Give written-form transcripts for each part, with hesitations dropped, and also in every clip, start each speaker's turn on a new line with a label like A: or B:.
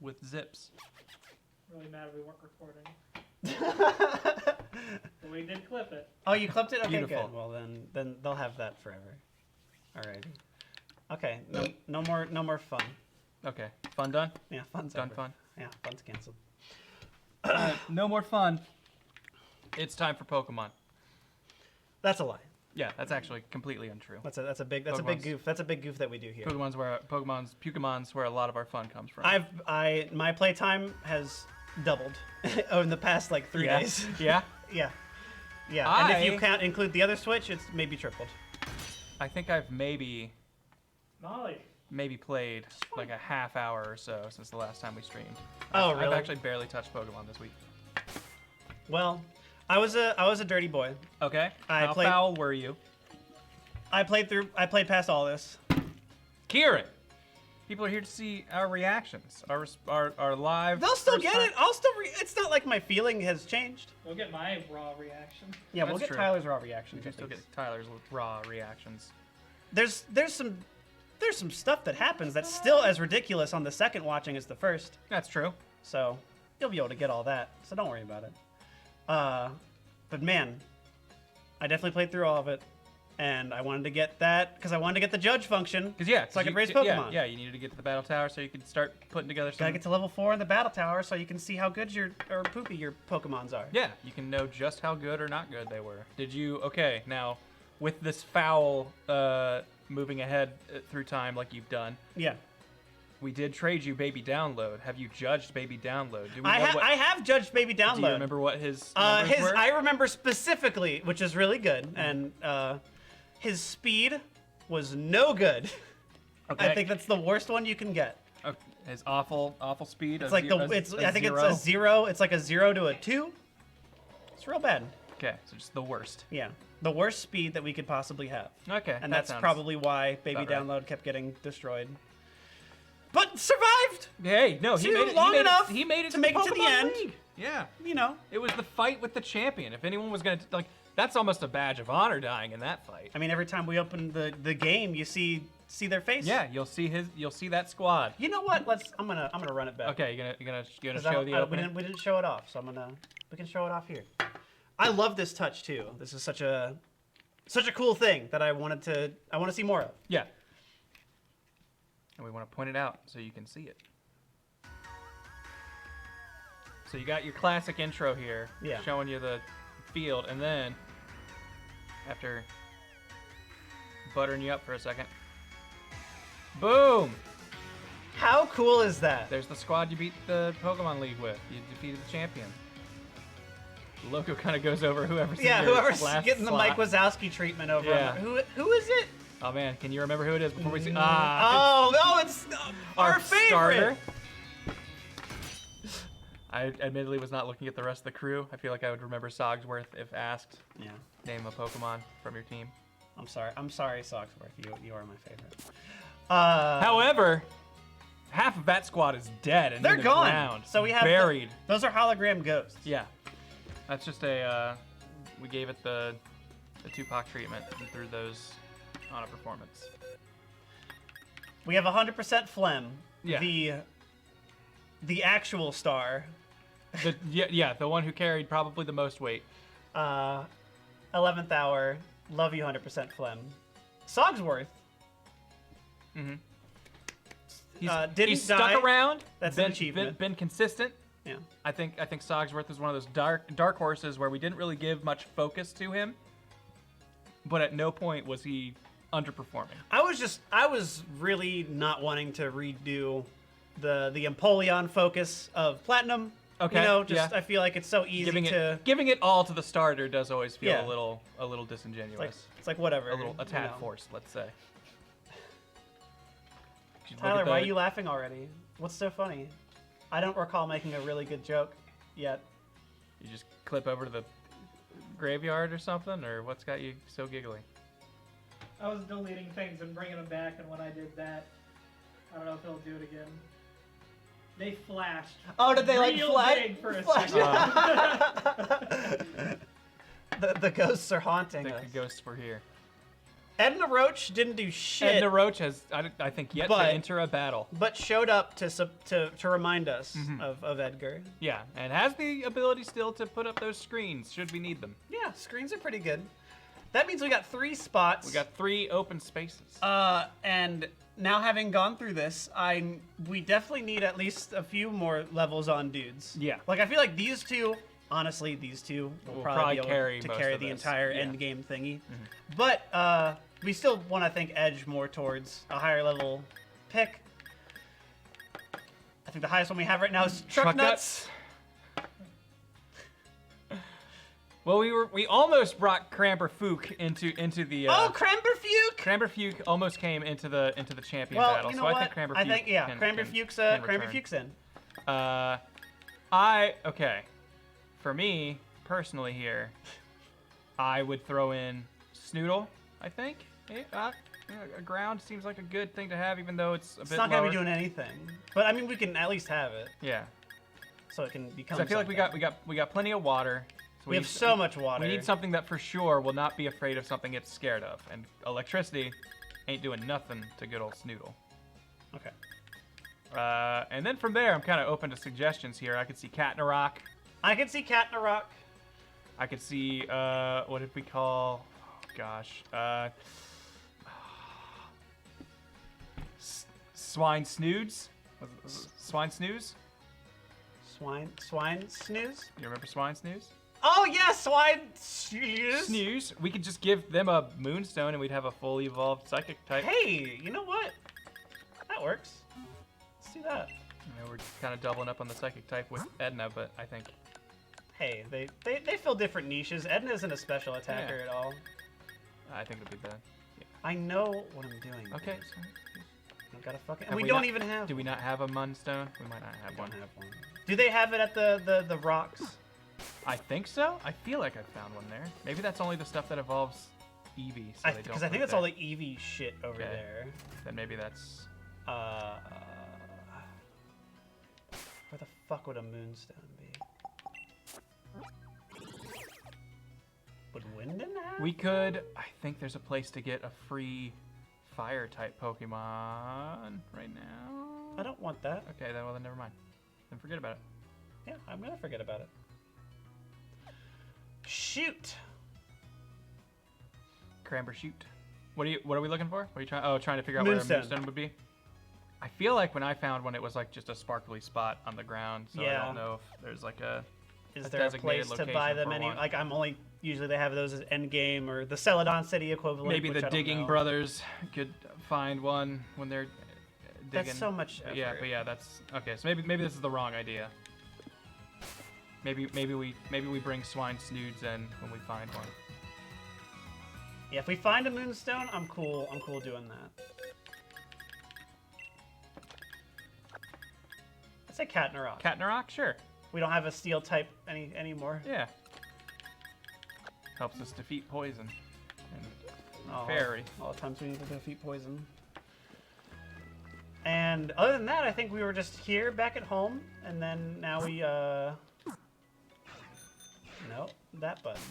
A: with zips.
B: Really mad we weren't recording. But we did clip it.
C: Oh, you clipped it? Okay,
A: Beautiful.
C: good. Well, then they'll have that forever. Alrighty. Okay, no more fun.
A: Okay, fun done?
C: Yeah, fun's
A: Done
C: over.
A: fun.
C: Yeah, fun's canceled.
A: No more fun. It's time for Pokemon.
C: That's a lie.
A: Yeah, that's actually completely untrue.
C: That's a big goof. That's a big goof that we do here.
A: Pokemon's where a lot of our fun comes from.
C: My playtime has doubled in the past like 3 days.
A: Yeah?
C: Yeah. And if you include the other Switch, it's maybe tripled.
A: I think I've maybe
B: Molly.
A: played like a half hour or so since the last time we streamed.
C: Oh,
A: I've
C: really?
A: actually barely touched Pokemon this week.
C: Well, I was a dirty boy.
A: Okay.
C: I
A: How
C: played-
A: foul were you?
C: I played past all this.
A: Kieran! People are here to see our reactions, our live.
C: They'll still
A: first
C: get
A: time-
C: it. It's not like my feeling has changed.
B: We'll get my raw reaction.
C: Yeah, we'll
A: That's
C: get
A: true.
C: Tyler's raw
A: We
C: reactions.
A: can
C: at
A: still get
C: least.
A: Tyler's raw reactions.
C: There's some stuff that happens that's still as ridiculous on the second watching as the first.
A: That's true.
C: So you'll be able to get all that. So don't worry about it. But man, I definitely played through all of it, and I wanted to get that because I wanted to get the judge function. So I could raise Pokemon.
A: Yeah, you needed to get to the battle tower so you could start putting together some.
C: Gotta get to level 4 in the battle tower so you can see how good or poopy your Pokemons are.
A: Yeah, you can know just how good or not good they were. Did you? Okay, now with this foul moving ahead through time like you've done.
C: Yeah.
A: We did trade you Baby Download. Have you judged Baby Download? Do we
C: I
A: know what,
C: have judged Baby Download.
A: Do you remember what his numbers were?
C: I remember specifically, which is really good, and his speed was no good.
A: Okay.
C: I think that's the worst one you can get.
A: His awful speed.
C: It's like I think it's a 0. It's like a 0 to a 2. It's real bad.
A: Okay, so just the worst.
C: Yeah, the worst speed that we could possibly have.
A: Okay,
C: And
A: that
C: that's
A: sounds
C: probably why Baby
A: about right.
C: Download kept getting destroyed. But survived.
A: Hey, no, he made it
C: long enough
A: He made it
C: to make it to the
A: Pokemon
C: end.
A: League. Yeah,
C: You know,
A: it was the fight with the champion. If anyone was gonna that's almost a badge of honor dying in that fight.
C: I mean, every time we open the game, you see their face.
A: Yeah, you'll see that squad.
C: You know what? I'm gonna run it back.
A: Okay, you're gonna
C: 'Cause
A: show the opening.
C: we didn't show it off, so we can show it off here. I love this touch too. This is such a cool thing that I want to see more of.
A: Yeah. And we want to point it out so you can see it. So you got your classic intro here,
C: Yeah.
A: showing you the field, and then after buttering you up for a second, boom!
C: How cool is that?
A: There's the squad you beat the Pokemon League with. You defeated the champion. The logo kind of goes over whoever's in your
C: Whoever's
A: last
C: getting the
A: slot.
C: Mike Wazowski treatment over
A: Yeah.
C: him. Who is it?
A: Oh man, can you remember who it is before we see?
C: It's our favorite.
A: Starter. I admittedly was not looking at the rest of the crew. I feel like I would remember Sogsworth if asked.
C: Yeah.
A: Name a Pokemon from your team.
C: I'm sorry, Sogsworth. You are my favorite.
A: However, half of that squad is dead and
C: they're
A: in the
C: gone.
A: ground,
C: So we have
A: buried.
C: Those are hologram ghosts.
A: Yeah, that's just a. We gave it the Tupac treatment and threw those on a performance.
C: We have 100% Phlegm.
A: Yeah.
C: The actual star.
A: The one who carried probably the most weight.
C: 11th hour. Love you 100% Phlegm. Sogsworth.
A: Mm-hmm.
C: Didn't
A: He's
C: die.
A: stuck around.
C: That's
A: been,
C: an achievement.
A: Been consistent.
C: Yeah.
A: I think Sogsworth is one of those dark horses where we didn't really give much focus to him, but at no point was he underperforming.
C: I was really not wanting to redo the Empoleon focus of Platinum.
A: Okay,
C: You know,
A: yeah.
C: I feel like it's so easy
A: Giving it all to the starter does always feel
C: Yeah.
A: a little disingenuous.
C: It's like whatever.
A: a tad
C: you know.
A: forced, let's say. Look
C: Tyler,
A: at
C: why are you laughing already? What's so funny? I don't recall making a really good joke yet.
A: You just clip over to the graveyard or something, or what's got you so giggly?
B: I was deleting things and bringing them back, and when I did that, I don't know if they'll do it again. They flashed.
C: Oh, did they
B: real
C: flash?
B: big for a
C: Flash.
B: second.
C: The ghosts are
A: I
C: haunting
A: think
C: us.
A: the ghosts were here.
C: Edna Roach didn't do shit.
A: Edna Roach has, I think, yet to enter a battle.
C: But showed up to remind us of Edgar.
A: Yeah, and has the ability still to put up those screens should we need them.
C: Yeah, screens are pretty good. That means we got 3 spots.
A: We got 3 open spaces.
C: And now having gone through this, we definitely need at least a few more levels on dudes.
A: Yeah.
C: Like, I feel like these two, honestly, these two will probably be able to carry the entire end game thingy. But we still want to think edge more towards a higher level pick. I think the highest one we have right now is Truck Nuts.
A: Well, we almost brought Cramperfuke into the.
C: Oh, Cramperfuke!
A: Cramperfuke almost came into the champion
C: well,
A: battle,
C: you know
A: so
C: what?
A: I think Cramperfuke.
C: I think Cramperfuke's in.
A: Okay. For me personally here, I would throw in Snoodle. I think a ground seems like a good thing to have, even though it's a bit.
C: It's not gonna be doing anything, but I mean we can at least have it.
A: Yeah.
C: So it can become.
A: I feel like we got plenty of water. So
C: we have so much water.
A: We need something that for sure will not be afraid of something it's scared of, and electricity ain't doing nothing to good old Snoodle.
C: Okay.
A: And then from there, I'm kind of open to suggestions here. I could see Cat in a Rock.
C: I could see Cat in a Rock.
A: I could see what did we call? Oh, gosh. Swine Snoods. Swine Snooze.
C: Swine Snooze.
A: You remember Swine Snooze?
C: Oh yeah, Swine Snooze.
A: Snooze. We could just give them a Moonstone and we'd have a fully evolved Psychic type.
C: Hey, you know what? That works. Let's do that.
A: You know, we're kind of doubling up on the Psychic type with Edna, but I think.
C: Hey, they fill different niches. Edna isn't a special attacker at all.
A: I think it'll be bad. Yeah.
C: I know what I'm doing.
A: Okay.
C: I gotta fucking. And we don't even have.
A: Do we not have a Moonstone? We might not have one.
C: Do they have it at the rocks?
A: I think so. I feel like I found one there. Maybe that's only the stuff that evolves Eevee.
C: Because I think that's all the Eevee shit over there.
A: Then maybe that's.
C: Where the fuck would a Moonstone be? Would Winden have?
A: We could. I think there's a place to get a free fire type Pokemon right now.
C: I don't want that.
A: Okay, then never mind. Then forget about it.
C: Yeah, I'm gonna forget about it. Shoot.
A: Cramber shoot. What are we looking for? What are you trying? Oh, trying to figure out
C: Moonstone.
A: where a Moonstone would be. I feel like when I found one, it was like just a sparkly spot on the ground. So
C: yeah.
A: I don't know if there's like a.
C: Is there a place to buy them any? Like I'm only usually they have those as Endgame or the Celadon City equivalent.
A: Maybe the Digging Brothers could find one when they're digging.
C: That's so much effort.
A: Yeah, but yeah, that's okay. So maybe this is the wrong idea. Maybe we bring Swine Snoods in when we find one.
C: Yeah, if we find a Moonstone, I'm cool. I'm cool doing that. Let's say Cat in a Rock.
A: Cat in a Rock, sure.
C: We don't have a Steel type anymore.
A: Yeah. Helps us defeat poison. And fairy.
C: All the times we need to defeat poison. And other than that, I think we were just here back at home, and then now we nope, that button.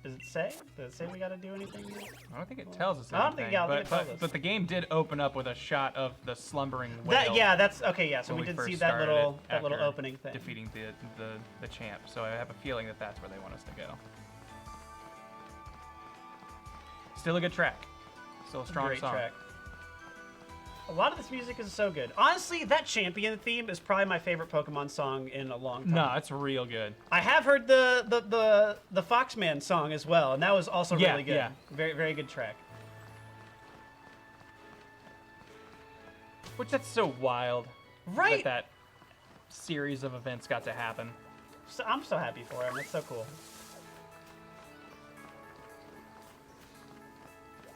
C: Does it say? Does it say we gotta do anything here?
A: I don't think it tells us anything.
C: I don't think, yeah, I think it tells us.
A: But the game did open up with a shot of the slumbering whale.
C: Yeah, that's okay. Yeah, so we did see that little opening thing.
A: Defeating the champ. So I have a feeling that that's where they want us to go. Still a good track. Still a strong
C: Great
A: song.
C: track. A lot of this music is so good. Honestly, that champion theme is probably my favorite Pokemon song in a long time.
A: No, it's real good.
C: I have heard the Foxman song as well, and that was also really good.
A: Yeah.
C: Very, very good track.
A: Which that's so wild.
C: Right.
A: That series of events got to happen.
C: So, I'm so happy for him. It's so cool.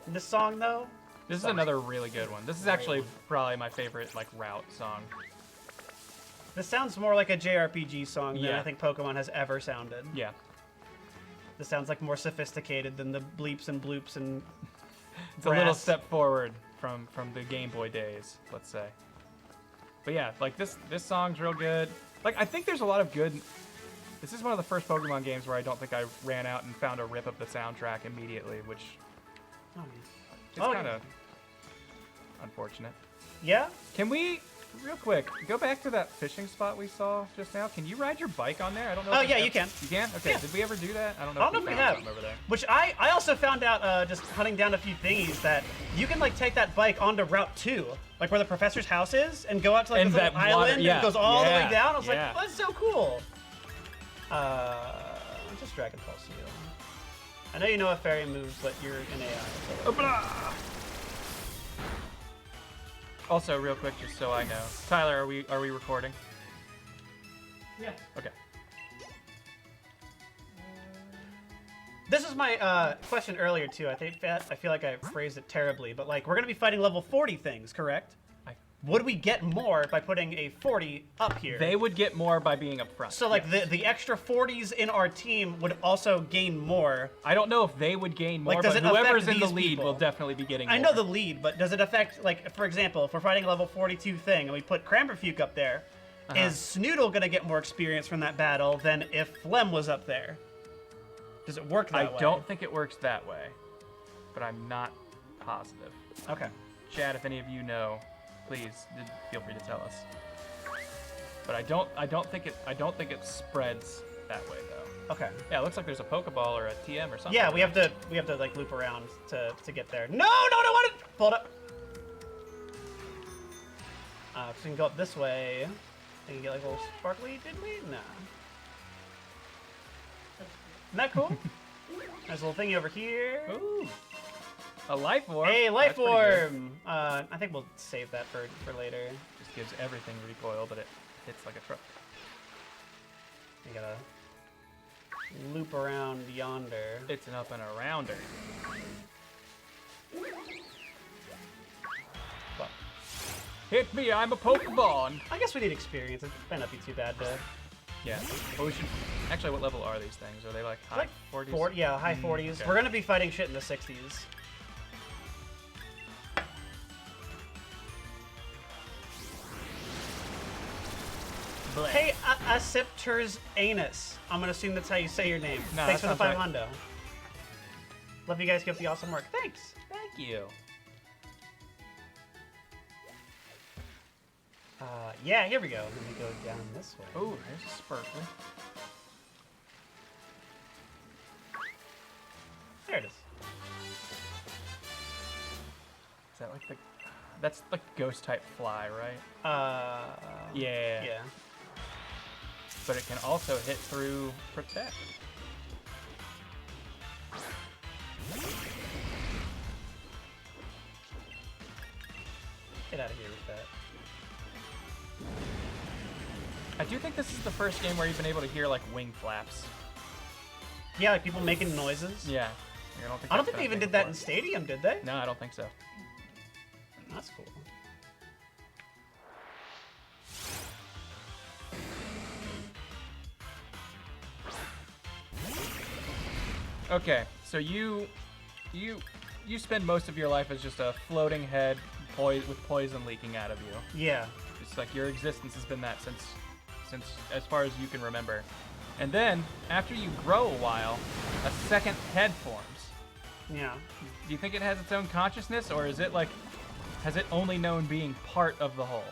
C: And this song, though?
A: This is another really good one. This is actually probably my favorite like route song.
C: This sounds more like a JRPG song than I think Pokemon has ever sounded.
A: Yeah.
C: This sounds like more sophisticated than the bleeps and bloops and
A: It's a little step forward from the Game Boy days, let's say. But yeah, like this song's real good. Like I think there's a lot of good. This is one of the first Pokemon games where I don't think I ran out and found a rip of the soundtrack immediately, which It's kind of unfortunate.
C: Yeah?
A: Can we, real quick, go back to that fishing spot we saw just now? Can you ride your bike on there? I don't know.
C: Oh,
A: if
C: yeah,
A: it's-
C: you can.
A: You can? Okay,
C: Yeah.
A: did we ever do that? I don't know
C: I don't know if we
A: found
C: have.
A: something over there.
C: Which I also found out just hunting down a few thingies that you can like take that bike onto Route 2, like where the professor's house is, and go out to like
A: And
C: this little
A: that water-
C: island
A: yeah,
C: and it goes all the way
A: yeah,
C: down. I was
A: yeah.
C: like, oh, that's so cool. Just Dragon Pulse you. I know you know a fairy moves, but you're an AI. So.
A: Also, real quick, just so I know, Tyler, are we recording?
B: Yeah.
A: Okay.
C: This is my question earlier too. I feel like I phrased it terribly, but like we're gonna be fighting level 40 things, correct? Would we get more by putting a 40 up here?
A: They would get more by being up front.
C: So like
A: yes.
C: the extra 40s in our team would also gain more.
A: I don't know if they would gain more,
C: Like, does
A: but
C: it affect
A: whoever's in the
C: these
A: lead
C: people?
A: will definitely be getting more.
C: I know the lead, but does it affect, like, for example, if we're fighting a level 42 thing and we put Cramberfuke up there, is Snoodle gonna get more experience from that battle than if Flem was up there? Does it work that way?
A: I don't think it works that way, but I'm not positive.
C: Okay.
A: Chat, if any of you know, please feel free to tell us. But I don't think it spreads that way though.
C: Okay.
A: Yeah, it looks like there's a Pokeball or a TM or something.
C: Yeah, we have to like loop around to get there. No, I want to pull it up. So we can go up this way. And you get like a little sparkly diddly? No. Isn't that cool? There's a little thingy over here.
A: Ooh. A life orb.
C: Hey, life
A: That's pretty good.
C: orb! I think we'll save that for later.
A: Just gives everything recoil, but it hits like a truck.
C: You gotta loop around yonder.
A: It's an up and arounder.
C: Well,
A: Hit me, I'm a Pokemon.
C: I guess we need experience. It might not be too bad to.
A: Yeah. But we should. Actually, what level are these things? Are they like high
C: Like
A: 40s?
C: 40, yeah, high 40s.
A: okay.
C: We're gonna be fighting shit in the 60s.
A: Blech.
C: Hey, Acceptors Anus. I'm gonna assume that's how you say your name.
A: No,
C: Thanks
A: that
C: for the
A: sounds
C: 5 hundo. Love you guys. Keep up the awesome work. Thanks.
A: Thank you.
C: Yeah, here we go. Let me go down this way.
A: Oh, there's a Sparkly.
C: There it is.
A: Is that like the? That's like ghost type fly, right? Yeah.
C: Yeah.
A: But it can also hit through protect.
C: Get out of here with that.
A: I do think this is the first game where you've been able to hear like wing flaps.
C: Yeah, like people making noises.
A: Yeah.
C: I don't think they even did that in Stadium, did they?
A: No, I don't think so.
C: That's cool.
A: Okay, so you spend most of your life as just a floating head with poison leaking out of you.
C: Yeah.
A: It's like your existence has been that since as far as you can remember. And then after you grow a while, a second head forms.
C: Yeah.
A: Do you think it has its own consciousness, or is it like has it only known being part of the whole?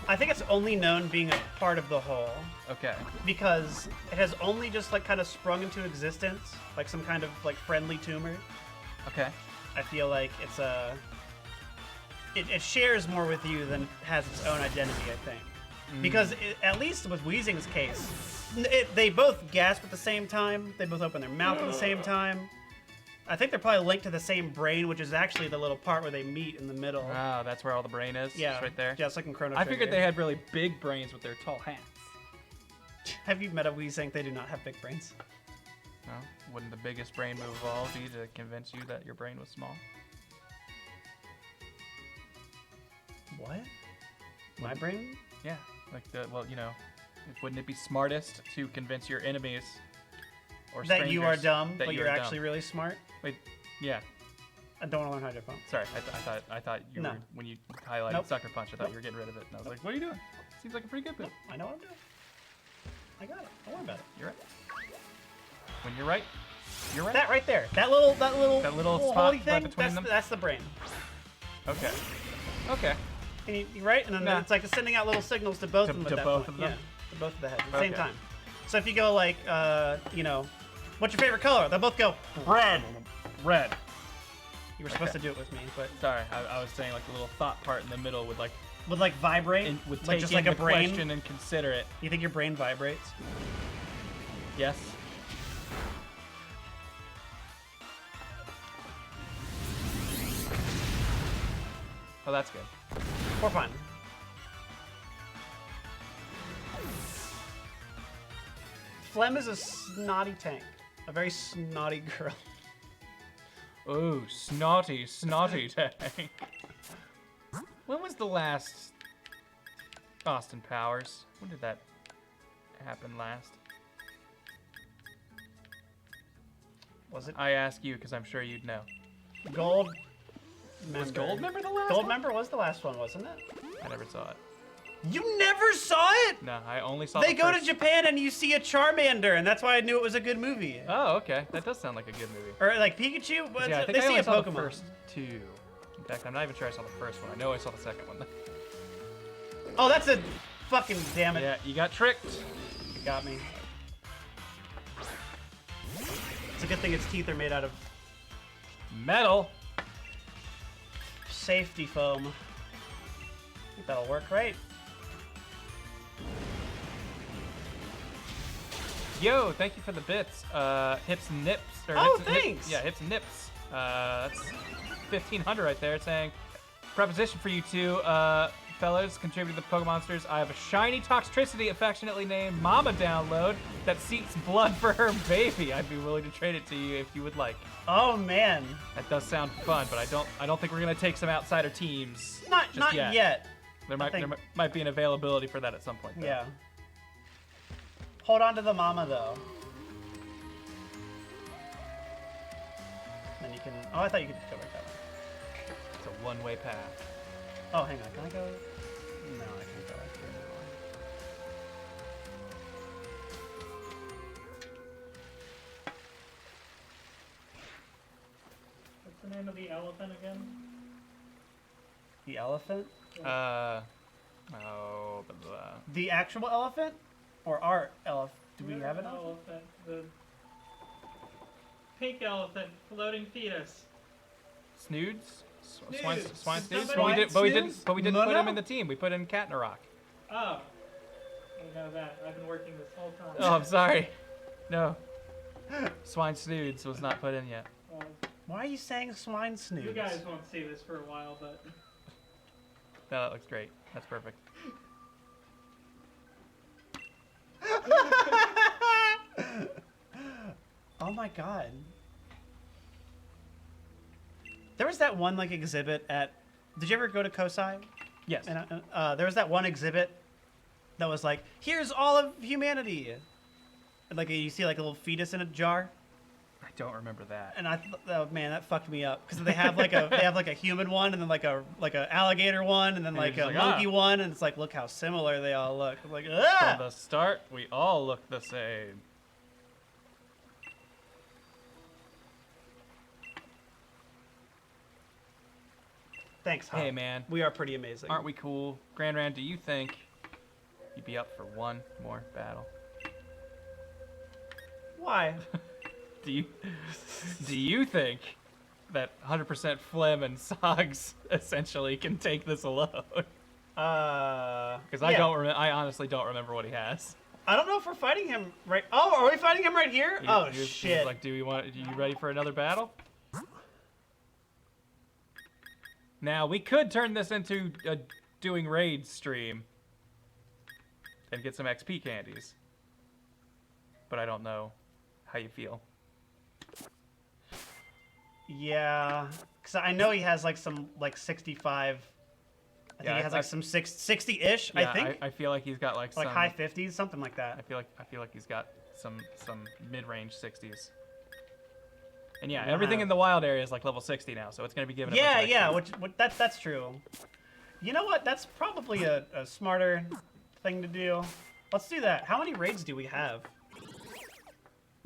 C: I think it's only known being a part of the whole.
A: Okay.
C: Because it has only just like kind of sprung into existence, like some kind of like friendly tumor.
A: Okay.
C: I feel like it's it shares more with you than it has its own identity, I think. Because at least with Weezing's case, they both gasp at the same time. They both open their mouth at the same time. I think they're probably linked to the same brain, which is actually the little part where they meet in the middle.
A: Oh, that's where all the brain is?
C: Yeah.
A: It's right there?
C: Yeah, it's like in Chrono
A: I
C: Trigger.
A: figured they had really big brains with their tall hats.
C: Have you met a Weezing? They do not have big brains.
A: No? Wouldn't the biggest brain move of all be to convince you that your brain was small?
C: What? My brain?
A: Yeah. Like wouldn't it be smartest to convince your enemies or
C: That you are
A: strangers
C: dumb,
A: that
C: but
A: you
C: you're
A: are
C: actually
A: dumb?
C: really smart?
A: Wait, yeah.
C: I don't want to learn hydrophone.
A: Sorry, I thought you
C: No.
A: were, when you highlighted
C: Nope.
A: Sucker Punch, I thought
C: Nope.
A: you were getting rid of it. And I was like, what are you doing? Seems like a pretty good move.
C: I know what I'm doing. I got it. Don't worry about it.
A: You're right. When you're right, You're right.
C: That right there. That little
A: spot
C: holy
A: right
C: thing.
A: between them?
C: That's the brain.
A: Okay. Okay.
C: And you right, and then
A: Nah.
C: it's like sending out little signals to both of them.
A: To
C: at that
A: both
C: point.
A: of them?
C: Yeah, to both of the heads at the same
A: Okay.
C: time. So if you go like, you know, what's your favorite color? They'll both go red.
A: Red.
C: You were supposed to do it with me, but
A: Sorry, I was saying like the little thought part in the middle would like
C: would like vibrate,
A: would
C: like
A: take
C: just
A: in
C: like a
A: the
C: brain.
A: question and consider it.
C: You think your brain vibrates?
A: Yes. Oh, that's good.
C: For fun. Phlegm is a snotty tank. A very snotty girl.
A: Oh, snotty tank. When was the last Austin Powers? When did that happen last?
C: Was it
A: I ask you because I'm sure you'd know.
C: Gold?
A: Was Goldmember the last one?
C: Goldmember was the last one, wasn't it?
A: I never saw it.
C: You never saw it?
A: No, I only saw
C: They
A: the
C: go
A: first...
C: to Japan and you see a Charmander, and that's why I knew it was a good movie.
A: Oh, okay. That does sound like a good movie.
C: Or like Pikachu, but
A: Yeah, I think
C: they
A: I
C: see
A: only
C: a
A: saw
C: Pokemon.
A: the first two. In fact, I'm not even sure I saw the first one. I know I saw the second one.
C: Oh, that's a fucking damn it.
A: Yeah, you got tricked.
C: You got me. It's a good thing its teeth are made out of
A: Metal.
C: safety foam. I think that'll work, right?
A: Yo, thank you for the bits. Hips and nips. Or
C: Oh,
A: hips and
C: thanks.
A: yeah, hips and nips. That's 1,500 right there. It's saying, preposition for you two, fellas, contributing to the Pokemonsters. I have a shiny Toxtricity, affectionately named Mama download that seeks blood for her baby. I'd be willing to trade it to you if you would like.
C: Oh man.
A: That does sound fun, but I don't think we're gonna take some outsider teams.
C: Not
A: just
C: yet.
A: There might be an availability for that at some point. Though.
C: Yeah. Hold on to the mama though. Then you can. Oh, I thought you could go back that way.
A: It's a one-way path.
C: Oh, hang on. Can I go? No, I can't go back here now.
B: What's the name of the elephant again?
C: The elephant?
A: Oh, blah, blah.
C: The actual elephant? Or our elephant? Do we have an elephant?
B: elephant? The pink elephant, floating fetus.
A: Snoods?
B: Snoods.
A: Swine snoods?
B: Somebody-
A: But we didn't put
C: No.
A: him in the team. We put in Katnarok.
B: Oh. I know that. I've been working this whole time.
A: Oh, I'm sorry. No. Swine snoods was not put in yet.
C: Why are you saying swine snoods?
B: You guys won't see this for a while, but
A: No, that looks great. That's perfect.
C: Oh my god. There was that one like exhibit at. Did you ever go to Kosai?
A: Yes.
C: And there was that one exhibit that was like, here's all of humanity. And, like you see like a little fetus in a jar.
A: I don't remember that.
C: And oh man, that fucked me up because they have like a human one and then like a alligator one and then
A: And
C: like
A: you're
C: a
A: just like,
C: monkey one and it's like look how similar they all look. I'm like
A: From
C: ah!
A: the start, we all look the same.
C: Thanks, Hop.
A: Hey, man.
C: We are pretty amazing.
A: Aren't we cool? Granrran, do you think you'd be up for one more battle?
C: Why?
A: Do you think that 100% Phlegm and Sogs essentially can take this alone? Because
C: yeah.
A: I honestly don't remember what he has.
C: I don't know if we're fighting him right. Oh, are we fighting him right here? Oh
A: He was
C: shit!
A: like, are you ready for another battle? Now we could turn this into a doing raids stream and get some XP candies, but I don't know how you feel.
C: Yeah, because I know he has like some like 65. I think he has like some 60-ish.
A: Yeah,
C: I think
A: I feel like he's got like some
C: high 50s, something like that.
A: I feel like he's got some mid-range 60s. And yeah, everything in the wild area is like level 60 now, so it's gonna be given.
C: Yeah, which that's true. You know what? That's probably a smarter thing to do. Let's do that. How many raids do we have?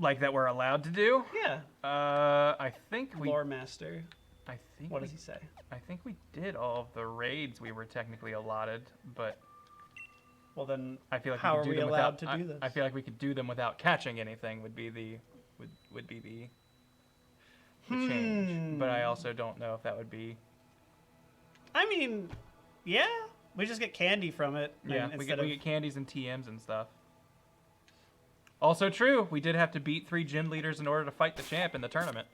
A: Like that we're allowed to do?
C: Yeah.
A: I think we...
C: Lore master.
A: I think
C: What does he say?
A: I think we did all of the raids we were technically allotted, but...
C: Well then,
A: I feel like
C: how
A: we
C: are
A: could do
C: we
A: them
C: allowed
A: without,
C: to do this?
A: I feel like we could do them without catching anything would be the change. But I also don't know if that would be...
C: I mean, yeah. We just get candy from it.
A: Yeah, we get candies and TMs and stuff. Also true, we did have to beat 3 gym leaders in order to fight the champ in the tournament.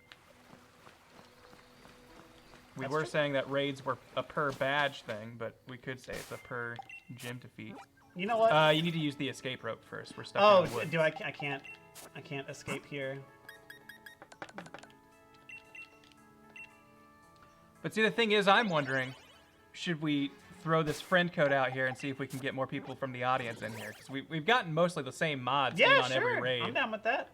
A: We were saying that raids were a per badge thing, but we could say it's a per gym defeat.
C: You know what?
A: You need to use the escape rope first. We're stuck in the woods.
C: Do I can't escape here.
A: But see, the thing is, I'm wondering, should we throw this friend code out here and see if we can get more people from the audience in here? Because we've gotten mostly the same mods in on every raid.
C: I'm down with that.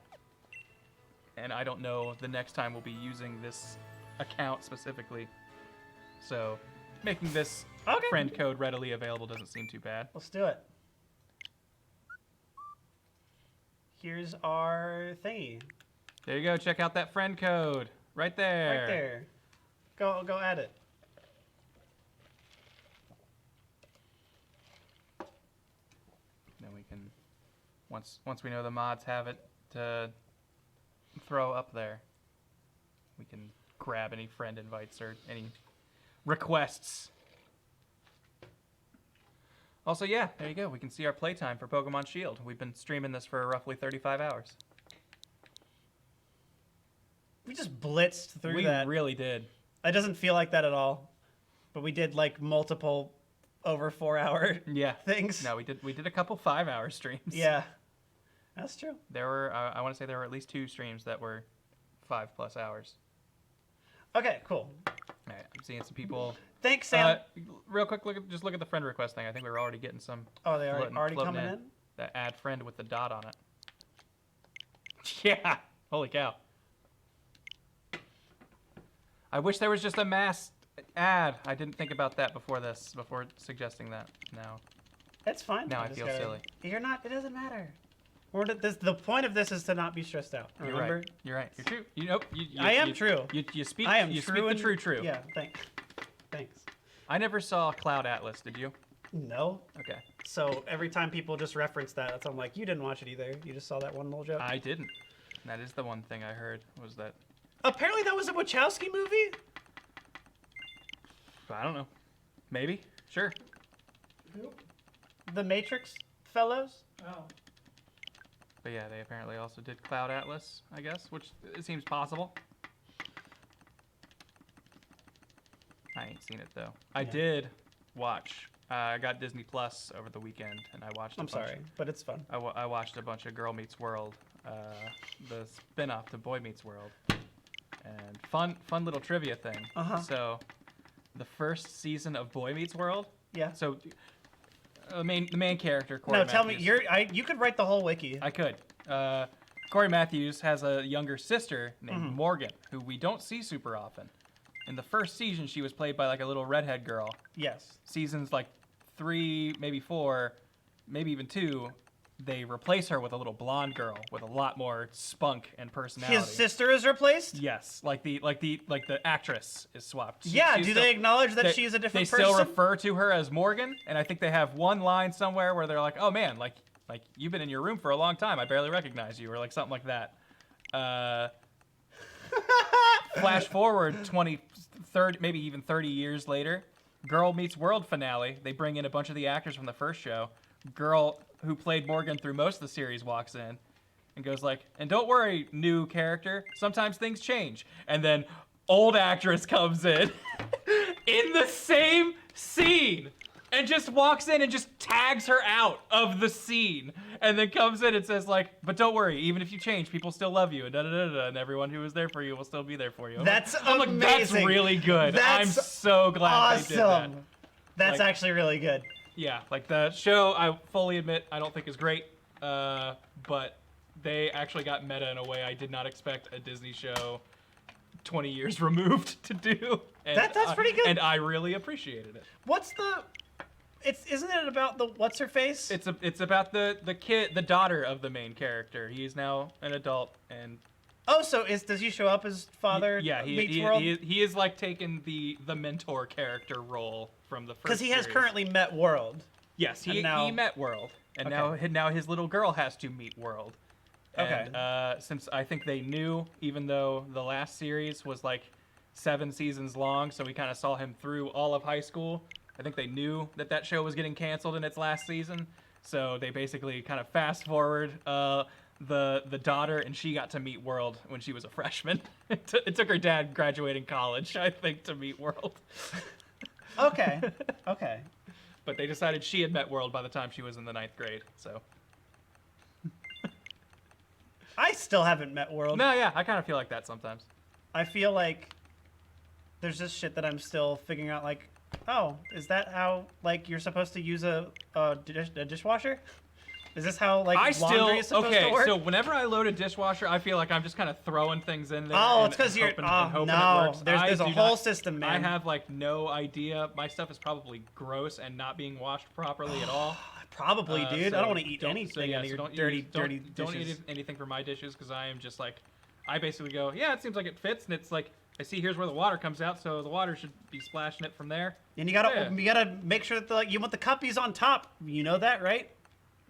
A: And I don't know the next time we'll be using this account specifically. So making this friend code readily available doesn't seem too bad.
C: Let's do it. Here's our thingy.
A: There you go. Check out that friend code. Right there.
C: Right there. Go add it.
A: Then we can, once we know the mods have it to throw up there, we can grab any friend invites or any requests. Also, yeah, there you go. We can see our playtime for Pokemon Shield. We've been streaming this for roughly 35 hours.
C: We just blitzed through that.
A: We really did.
C: It doesn't feel like that at all. But we did like multiple over 4-hour things.
A: No, we did a couple 5-hour streams.
C: Yeah. That's true.
A: There were I want to say there were at least 2 streams that were 5+ hours.
C: Okay, cool.
A: All right, I'm seeing some people.
C: Thanks, Sam.
A: Real quick, look at the friend request thing. I think we were already getting some.
C: Oh, they are already coming in?
A: That add friend with the dot on it. Yeah. Holy cow. I wish there was just a mass ad. I didn't think about that before suggesting that. Now.
C: It's fine.
A: Now I feel silly.
C: You're not. It doesn't matter. The point of this is to not be stressed out. Remember?
A: You're right. You're true. You know.
C: I am true.
A: You speak.
C: I am
A: you
C: true
A: speak the true.
C: Yeah. Thanks.
A: I never saw Cloud Atlas. Did you?
C: No.
A: Okay.
C: So every time people just reference that, I'm like, you didn't watch it either. You just saw that one little joke.
A: I didn't. That is the one thing I heard was that.
C: Apparently that was a Wachowski movie.
A: I don't know. Maybe. Sure.
B: Who?
C: The Matrix fellows.
B: Oh.
A: But yeah, they apparently also did Cloud Atlas, I guess, which it seems possible. I ain't seen it though. I did watch. I got Disney Plus over the weekend, and I watched.
C: I'm sorry, but it's fun.
A: I watched a bunch of Girl Meets World, the spin-off to Boy Meets World, and fun little trivia thing. So, the first season of Boy Meets World.
C: Yeah.
A: So, the main character. Corey
C: No, tell me.
A: Matthews,
C: You could write the whole wiki.
A: I could. Corey Matthews has a younger sister named Morgan, who we don't see super often. In the first season, she was played by like a little redhead girl.
C: Yes.
A: Seasons like 3, maybe 4, maybe even 2, they replace her with a little blonde girl with a lot more spunk and personality.
C: His sister is replaced?
A: Yes, like the actress is swapped.
C: Yeah, do they acknowledge that she's a different person?
A: They still refer to her as Morgan, and I think they have one line somewhere where they're like, "Oh man, like you've been in your room for a long time. I barely recognize you," or like something like that. Flash forward 20, 30, maybe even 30 years later, Girl Meets World finale. They bring in a bunch of the actors from the first show. Girl who played Morgan through most of the series walks in and goes like, "And don't worry, new character, sometimes things change." And then old actress comes in in the same scene and just walks in and just tags her out of the scene, and then comes in and says like, "But don't worry, even if you change, people still love you, and and everyone who was there for you will still be there for you."
C: That's
A: I'm
C: amazing.
A: like, that's really good. I'm so glad they did that.
C: That's
A: Like,
C: actually really good.
A: Yeah, like the show, I fully admit, I don't think is great, but they actually got meta in a way I did not expect a Disney show 20 years removed to do. And
C: That's pretty good.
A: And I really appreciated it.
C: What's the... isn't it about the what's her face?
A: It's about the daughter of the main character. He's now an adult and.
C: Oh, so does he show up as father? Meets World?
A: He is like taking the mentor character role from the first.
C: Because he has
A: series.
C: currently met World.
A: Yes, he met World, and now his little girl has to meet World.
C: Okay.
A: And, since I think they knew, even though the last series was like 7 seasons long, so we kind of saw him through all of high school. I think they knew that show was getting canceled in its last season, so they basically kind of fast forward the daughter, and she got to meet World when she was a freshman. It took her dad graduating college, I think, to meet World.
C: Okay.
A: But they decided she had met World by the time she was in the 9th grade, so.
C: I still haven't met World.
A: No, yeah, I kind of feel like that sometimes.
C: I feel like there's just shit that I'm still figuring out, like, oh, is that how, like, you're supposed to use a dishwasher? Is this how, like, laundry is supposed to work?
A: So whenever I load a dishwasher, I feel like I'm just kind of throwing things in there.
C: Oh, it's because you're,
A: hoping
C: no,
A: it works.
C: there's a whole system, man.
A: I have, like, no idea. My stuff is probably gross and not being washed properly at all.
C: Probably, dude.
A: So
C: I don't want to eat anything out of your dirty dishes.
A: Don't eat anything from my dishes, because I am just like, I basically go, yeah, it seems like it fits, and it's like, I see here's where the water comes out, so the water should be splashing it from there.
C: And you gotta make sure that you want the cuppies on top. You know that, right?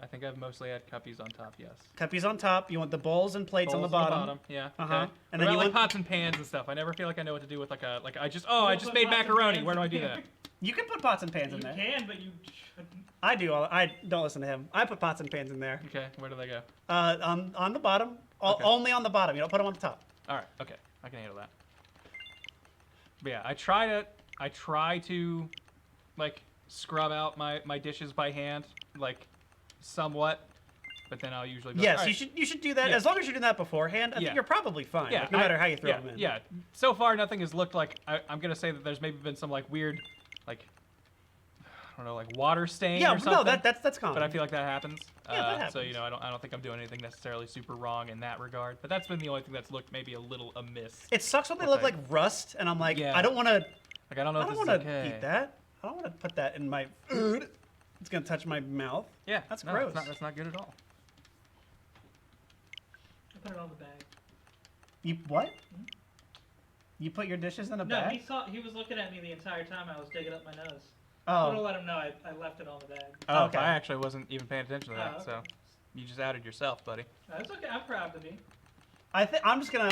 A: I think I've mostly had cuppies on top, yes.
C: Cuppies on top. You want the bowls and plates on the bottom.
A: Yeah.
C: Uh-huh.
A: Okay.
C: And
A: then
C: then
A: you like pots and pans and stuff. I never feel like I know what to do with I just made macaroni. Where do I do that?
C: You can put pots and pans in there.
B: You can, but you shouldn't.
C: I do. I don't listen to him. I put pots and pans in there.
A: Okay. Where do they go?
C: On the bottom.
A: Okay.
C: Only on the bottom. You don't put them on the top.
A: All right. Okay. I can handle that. But yeah, I try to like scrub out my dishes by hand, like somewhat, but then I'll usually go,
C: yes,
A: all right.
C: you should do that.
A: Yeah.
C: As long as you're doing that beforehand, I think you're probably fine.
A: Yeah,
C: like, no matter how you throw them in.
A: Yeah. So far, nothing has looked like. I'm gonna say that there's maybe been some like weird, like I don't know, like water stain or something.
C: No, that's common.
A: But I feel like that happens.
C: Yeah, that happens.
A: So I don't think I'm doing anything necessarily super wrong in that regard. But that's been the only thing that's looked maybe a little amiss.
C: It sucks when they look like rust, and I'm like, I don't want to.
A: Like I don't know if this is okay.
C: Eat that. I don't want to put that in my food. It's gonna touch my mouth.
A: Yeah,
C: that's gross.
A: That's not good at all.
B: I put it on the bag.
C: You what? Mm-hmm. You put your dishes in a bag?
B: No, he was looking at me the entire time I was digging up my nose.
C: Oh.
B: I would have let him know I left it on the bag.
A: Oh,
C: okay.
A: I actually wasn't even paying attention to that,
B: okay.
A: so you just outed yourself, buddy.
B: That's okay. I'm proud to be.
C: I'm just gonna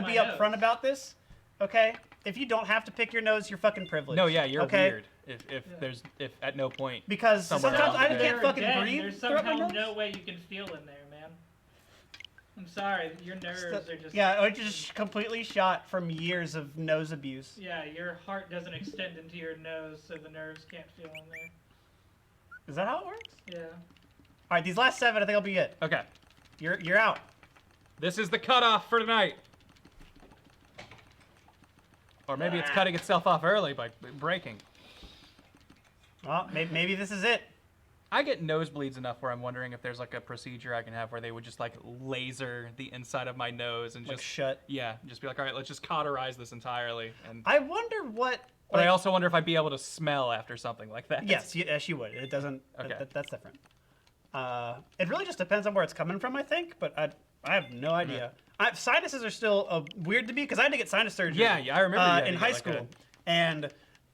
C: be upfront about this. Okay? If you don't have to pick your nose, you're fucking privileged.
A: No, yeah, you're
C: okay?
A: weird. If at no point
C: because sometimes I can't fucking breathe.
B: There's somehow no way you can feel in there, man. I'm sorry, your nerves are just.
C: Yeah, or just completely shot from years of nose abuse.
B: Yeah, your heart doesn't extend into your nose, so the nerves can't feel in there.
C: Is that how it works?
B: Yeah.
C: All right, these last 7, I think will be it.
A: Okay.
C: You're out.
A: This is the cutoff for tonight. Or maybe it's cutting itself off early by breaking.
C: Well, maybe this is it.
A: I get nosebleeds enough where I'm wondering if there's like a procedure I can have where they would just like laser the inside of my nose and
C: like
A: just
C: shut.
A: Yeah, just be like, all right, let's just cauterize this entirely. And
C: I wonder what.
A: But I also wonder if I'd be able to smell after something like that.
C: Yes, you would. It doesn't.
A: Okay.
C: That's different. It really just depends on where it's coming from, I think. But I have no idea. Sinuses are still weird to me because I had to get sinus surgery.
A: Yeah, I remember
C: in high school, and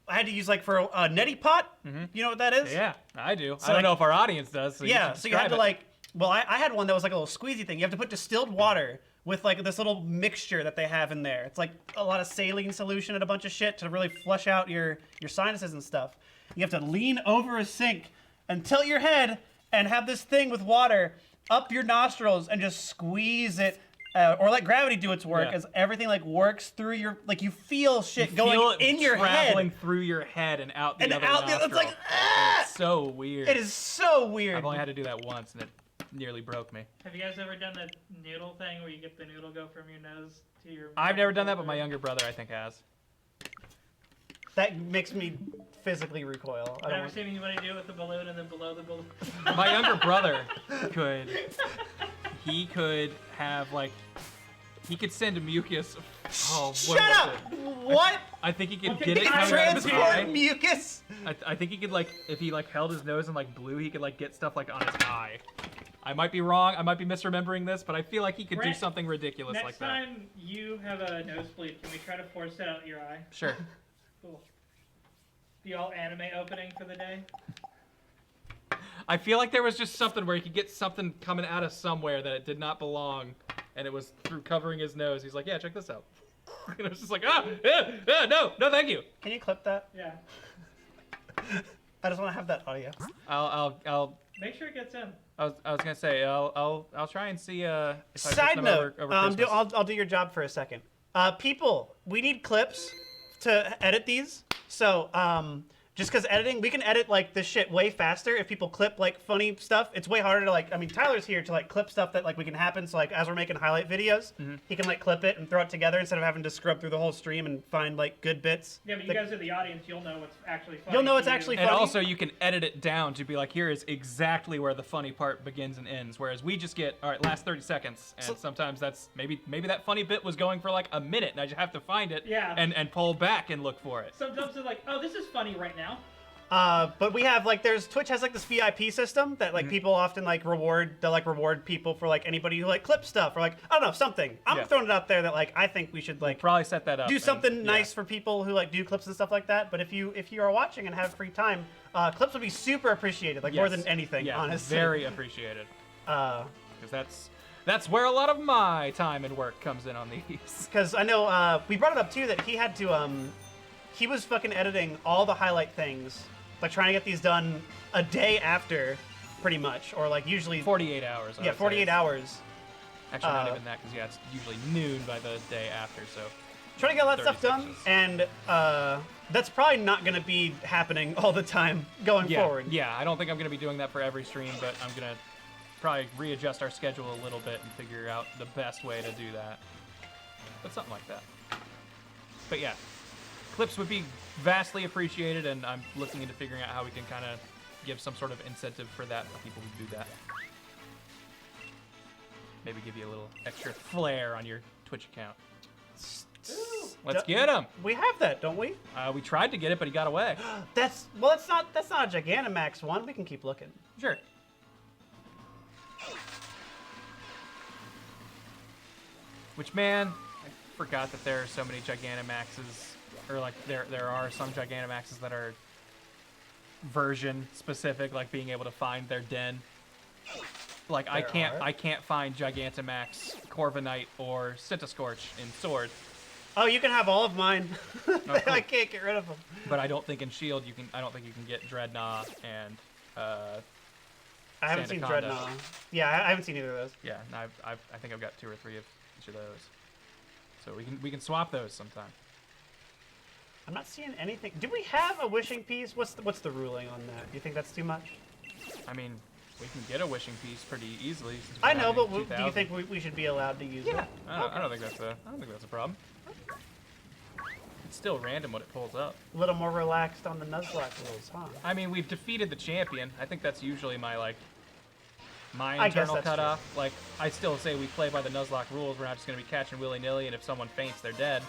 C: I had to use like for a neti pot. Mm-hmm. You know what that is?
A: Yeah, I do.
C: So
A: I don't know if our audience does. So
C: yeah, so you had to like. Well, I had one that was like a little squeezy thing. You have to put distilled water with like this little mixture that they have in there. It's like a lot of saline solution and a bunch of shit to really flush out your sinuses and stuff. You have to lean over a sink and tilt your head and have this thing with water up your nostrils and just squeeze it. Or let gravity do its work as everything like works through your like you feel shit going in your head,
A: traveling through your head and out the other nostril.
C: It's like
A: it's so weird.
C: It is so weird.
A: I've only had to do that once and it nearly broke me.
B: Have you guys ever done the noodle thing where you get the noodle go from your nose to your?
A: I've never done that, but my younger brother I think has.
C: That makes me physically recoil.
B: I've never seen anybody do it with the balloon and then below the balloon.
A: My younger brother could. He could have like. He could send mucus Oh,
C: Shut up! What?
A: I think he could
B: Okay,
A: get it
B: can
A: coming out of his
C: Transport
A: eye.
C: mucus.
A: I think he could like, if he like held his nose and like blew, he could like get stuff like on his eye. I might be wrong. I might be misremembering this, but I feel like he could do
B: Grant,
A: something ridiculous
B: Next
A: like that.
B: time you have a nosebleed, can we try to force it out your eye?
A: Sure.
B: Cool. The all anime opening for the day.
A: I feel like there was just something where he could get something coming out of somewhere that it did not belong, and it was through covering his nose. He's like, yeah, check this out. And it was just like, no, thank you.
C: Can you clip that?
B: Yeah.
C: I just want to have that audio.
A: I'll.
B: Make sure it gets in.
A: I was gonna say I'll try and see if I post
C: Side
A: them
C: note,
A: over Christmas.
C: I'll do your job for a second. People, we need clips to edit these. So just because editing, we can edit like this shit way faster if people clip like funny stuff. It's way harder to like. I mean, Tyler's here to like clip stuff that like we can happen. So like as we're making highlight videos, he can like clip it and throw it together instead of having to scrub through the whole stream and find like good bits.
B: Yeah, but you guys are the audience. You'll know what's actually funny.
C: You'll know what's
B: to you.
C: actually
A: And
C: funny.
A: also, you can edit it down to be like, here is exactly where the funny part begins and ends. Whereas we just get, all right, last 30 seconds, and sometimes that's maybe that funny bit was going for like a minute, and I just have to find it,
B: Yeah.
A: and pull back and look for it.
B: Sometimes they're like, oh, this is funny right now.
C: But we have like Twitch has like this VIP system that like people often like reward. They'll like reward people for like anybody who like clips stuff or like I don't know something. I'm
A: Yeah.
C: throwing it out there that like I think we should like
A: Probably set that up.
C: do
A: and-
C: something
A: yeah.
C: nice for people who like do clips and stuff like that. But if you are watching and have free time, clips would be super appreciated, like more
A: Yes.
C: than anything,
A: Yeah,
C: honestly.
A: very appreciated.
C: Because
A: Because that's where a lot of my time and work comes in on these.
C: I know we brought it up too that he had to he was fucking editing all the highlight things, like trying to get these done a day after, pretty much, or like usually
A: 48 hours. I
C: yeah
A: would say.
C: 48 hours.
A: Actually, not even that, because yeah, it's usually noon by the day after. So
C: Trying to get all that
A: 30
C: stuff done,
A: sections.
C: and that's probably not going to be happening all the time going
A: yeah,
C: forward.
A: yeah. I don't think I'm gonna be doing that for every stream, but I'm gonna probably readjust our schedule a little bit and figure out the best way to do that. But something like that. But yeah, clips would be vastly appreciated, and I'm looking into figuring out how we can kind of give some sort of incentive for that for people who do that. Maybe give you a little extra flair on your Twitch account. Let's get him.
C: We have that, don't we?
A: We tried to get it, but he got away.
C: That's not a Gigantamax one. We can keep looking.
A: Sure. Which, man, I forgot that there are so many Gigantamaxes, or like there are some Gigantamaxes that are version specific, like being able to find their den. Like I can't find Gigantamax, Corviknight, or Centiskorch in Sword.
C: Oh, you can have all of mine.
A: cool.
C: I can't get rid of them.
A: But I don't think in Shield you can. I don't think you can get Dreadnought and.
C: I haven't seen
A: Sandaconda.
C: Dreadnought. Yeah, I haven't seen either of those.
A: Yeah, and I think I've got 2 or 3 of each of those. So we can swap those sometime.
C: I'm not seeing anything. Do we have a wishing piece? What's the ruling on that? Do you think that's too much?
A: I mean, we can get a wishing piece pretty easily. since we're
C: I know,
A: having
C: but do you
A: 2,000.
C: think we should be allowed to use it?
A: I don't think that's a problem. It's still random what it pulls up.
C: A little more relaxed on the Nuzlocke rules, huh?
A: I mean, we've defeated the champion. I think that's usually my
C: I guess
A: internal
C: that's
A: cutoff. Like, I still say we play by the Nuzlocke rules. We're not just gonna be catching willy-nilly, and if someone faints, they're dead.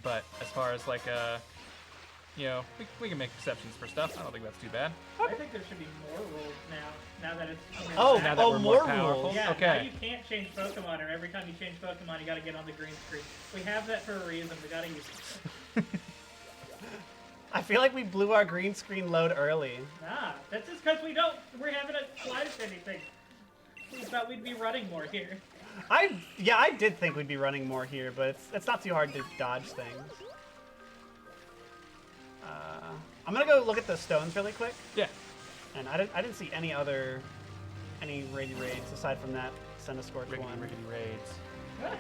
A: But as far as like you know, we can make exceptions for stuff. I don't think that's too bad.
B: I think there should be more rules now that it's
C: Oh,
A: Now that we're
C: more
A: powerful.
C: rules.
B: Yeah,
A: Okay.
B: now you can't change Pokemon, or every time you change Pokemon, you gotta get on the green screen. We have that for a reason. We gotta use it.
C: I feel like we blew our green screen load early.
B: Nah, that's just because we're having a slide to anything. We thought we'd be running more here.
C: I did think we'd be running more here, but it's not too hard to dodge things. I'm gonna go look at the stones really quick,
A: Yeah.
C: and I didn't see any Rady raids aside from that Centiskorch one.
A: Rickety raids.
B: Ah,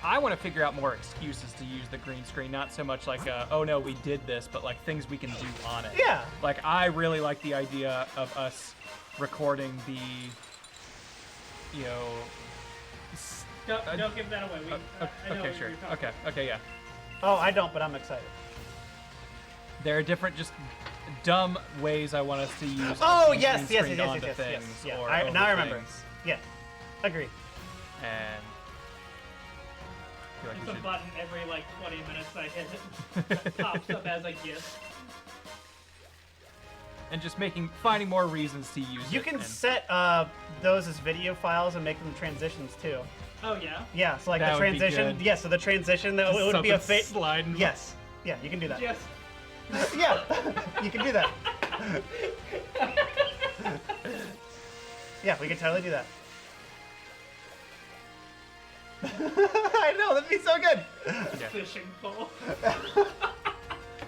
A: I want to figure out more excuses to use the green screen, not so much like, oh no, we did this, but like things we can do on it.
C: Yeah.
A: Like, I really like the idea of us recording the, you know...
B: Don't give that away. I know
A: okay,
B: what
A: sure.
B: you're talking
A: Okay, yeah.
C: Oh, I don't, but I'm excited.
A: There are different just dumb ways I want us to use.
C: Oh
A: green
C: yes, yes,
A: screen
C: yes,
A: onto
C: yes, yes,
A: things
C: yes. Yeah.
A: or
C: Now I
A: over
C: remember.
A: things.
C: Yeah, agree.
A: And I feel like
B: It's
A: we
B: a
A: should-
B: button every like 20 minutes I hit it. That pops up as a GIF.
A: and just finding more reasons to use
C: You
A: it.
C: can
A: and
C: set those as video files and make them transitions too.
B: Oh yeah.
C: Yeah, so like
A: That
C: the
A: would be
C: transition.
A: good.
C: Yeah, so the transition that would be a
A: something
C: fit.
A: sliding.
C: Yes. Yeah, you can do that.
B: Just
C: Yeah, you can do that. Yeah, we can totally do that. I know, that'd be so good.
A: Yeah.
B: fishing pole.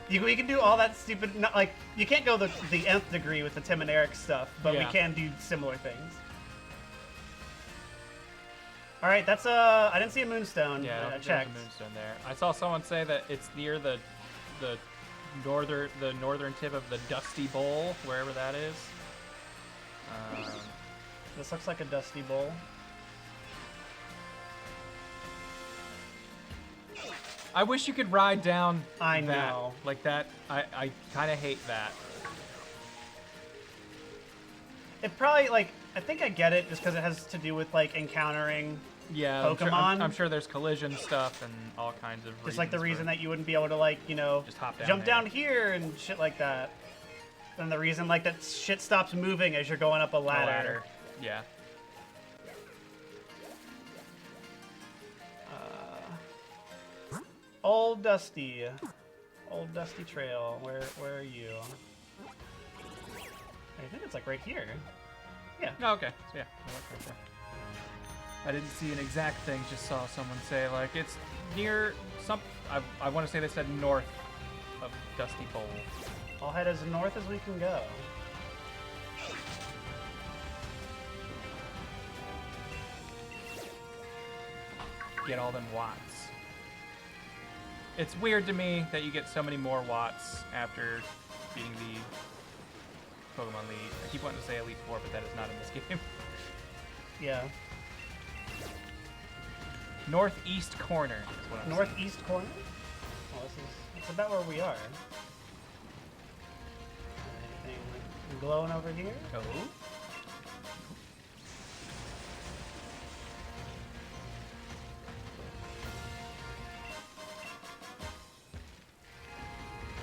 C: We can do all that stupid, not, like, you can't go the nth degree with the Tim and Eric stuff, but
A: Yeah.
C: we can do similar things. All right, that's I didn't see a moonstone.
A: Yeah, I don't
C: I
A: think there's a
C: checked.
A: moonstone there. I saw someone say that it's near the northern tip of the Dusty Bowl, wherever that is.
C: This looks like a dusty bowl.
A: I wish you could ride down
C: I
A: that.
C: know.
A: Like that. I kind of hate that.
C: It probably, like, I think I get it just because it has to do with, like, encountering
A: Yeah,
C: Pokemon.
A: I'm sure there's collision stuff and all kinds of
C: just like the
A: reasons
C: reason
A: for-
C: that you wouldn't be able to, like, you know,
A: Just hop down
C: jump
A: there.
C: down here and shit like that. And the reason, like, that shit stops moving as you're going up a
A: a
C: ladder.
A: Yeah.
C: Old Dusty. Old Dusty Trail. Where are you? I think it's, like, right here. Yeah.
A: Oh, okay. So yeah, I went right there. I didn't see an exact thing. Just saw someone say like it's near some. I want to say they said north of Dusty Bowl.
C: I'll head as north as we can go.
A: Get all them watts. It's weird to me that you get so many more watts after beating the Pokemon League. I keep wanting to say Elite Four, but that is not in this game.
C: Yeah.
A: Northeast corner is what I'm
C: Northeast corner? Oh, it's about where we are. Anything glowing over here?
A: saying. Oh.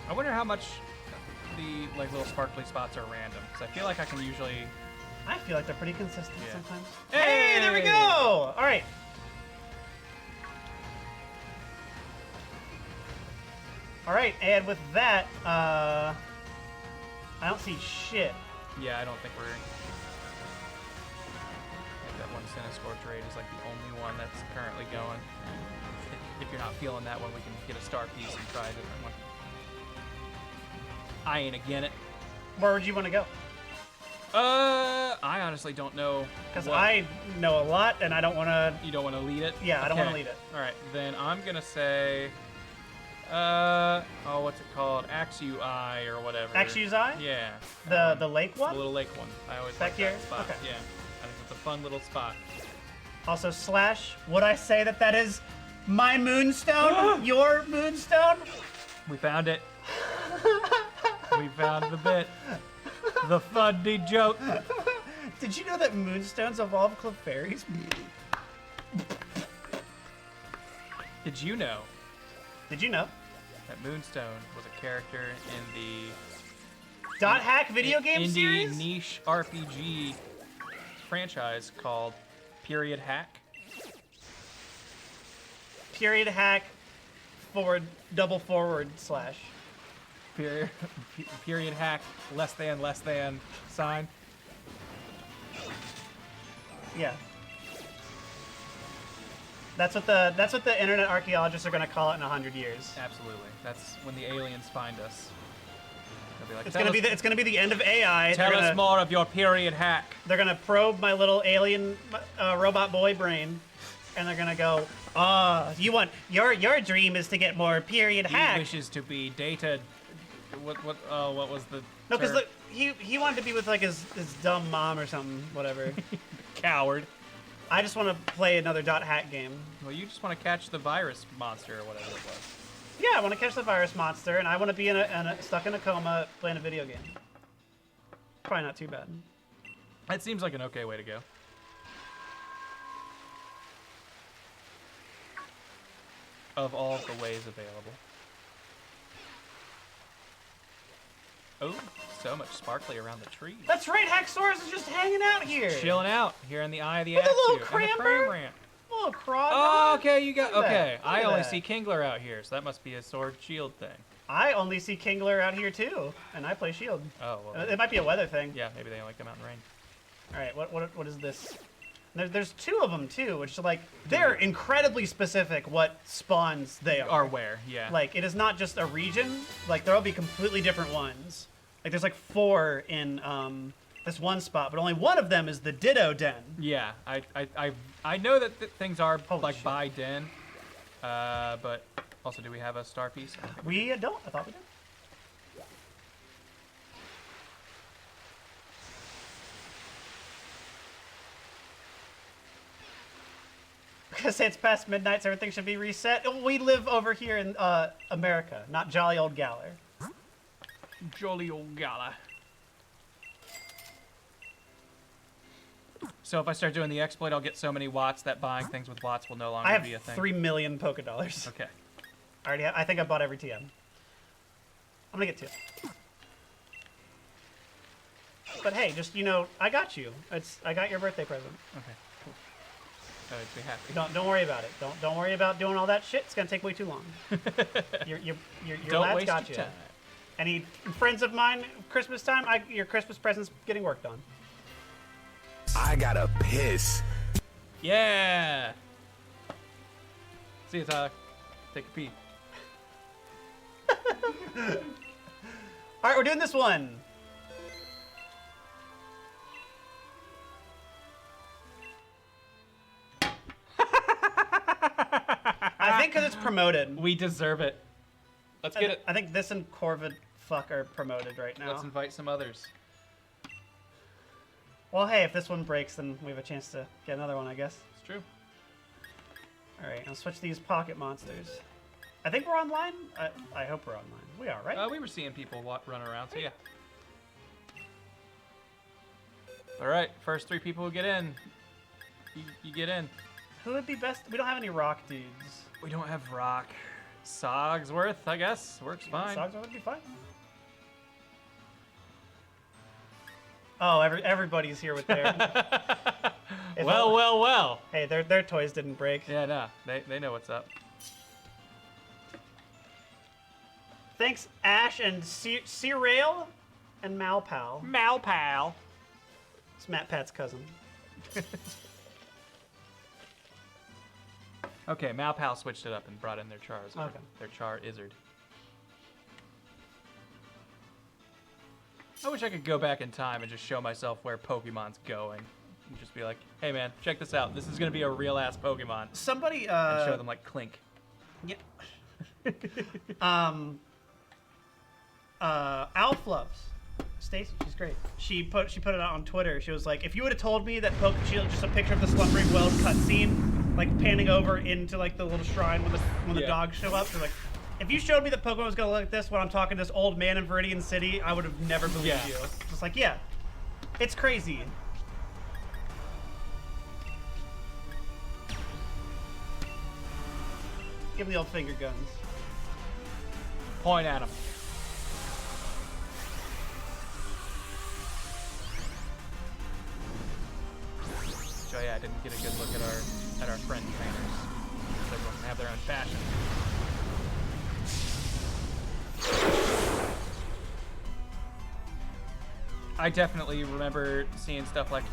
A: I wonder how much the like little sparkly spots are random, because I feel like I can usually.
C: I feel like they're pretty consistent
A: Yeah.
C: sometimes.
A: Hey!
C: Hey, there we go! All right. All right, and with that, I don't see shit.
A: Yeah, I don't think we're. Like that one Cinescore trade is like the only one that's currently going. If you're not feeling that one, we can get a star piece and try a different one. I ain't again it.
C: Where would you want to go?
A: I honestly don't know.
C: Because
A: what-
C: I know a lot, and I don't want to.
A: You don't want to lead it?
C: Yeah, I don't wanna
A: Okay.
C: lead it.
A: All right, then I'm gonna say, what's it called? Axui or whatever.
C: Axuzai?
A: Yeah.
C: The
A: that one.
C: lake
A: The
C: one?
A: little lake one. I always
C: Back
A: like
C: here?
A: that spot.
C: Okay.
A: Yeah. I think it's a fun little spot.
C: Also, slash, would I say that that is my moonstone? Your moonstone?
A: We found it. We found the bit. The funny joke.
C: Did you know that moonstones evolve Clefairies?
A: Did you know
C: Did you know?
A: that Moonstone was a character in the
C: Dot hack video game
A: indie
C: series?
A: niche RPG franchise called Period Hack?
C: Period hack forward double forward slash.
A: Period, period hack, less than sign.
C: Yeah. That's what the internet archaeologists are gonna call it in 100 years.
A: Absolutely. That's when the aliens find us. They'll be like,
C: It's gonna be the end of AI.
A: tell
C: They're
A: us
C: gonna-
A: more of your period hack.
C: They're gonna probe my little alien robot boy brain, and they're gonna go, you want your dream is to get more period
A: He
C: hack.
A: wishes to be dated. What was the
C: No, because
A: term?
C: look, he wanted to be with like his dumb mom or something, whatever.
A: Coward.
C: I just want to play another dot hack game.
A: Well, you just want to catch the virus monster or whatever it was.
C: Yeah, I want to catch the virus monster, and I want to be stuck in a coma playing a video game. Probably not too bad.
A: That seems like an okay way to go. Of all the ways available. Oh, so much sparkly around the trees.
C: That's right, Haxorus is just hanging out here.
A: Chilling out here in the eye of the
C: With a little
A: Axew. And the
C: Cranberry. Little Crawdon.
A: Oh, okay, you got,
C: Look at
A: okay.
C: that, look
A: I
C: at
A: only
C: that.
A: see Kingler out here, so that must be a sword shield thing.
C: I only see Kingler out here too, and I play Shield.
A: Oh, well.
C: It might be a weather thing.
A: Yeah, maybe they only come out in rain.
C: All right, what is this? There's two of them too, which like they're incredibly specific what spawns they are.
A: Or where, yeah.
C: Like it is not just a region. Like there'll be completely different ones. Like there's like 4 in this one spot, but only one of them is the Ditto Den.
A: Yeah, I know that things are
C: Holy
A: like
C: shit.
A: by den, but also do we have a star piece? I don't think
C: We don't. I thought we did. Because it's past midnight, so everything should be reset. We live over here in America, not jolly old Galler.
A: Jolly old gala. So if I start doing the exploit, I'll get so many watts that buying things with watts will no longer
C: I
A: be a
C: have
A: thing.
C: 3 million Poké Dollars.
A: Okay.
C: I think I bought every TM. I'm gonna get 2. But hey, just I got you. I got your birthday present.
A: Okay. Cool. Oh, I'd be happy.
C: Don't worry about it. Don't worry about doing all that shit. It's gonna take way too long. your
A: Don't
C: lad's
A: waste
C: got
A: your
C: you.
A: time.
C: Any friends of mine, Christmas time, your Christmas present's getting worked on.
D: I gotta piss.
A: Yeah. See you, Tyler. Take a pee.
C: All right, we're doing this one. I think because it's promoted.
A: We deserve it. Let's get it.
C: I think this and Corvid fuck are promoted right now.
A: Let's invite some others.
C: Well, hey, if this one breaks, then we have a chance to get another one, I guess.
A: It's true.
C: All right, I'll switch these pocket monsters. I think we're online. I hope we're online. We are, right?
A: We were seeing people run around, so yeah. All right, first 3 people who get in, you get in.
C: Who would be best? We don't have any rock dudes.
A: We don't have rock. Sogsworth, I guess, works fine.
C: Sogsworth would be fine. Oh, everybody's here with their.
A: Well.
C: Hey, their toys didn't break.
A: Yeah, no, they know what's up.
C: Thanks, Ash and Cyril and Malpal.
A: Malpal.
C: It's Matt Pat's cousin.
A: Okay, Malpal switched it up and brought in their Charizard.
C: Okay.
A: Their Charizard. I wish I could go back in time and just show myself where Pokemon's going. And just be like, hey man, check this out. This is going to be a real-ass Pokemon.
C: Somebody,
A: And show them, like, Clink.
C: Yeah. Alf loves Stacy. She's great. She put it out on Twitter. She was like, if you would have told me that just a picture of the Slumbering Wells cutscene, like panning over into like the little shrine when the dogs show up, she's like, if you showed me that Pokemon was gonna look like this when I'm talking to this old man in Viridian City, I would have never believed you. Just like, yeah, it's crazy. Give him the old finger guns.
A: Point at him. So yeah, I didn't get a good look at our friend trainers. Everyone can have their own fashion. I definitely remember seeing stuff like,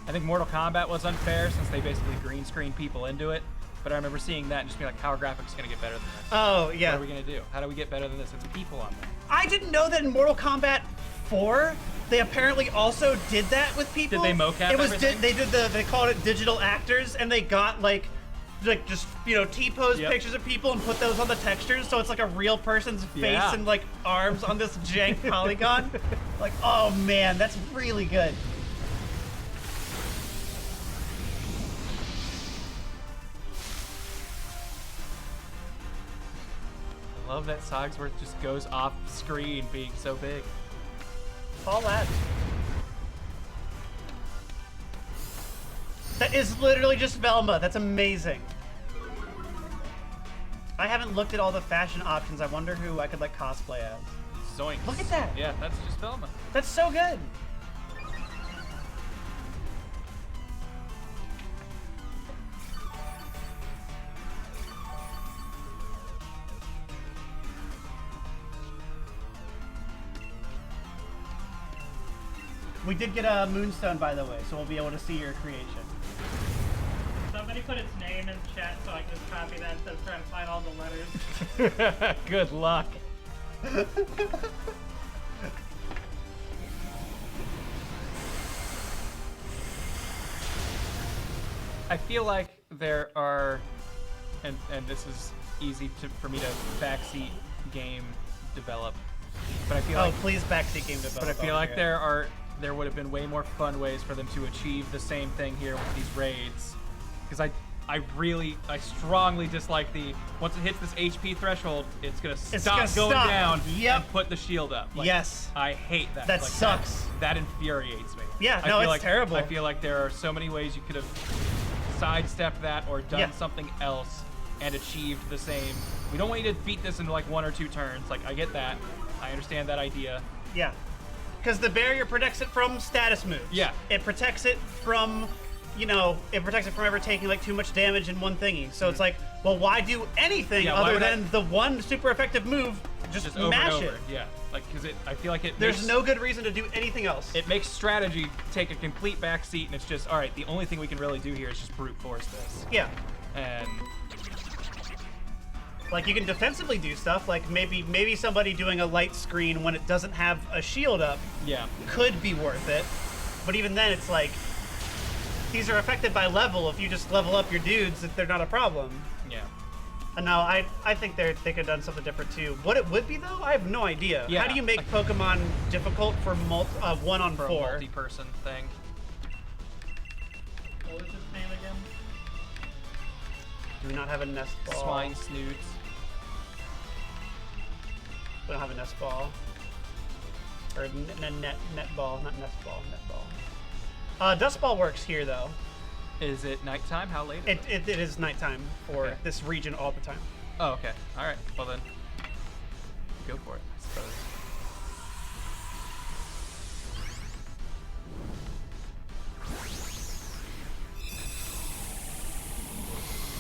A: I think Mortal Kombat was unfair since they basically green screen people into it. But I remember seeing that and just being like, how are graphics going to get better than this?
C: Oh, yeah.
A: What are we going to do? How do we get better than this? It's people on there.
C: I didn't know that in Mortal Kombat 4, they apparently also did that with people.
A: Did they mocap everything?
C: They called it digital actors, and they got like just T-pose pictures of people and put those on the textures, so it's like a real person's face and like arms on this jank polygon. Like, oh man, that's really good.
A: love that Sogsworth just goes off screen being so big.
C: Call that. That is literally just Velma. That's amazing. I haven't looked at all the fashion options. I wonder who I could like cosplay as.
A: Zoinks.
C: Look at that.
A: Yeah, that's just Velma.
C: That's so good. We did get a moonstone, by the way, so we'll be able to see your creation.
B: Somebody put its name in chat so I can just copy that instead of trying to find all the letters.
A: Good luck. I feel like there are, and this is easy for me to backseat game develop, but I feel like
C: please backseat game develop.
A: But I feel like there would have been way more fun ways for them to achieve the same thing here with these raids, because I strongly dislike once it hits this HP threshold, it's gonna stop going down and put the shield up. Like,
C: yes.
A: I hate that.
C: That sucks.
A: That infuriates me.
C: Yeah, no, it's terrible.
A: I feel like there are so many ways you could have sidestepped that or done something else and achieved the same. We don't want you to beat this in like 1 or 2 turns. Like, I get that. I understand that idea.
C: Yeah. Because the barrier protects it from status moves.
A: Yeah.
C: It protects it from, it protects it from ever taking like too much damage in one thingy. So it's like, well, why do anything other than the one super effective move? Just mash
A: over and
C: it.
A: over. Yeah. Like, because I feel like
C: There's no good reason to do anything else.
A: It makes strategy take a complete backseat, and it's just, all right, the only thing we can really do here is just brute force this.
C: Yeah.
A: And
C: like, you can defensively do stuff, like maybe somebody doing a light screen when it doesn't have a shield up could be worth it. But even then, it's like, these are affected by level. If you just level up your dudes, they're not a problem.
A: Yeah.
C: And no, I think they could have done something different too. What it would be though, I have no idea.
A: Yeah.
C: How do you make Pokemon difficult for 1-on-4?
A: For a multi-person thing.
B: What was his name again?
C: Do we not have a nest ball?
A: Swine snoots.
C: We don't have a nest ball. Or net ball, not nest ball, net ball. Dust ball works here though.
A: Is it nighttime? How late is
C: it? It is nighttime for this region all the time.
A: Oh, okay. All right. Well then, go for it, I suppose.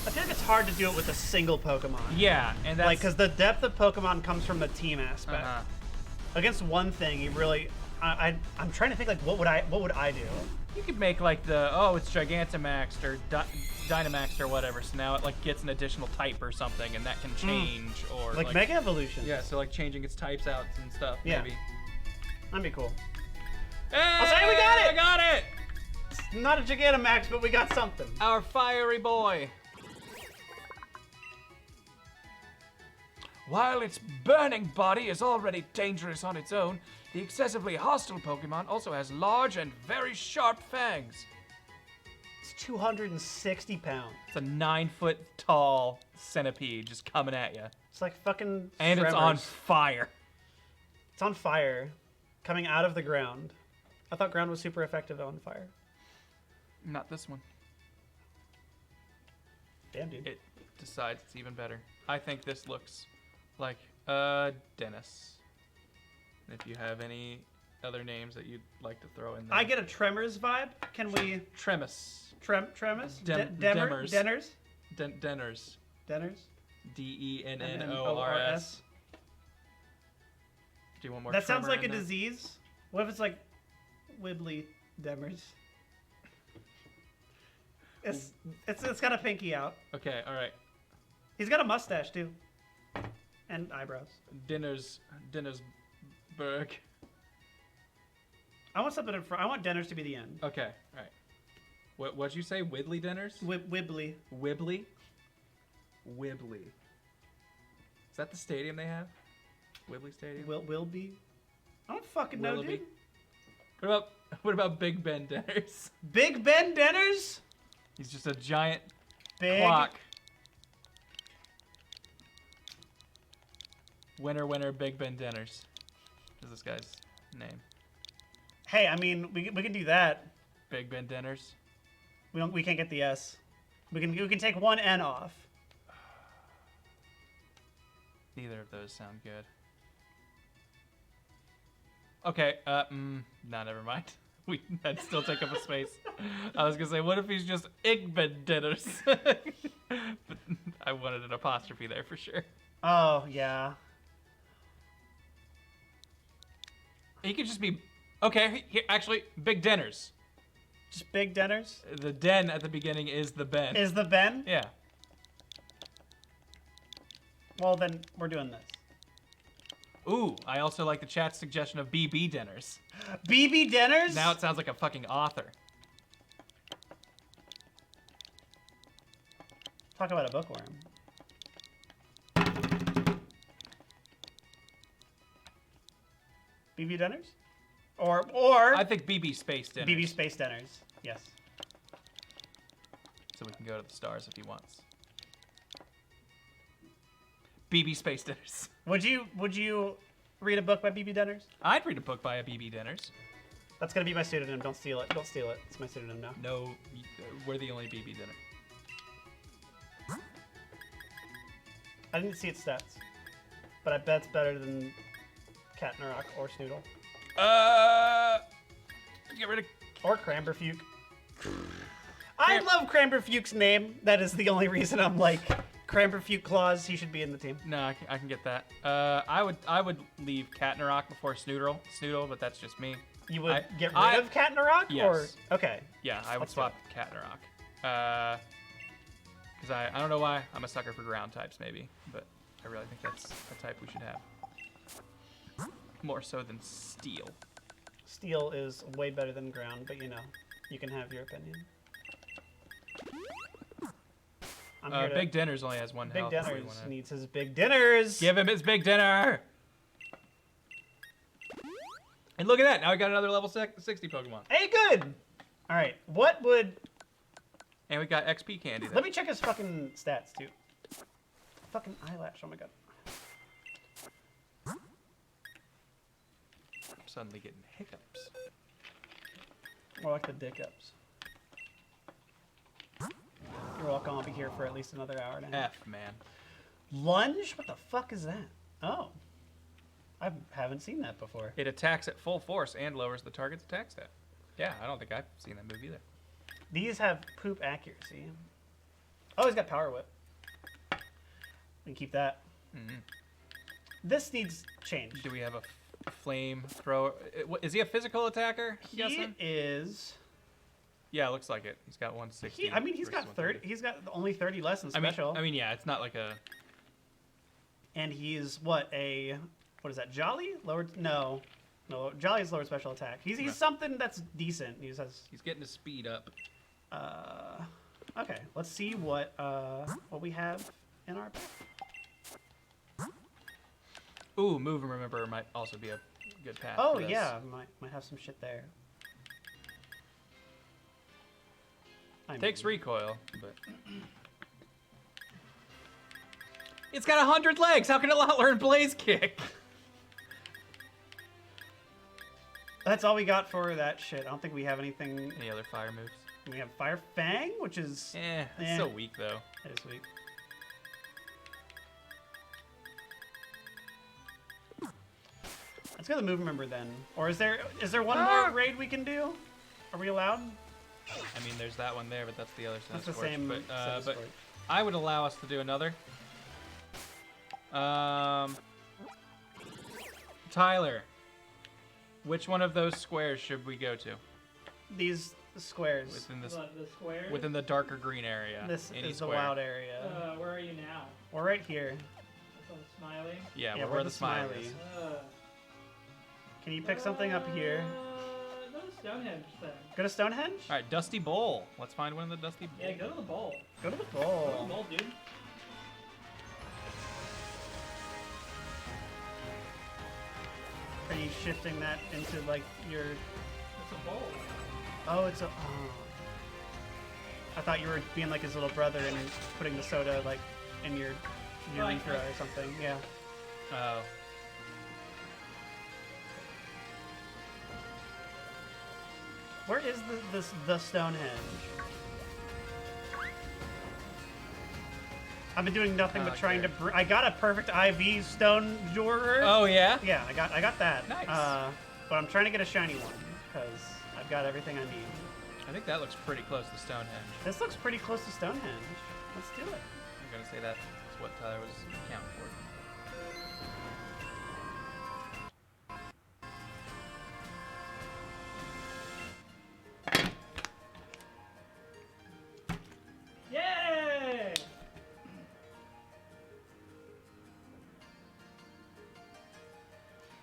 C: I feel like it's hard to do it with a single Pokemon.
A: Yeah, and that's
C: because the depth of Pokemon comes from the team aspect. Against one thing, you really, I'm trying to think like what would I do?
A: You could make like it's Gigantamaxed or Dynamaxed or whatever, so now it like gets an additional type or something, and that can change or
C: like Mega Evolution.
A: Yeah, so like changing its types out and stuff.
C: Yeah.
A: Maybe.
C: That'd be cool.
A: Hey,
C: I'll say we got it!
A: I got it!
C: It's not a Gigantamax, but we got something.
A: Our fiery boy. While its burning body is already dangerous on its own, the excessively hostile Pokemon also has large and very sharp fangs.
C: It's 260 pounds.
A: It's a 9-foot tall centipede just coming at you.
C: It's like fucking
A: And
C: Tremors.
A: it's on fire.
C: It's on fire, coming out of the ground. I thought ground was super effective on fire.
A: Not this one.
C: Damn, dude.
A: It decides it's even better. I think this looks like Dennis. If you have any other names that you'd like to throw in there.
C: I get a Tremors vibe. Can we...
A: Tremis.
C: Tremors?
A: Denners.
C: Denners?
A: Denners.
C: Denners?
A: D-E-N-N-O-R-S. Do you want more
C: That sounds
A: tremor
C: like a
A: in there?
C: disease. What if it's like Wibbly Demmers? It's got a pinky out.
A: Okay, all right.
C: He's got a mustache too. And eyebrows.
A: Dinnersburg.
C: I want something in front. I want Denners to be the end.
A: Okay, all right. What'd you say? Widley Dinners?
C: Wibbly.
A: Wibbly? Wibbly. Is that the stadium they have? Wibbly Stadium?
C: Will be. I don't fucking know,
A: Willoughby?
C: dude.
A: What about Big Ben Denners?
C: Big Ben Denners?
A: He's just a giant
C: Big
A: clock. Winner, winner, Big Ben dinners. Is this guy's name?
C: Hey, I mean, we can do that.
A: Big Ben dinners.
C: We can't get the S. We can take one N off.
A: Neither of those sound good. Okay, nah, never mind. I'd still take up a space. I was gonna say, what if he's just Igben dinners? But I wanted an apostrophe there for sure.
C: Oh, yeah.
A: He could just be, okay, here, actually, Big Dinners.
C: Just big dinners?
A: The den at the beginning is the Ben.
C: Is the Ben?
A: Yeah.
C: Well, then we're doing this.
A: Ooh, I also like the chat's suggestion of BB dinners.
C: BB dinners?
A: Now it sounds like a fucking author.
C: Talk about a bookworm. BB dinners? Or
A: I think BB space dinners.
C: BB space dinners. Yes.
A: So we can go to the stars if he wants. BB space dinners.
C: Would you read a book by BB dinners?
A: I'd read a book by a BB dinners.
C: That's gonna be my pseudonym. Don't steal it. Don't steal it. It's my pseudonym now.
A: No, we're the only BB dinner.
C: I didn't see its stats, but I bet it's better than Cat in a Rock or Snoodle
A: Get rid of.
C: or Cramberfuke. I love Cramberfuke's name. That is the only reason I'm like Cramberfuke Claus. He should be in the team.
A: No, I can get that. I would leave Cat in a Rock before Snoodle, but that's just me.
C: You would get rid of Cat in a Rock?
A: Yes.
C: Or okay.
A: Yeah, I would
C: Let's
A: swap Cat in a Rock. Because I don't know why. I'm a sucker for ground types, maybe. But I really think that's a type we should have. More so than Steel.
C: Steel is way better than ground, but you know, you can have your opinion. I'm here to...
A: Big Dinners only has one
C: Big
A: health. if we
C: Dinners
A: wanna-
C: needs his big dinners.
A: Give him his big dinner! And look at that. Now we got another level 60 Pokemon.
C: Hey, good. All right. What would...
A: And we got XP candy there.
C: Let me check his fucking stats, too. Fucking eyelash. Oh, my God.
A: I'm suddenly getting hiccups.
C: More like the dick-ups. You're welcome. I'll be here for at least another hour and a half.
A: F, man.
C: Lunge? What the fuck is that? Oh. I haven't seen that before.
A: It attacks at full force and lowers the target's attack stat. Yeah, I don't think I've seen that move either.
C: These have poop accuracy. Oh, he's got Power Whip. We can keep that.
A: Mm-hmm.
C: This needs change.
A: Do we have a flame thrower? Is he a physical attacker? I'm
C: He
A: guessing?
C: is...
A: Yeah, it looks like it. He's got 160.
C: I mean, he's
A: versus
C: got 30. He's got only 30 less in special.
A: I mean, yeah, it's not like a...
C: And he's what is that? Jolly? Lowered? No, Jolly's lowered special attack. He's something that's decent. He has.
A: He's getting his speed up.
C: Okay, let's see what we have in our.
A: Ooh, move and remember might also be a good path.
C: Oh
A: for this.
C: yeah, might have some shit there.
A: Takes recoil, but it's got 100 legs. How can it not learn Blaze Kick?
C: That's all we got for that shit. I don't think we have anything.
A: Any other fire moves?
C: We have Fire Fang, which is
A: It's so weak though.
C: It is weak. Let's go to the move remember then. Or is there one more raid we can do? Are we allowed?
A: I mean, there's that one there, but that's the other side.
C: That's the same.
A: But I would allow us to do another. Tyler, which one of those squares should we go to?
C: These squares.
A: Within this,
B: The squares?
A: within the darker green area.
C: This
A: Any
C: is the
A: square.
C: wild area.
B: Where are you now?
C: We're right here.
B: That's on Smiley?
A: Yeah,
C: Yeah,
A: we're
C: we're
A: where
C: the
A: the smiley
C: smiley.
A: is.
C: Can you pick something up here?
B: Go to Stonehenge then.
C: Go to Stonehenge?
A: All right, Dusty Bowl. Let's find one of the Dusty Bowl.
B: Yeah, go to the bowl.
C: Go to the
B: Go to the
C: bowl.
B: bowl, dude.
C: Are you shifting that into like your...
B: It's a bowl.
C: Oh, it's a... Oh. I thought you were being like his little brother and putting the soda like in your urethra or something. Yeah.
A: Oh.
C: Where is the Stonehenge? I've been doing nothing but trying to. I got a perfect IV stone drawer.
A: Oh yeah.
C: Yeah, I got that.
A: Nice.
C: But I'm trying to get a shiny one because I've got everything I need.
A: I think that looks pretty close to Stonehenge.
C: This looks pretty close to Stonehenge. Let's do it.
A: I'm gonna say that's what Tyler was counting for.
B: Yay!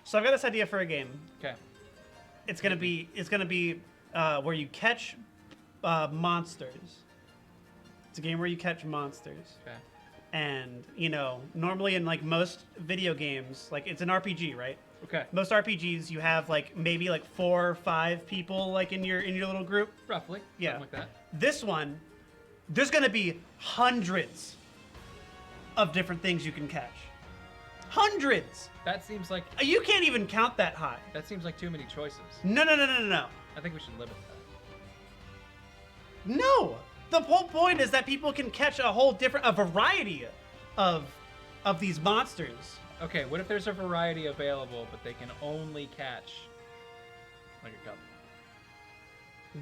C: So I've got this idea for a game.
A: Okay.
C: It's gonna be where you catch monsters. It's a game where you catch monsters.
A: Okay.
C: And normally in like most video games, like it's an RPG, right?
A: Okay.
C: Most RPGs, you have like maybe like 4 or 5 people like in your little group.
A: Roughly.
C: Yeah.
A: Something like that.
C: This one, there's gonna be hundreds of different things you can catch. Hundreds.
A: That seems like
C: You can't even count that high.
A: too many choices.
C: No.
A: I think we should limit that.
C: No. The whole point is that people can catch a variety of these monsters.
A: Okay, what if there's a variety available, but they can only catch like a couple?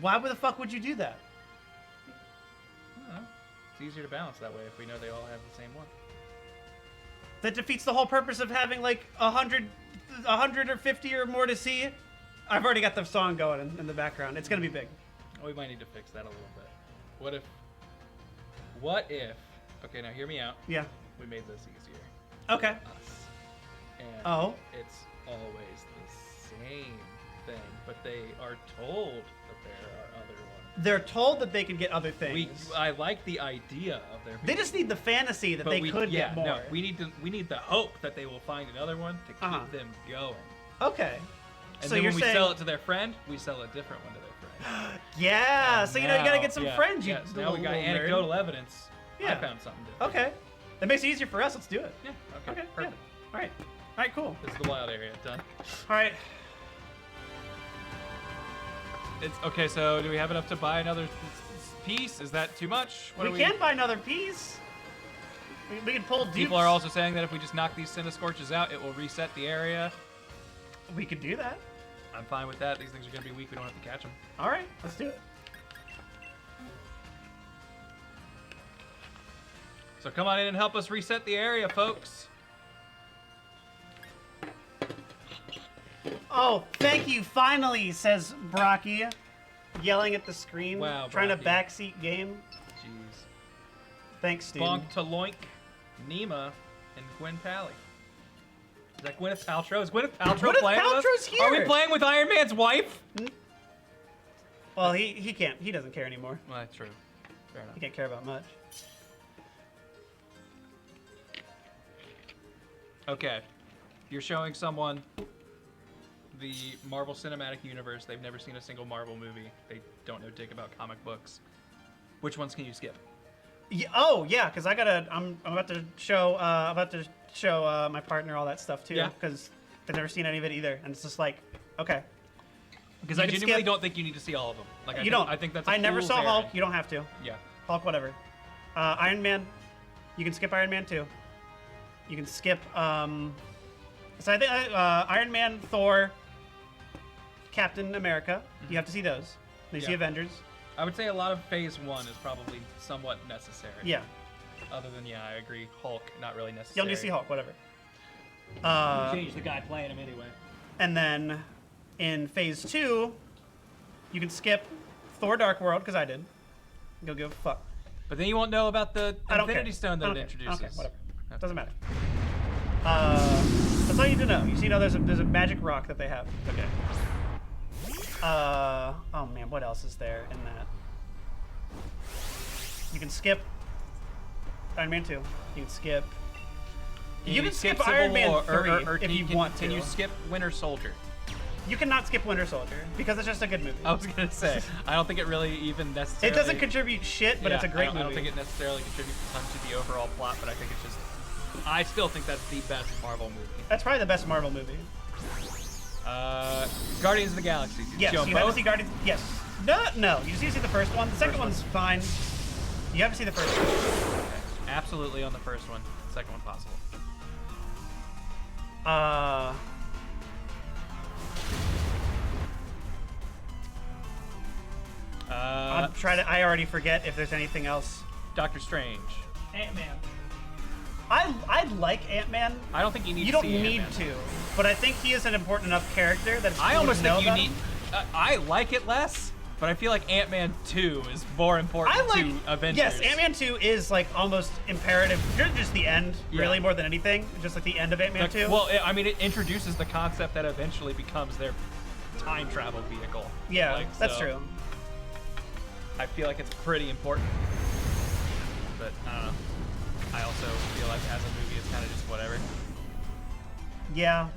C: Why the fuck would you do that?
A: I don't know. It's easier to balance that way if we know they all have the same one.
C: That defeats the whole purpose of having like 100 or 50 or more to see. I've already got the song going in the background. It's gonna be big.
A: We might need to fix that a little bit. What if? Okay, now hear me out.
C: Yeah.
A: We made this easier.
C: Okay.
A: Us. And
C: Oh.
A: it's always the same thing, but they are told that there are other ones.
C: They're told that they can get other things.
A: I like the idea of there.
C: They just need the fantasy that they could get more.
A: No, we need the hope that they will find another one to keep them going.
C: Okay.
A: And
C: so
A: then
C: you're
A: when we
C: saying,
A: sell it to their friend, we sell a different one to their friend.
C: yeah. So you gotta get some friends. You
A: Yes, now we got
C: little nerd.
A: anecdotal evidence.
C: Yeah.
A: I found something different.
C: Okay. That makes it easier for us. Let's do it.
A: Yeah.
C: Okay.
A: Perfect.
C: Yeah. All right. All right. Cool.
A: This is the wild area done.
C: All right.
A: It's okay. So do we have enough to buy another piece? Is that too much?
C: We can buy another piece. We can pull dupes.
A: People are also saying that if we just knock these Cinescorches out, it will reset the area.
C: We could do that.
A: I'm fine with that. These things are going to be weak. We don't have to catch them.
C: All right. Let's do it.
A: So come on in and help us reset the area, folks.
C: Oh, thank you. Finally, says Brocky, yelling at the screen.
A: Wow,
C: Trying
A: Brocky.
C: to backseat game.
A: Jeez.
C: Thanks, Steve.
A: Bonk to Loink, Nima, and Gwen Pally. Is that Gwyneth Paltrow? Is Gwyneth Paltrow
C: Gwyneth
A: playing with
C: Paltrow's
A: us?
C: here!
A: Are we playing with Iron Man's wife?
C: Well, he can't. He doesn't care anymore.
A: Well, that's true. Fair enough.
C: He can't care about much.
A: Okay. You're showing someone the Marvel Cinematic Universe. They've never seen a single Marvel movie. They don't know dick about comic books. Which ones can you skip?
C: Yeah, yeah, because I'm about to show my partner all that stuff too.
A: Yeah.
C: Because they've never seen any of it either, and it's just like, okay.
A: Because
C: You
A: I
C: can
A: genuinely
C: skip-
A: don't think you need to see all of them. Like
C: You don't.
A: I think that's a
C: I never
A: fool's
C: saw Hulk.
A: errand.
C: You don't have to.
A: Yeah.
C: Hulk, whatever. Iron Man. You can skip Iron Man 2. You can skip. So I think Iron Man, Thor, Captain America. You have to see those. Then you see
A: Yeah.
C: Avengers.
A: I would say a lot of Phase 1 is probably somewhat necessary.
C: Yeah.
A: Other than, I agree, Hulk, not really
C: You
A: necessary.
C: don't need to see Hulk. Whatever.
B: Change the guy playing him anyway.
C: And then in Phase 2, you can skip Thor: Dark World because I did. Go give a fuck.
A: But then you won't know about the
C: I don't
A: Infinity
C: care.
A: Stone
C: I
A: that
C: don't
A: it
C: care.
A: introduces.
C: I don't care. Whatever.
A: Okay.
C: Doesn't matter. That's all you need to know. You know, there's a magic rock that they have.
A: Okay.
C: Oh man, what else is there in that? You can skip Iron Man 2. You can skip. You can skip
A: Civil
C: Iron Man
A: War,
C: 3 if
A: can
C: you want to.
A: Can you skip Winter Soldier?
C: You cannot skip Winter Soldier because it's just a good movie.
A: I was gonna say, I don't think it really even necessarily.
C: It doesn't contribute shit, but it's a great movie.
A: I don't think it necessarily contributes a ton to the overall plot, but I think it's just I still think that's the best Marvel movie.
C: That's probably the best Marvel movie.
A: Guardians of the Galaxy. Did
C: Yes,
A: you
C: you have to see Guardians. Yes. No, you just need to see the first one. The second one's fine. You have to see the first one.
A: Okay. Absolutely on the first one. Second one possible.
C: I'm trying to. I already forget if there's anything else.
A: Doctor Strange.
B: Ant-Man.
C: I like Ant-Man.
A: I don't think you need.
C: You
A: to
C: don't
A: see
C: need
A: Ant-Man.
C: to, but I think he is an important enough character that it's
A: I
C: cool
A: almost
C: to know
A: think you
C: about
A: need.
C: him.
A: I like it less, but I feel like Ant-Man 2 is more important to Avengers.
C: Yes, Ant-Man 2 is like almost imperative. Just the end, really,
A: Yeah.
C: more than anything. Just like the end of Ant-Man 2.
A: Well, I mean, it introduces the concept that eventually becomes their time travel vehicle.
C: yeah,
A: Like,
C: that's
A: so
C: true.
A: I feel like it's pretty important, but I don't know. I also feel like as a movie, it's kind of just whatever.
C: Yeah.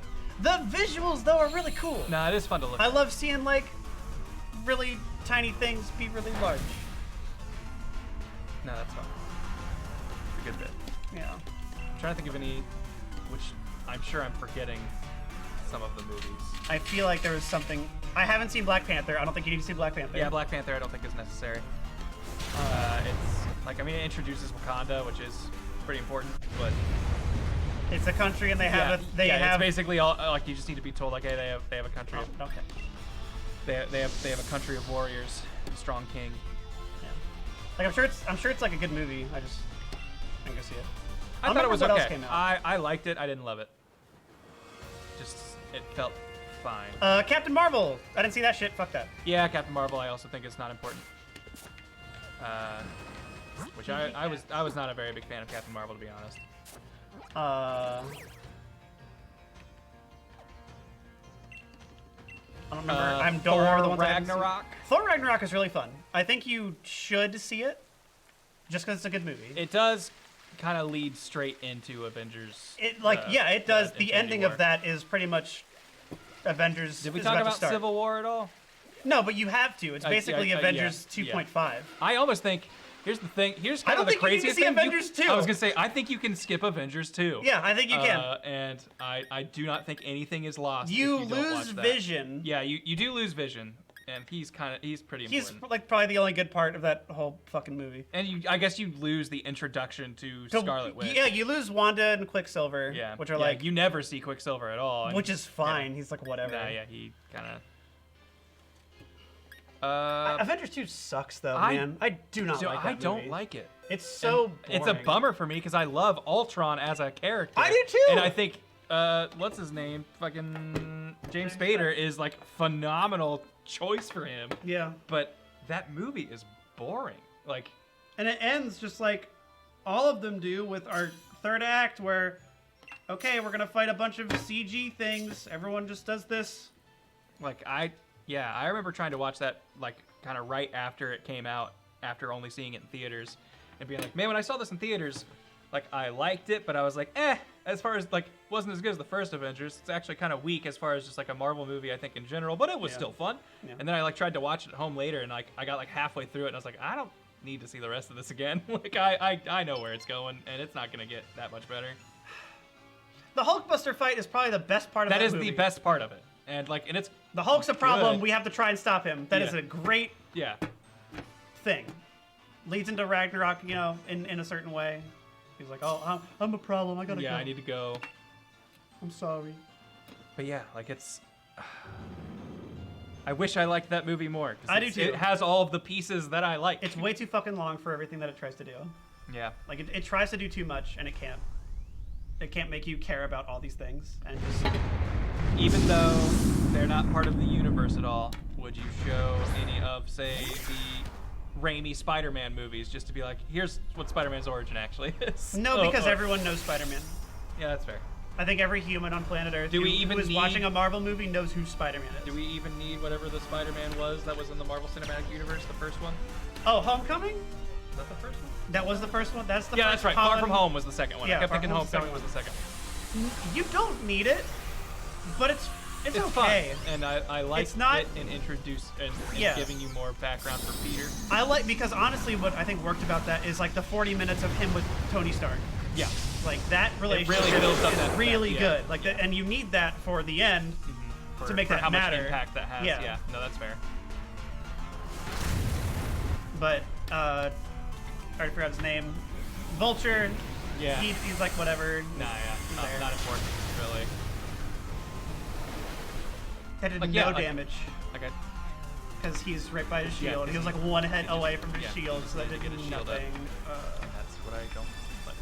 C: The visuals, though, are really cool.
A: Nah, it is fun to look
C: I
A: at.
C: love seeing, like, really tiny things be really large.
A: No, that's fun. It's a good bit.
C: Yeah.
A: I'm trying to think of any, which I'm sure I'm forgetting some of the movies.
C: I feel like there was something. I haven't seen Black Panther. I don't think you need to see Black Panther.
A: Yeah, Black Panther I don't think is necessary. It's like, I mean, it introduces Wakanda, which is pretty important, but
C: It's a country and they have
A: it's basically all like you just need to be told like, hey, they have a country.
C: Oh, okay.
A: They have a country of warriors, a strong king.
C: Yeah. Like I'm sure it's like a good movie. I can go see it.
A: I thought it was
C: what
A: okay.
C: else came out.
A: I liked it. I didn't love it. Just it felt fine.
C: Captain Marvel. I didn't see that shit. Fuck that.
A: Yeah, Captain Marvel. I also think is not important. Which I was not a very big fan of Captain Marvel, to be honest.
C: I don't remember. I don't remember the ones I haven't seen.
A: Ragnarok.
C: Thor Ragnarok is really fun. I think you should see it, just because it's a good movie.
A: It does kind of lead straight into Avengers.
C: It it does. The
A: Infinity
C: ending
A: War.
C: of that is pretty much Avengers.
A: Did we
C: is
A: talk
C: to
A: about
C: start.
A: Civil War at all?
C: No, but you have to. It's basically Avengers
A: yeah.
C: 2.5.
A: I almost think. Here's the thing. Here's kind
C: I
A: of
C: don't
A: the
C: think you need to
A: craziest
C: see
A: thing.
C: Avengers 2.
A: I was gonna say I think you can skip Avengers 2.
C: Yeah, I think you can.
A: And I do not think anything is lost.
C: You
A: if you don't
C: lose
A: watch that.
C: Vision.
A: Yeah, you do lose Vision, and he's pretty
C: He's
A: important.
C: like probably the only good part of that whole fucking movie.
A: And I guess you lose the introduction to Scarlet Witch.
C: Yeah, you lose Wanda and Quicksilver.
A: Yeah,
C: which are
A: yeah,
C: like,
A: you never see Quicksilver at all. and-
C: which is fine. He's like whatever.
A: Nah, yeah, he kind of.
C: Avengers 2 sucks though,
A: I-
C: man. I do not like that
A: I don't
C: movie.
A: like it.
C: It's so
A: And it's a
C: boring.
A: bummer for me because I love Ultron as a character.
C: I do too!
A: And I think what's his name? Fucking James Spader is like phenomenal choice for him.
C: Yeah.
A: But that movie is boring. Like,
C: And it ends just like all of them do with our third act where, okay, we're gonna fight a bunch of CG things. Everyone just does this.
A: I remember trying to watch that like kind of right after it came out, after only seeing it in theaters, and being like, man, when I saw this in theaters, like I liked it, but I was like, as far as like wasn't as good as the first Avengers. It's actually kind of weak as far as just like a Marvel movie, I think in general, but it was still fun.
C: Yeah.
A: And then I like tried to watch it at home later, and like I got like halfway through it, and I was like, I don't need to see the rest of this again. Like I know where it's going, and it's not gonna get that much better.
C: The Hulkbuster fight is probably the best part of that
A: That is
C: movie.
A: the best part of it, and it's
C: The Hulk's a problem.
A: good.
C: We have to try and stop him. That is
A: Yeah.
C: a great
A: Yeah.
C: thing. Leads into Ragnarok, you know, in a certain way. He's like, oh, I'm a problem. I gotta go.
A: Yeah, I need to go.
C: I'm sorry.
A: But yeah, like it's. I wish I liked that movie more. 'Cause
C: I do
A: it's-
C: too.
A: It has all of the pieces that I like.
C: It's way too fucking long for everything that it tries to do.
A: Yeah.
C: Like it tries to do too much, and it can't. It can't make you care about all these things, and just
A: Even though they're not part of the universe at all, would you show any of, say, the Raimi Spider-Man movies just to be like, here's what Spider-Man's origin actually is?
C: no, because everyone knows Spider-Man.
A: Yeah, that's fair.
C: I think every human on planet Earth who is watching a Marvel movie knows who Spider-Man is.
A: Do we even need whatever the Spider-Man was that was in the Marvel Cinematic Universe, the first one?
C: Oh, Homecoming?
A: Is that the first one?
C: That was the first one. That's the
A: Yeah,
C: first
A: that's right. Far
C: Holland-
A: From Home was the second one.
C: Yeah,
A: I kept
C: Far
A: thinking
C: From Home's the
A: Homecoming was the second one.
C: You don't need it, but it's
A: It's
C: okay.
A: fun, and I like
C: It's not-
A: it and
C: Yeah.
A: giving you more background for Peter.
C: I like because honestly, what I think worked about that is like the 40 minutes of him with Tony Stark.
A: Yeah.
C: Like that relationship
A: really builds up
C: is
A: that
C: really
A: effect, yeah,
C: good. Like
A: yeah.
C: and you need that for the end to make
A: for
C: that
A: how
C: matter.
A: much impact that has.
C: Yeah.
A: Yeah. No, that's fair.
C: But I already forgot his name. Vulture.
A: Yeah.
C: He's like whatever.
A: Nah, yeah.
C: He's
A: Not,
C: there.
A: not important, really.
C: That did
A: Like,
C: no
A: yeah, like-
C: damage
A: Okay.
C: because he's right by his
A: Yeah,
C: shield. He was like
A: he-
C: one head
A: he just-
C: away from his
A: yeah,
C: shield,
A: he
C: so that
A: just
C: did
A: needed to get his shield up.
C: nothing.
A: And that's what I don't like.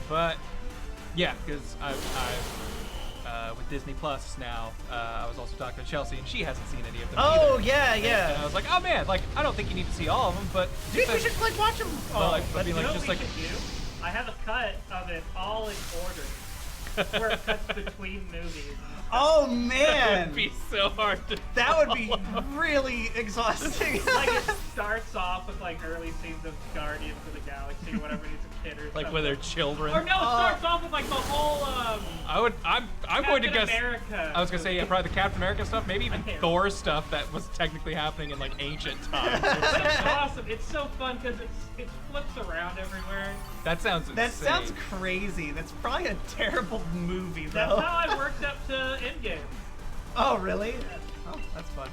A: But yeah, because I with Disney Plus now, I was also talking to Chelsea, and she hasn't seen any of them.
C: Oh
A: either.
C: yeah,
A: And
C: yeah.
A: I was like, oh man, like I don't think you need to see all of them, but
C: Dude, we should like watch them.
A: Well, like,
C: but
A: I mean, like,
B: You know
A: just
B: what
A: like
B: we should do? I have a cut of it all in order, where it cuts between movies.
C: oh
A: that
C: man,
A: would be so hard to.
C: that would be
A: follow.
C: really exhausting.
B: Like it starts off with like early scenes of Guardians of the Galaxy, or whatever, he's a kid or
A: Like
B: something.
A: with their children.
B: Or no, it starts off with like the whole
A: I'm going to
B: Captain
A: guess.
B: America.
A: I was gonna say yeah, probably the Captain America stuff, maybe even
B: can't-
A: Thor stuff that was technically happening in like ancient times. or
B: It's
A: something.
B: awesome. It's so fun because it flips around everywhere.
A: That sounds insane.
C: That sounds crazy. That's probably a terrible movie,
B: That's
C: though.
B: how I worked up to Endgame.
C: Oh, really? Oh, that's fun.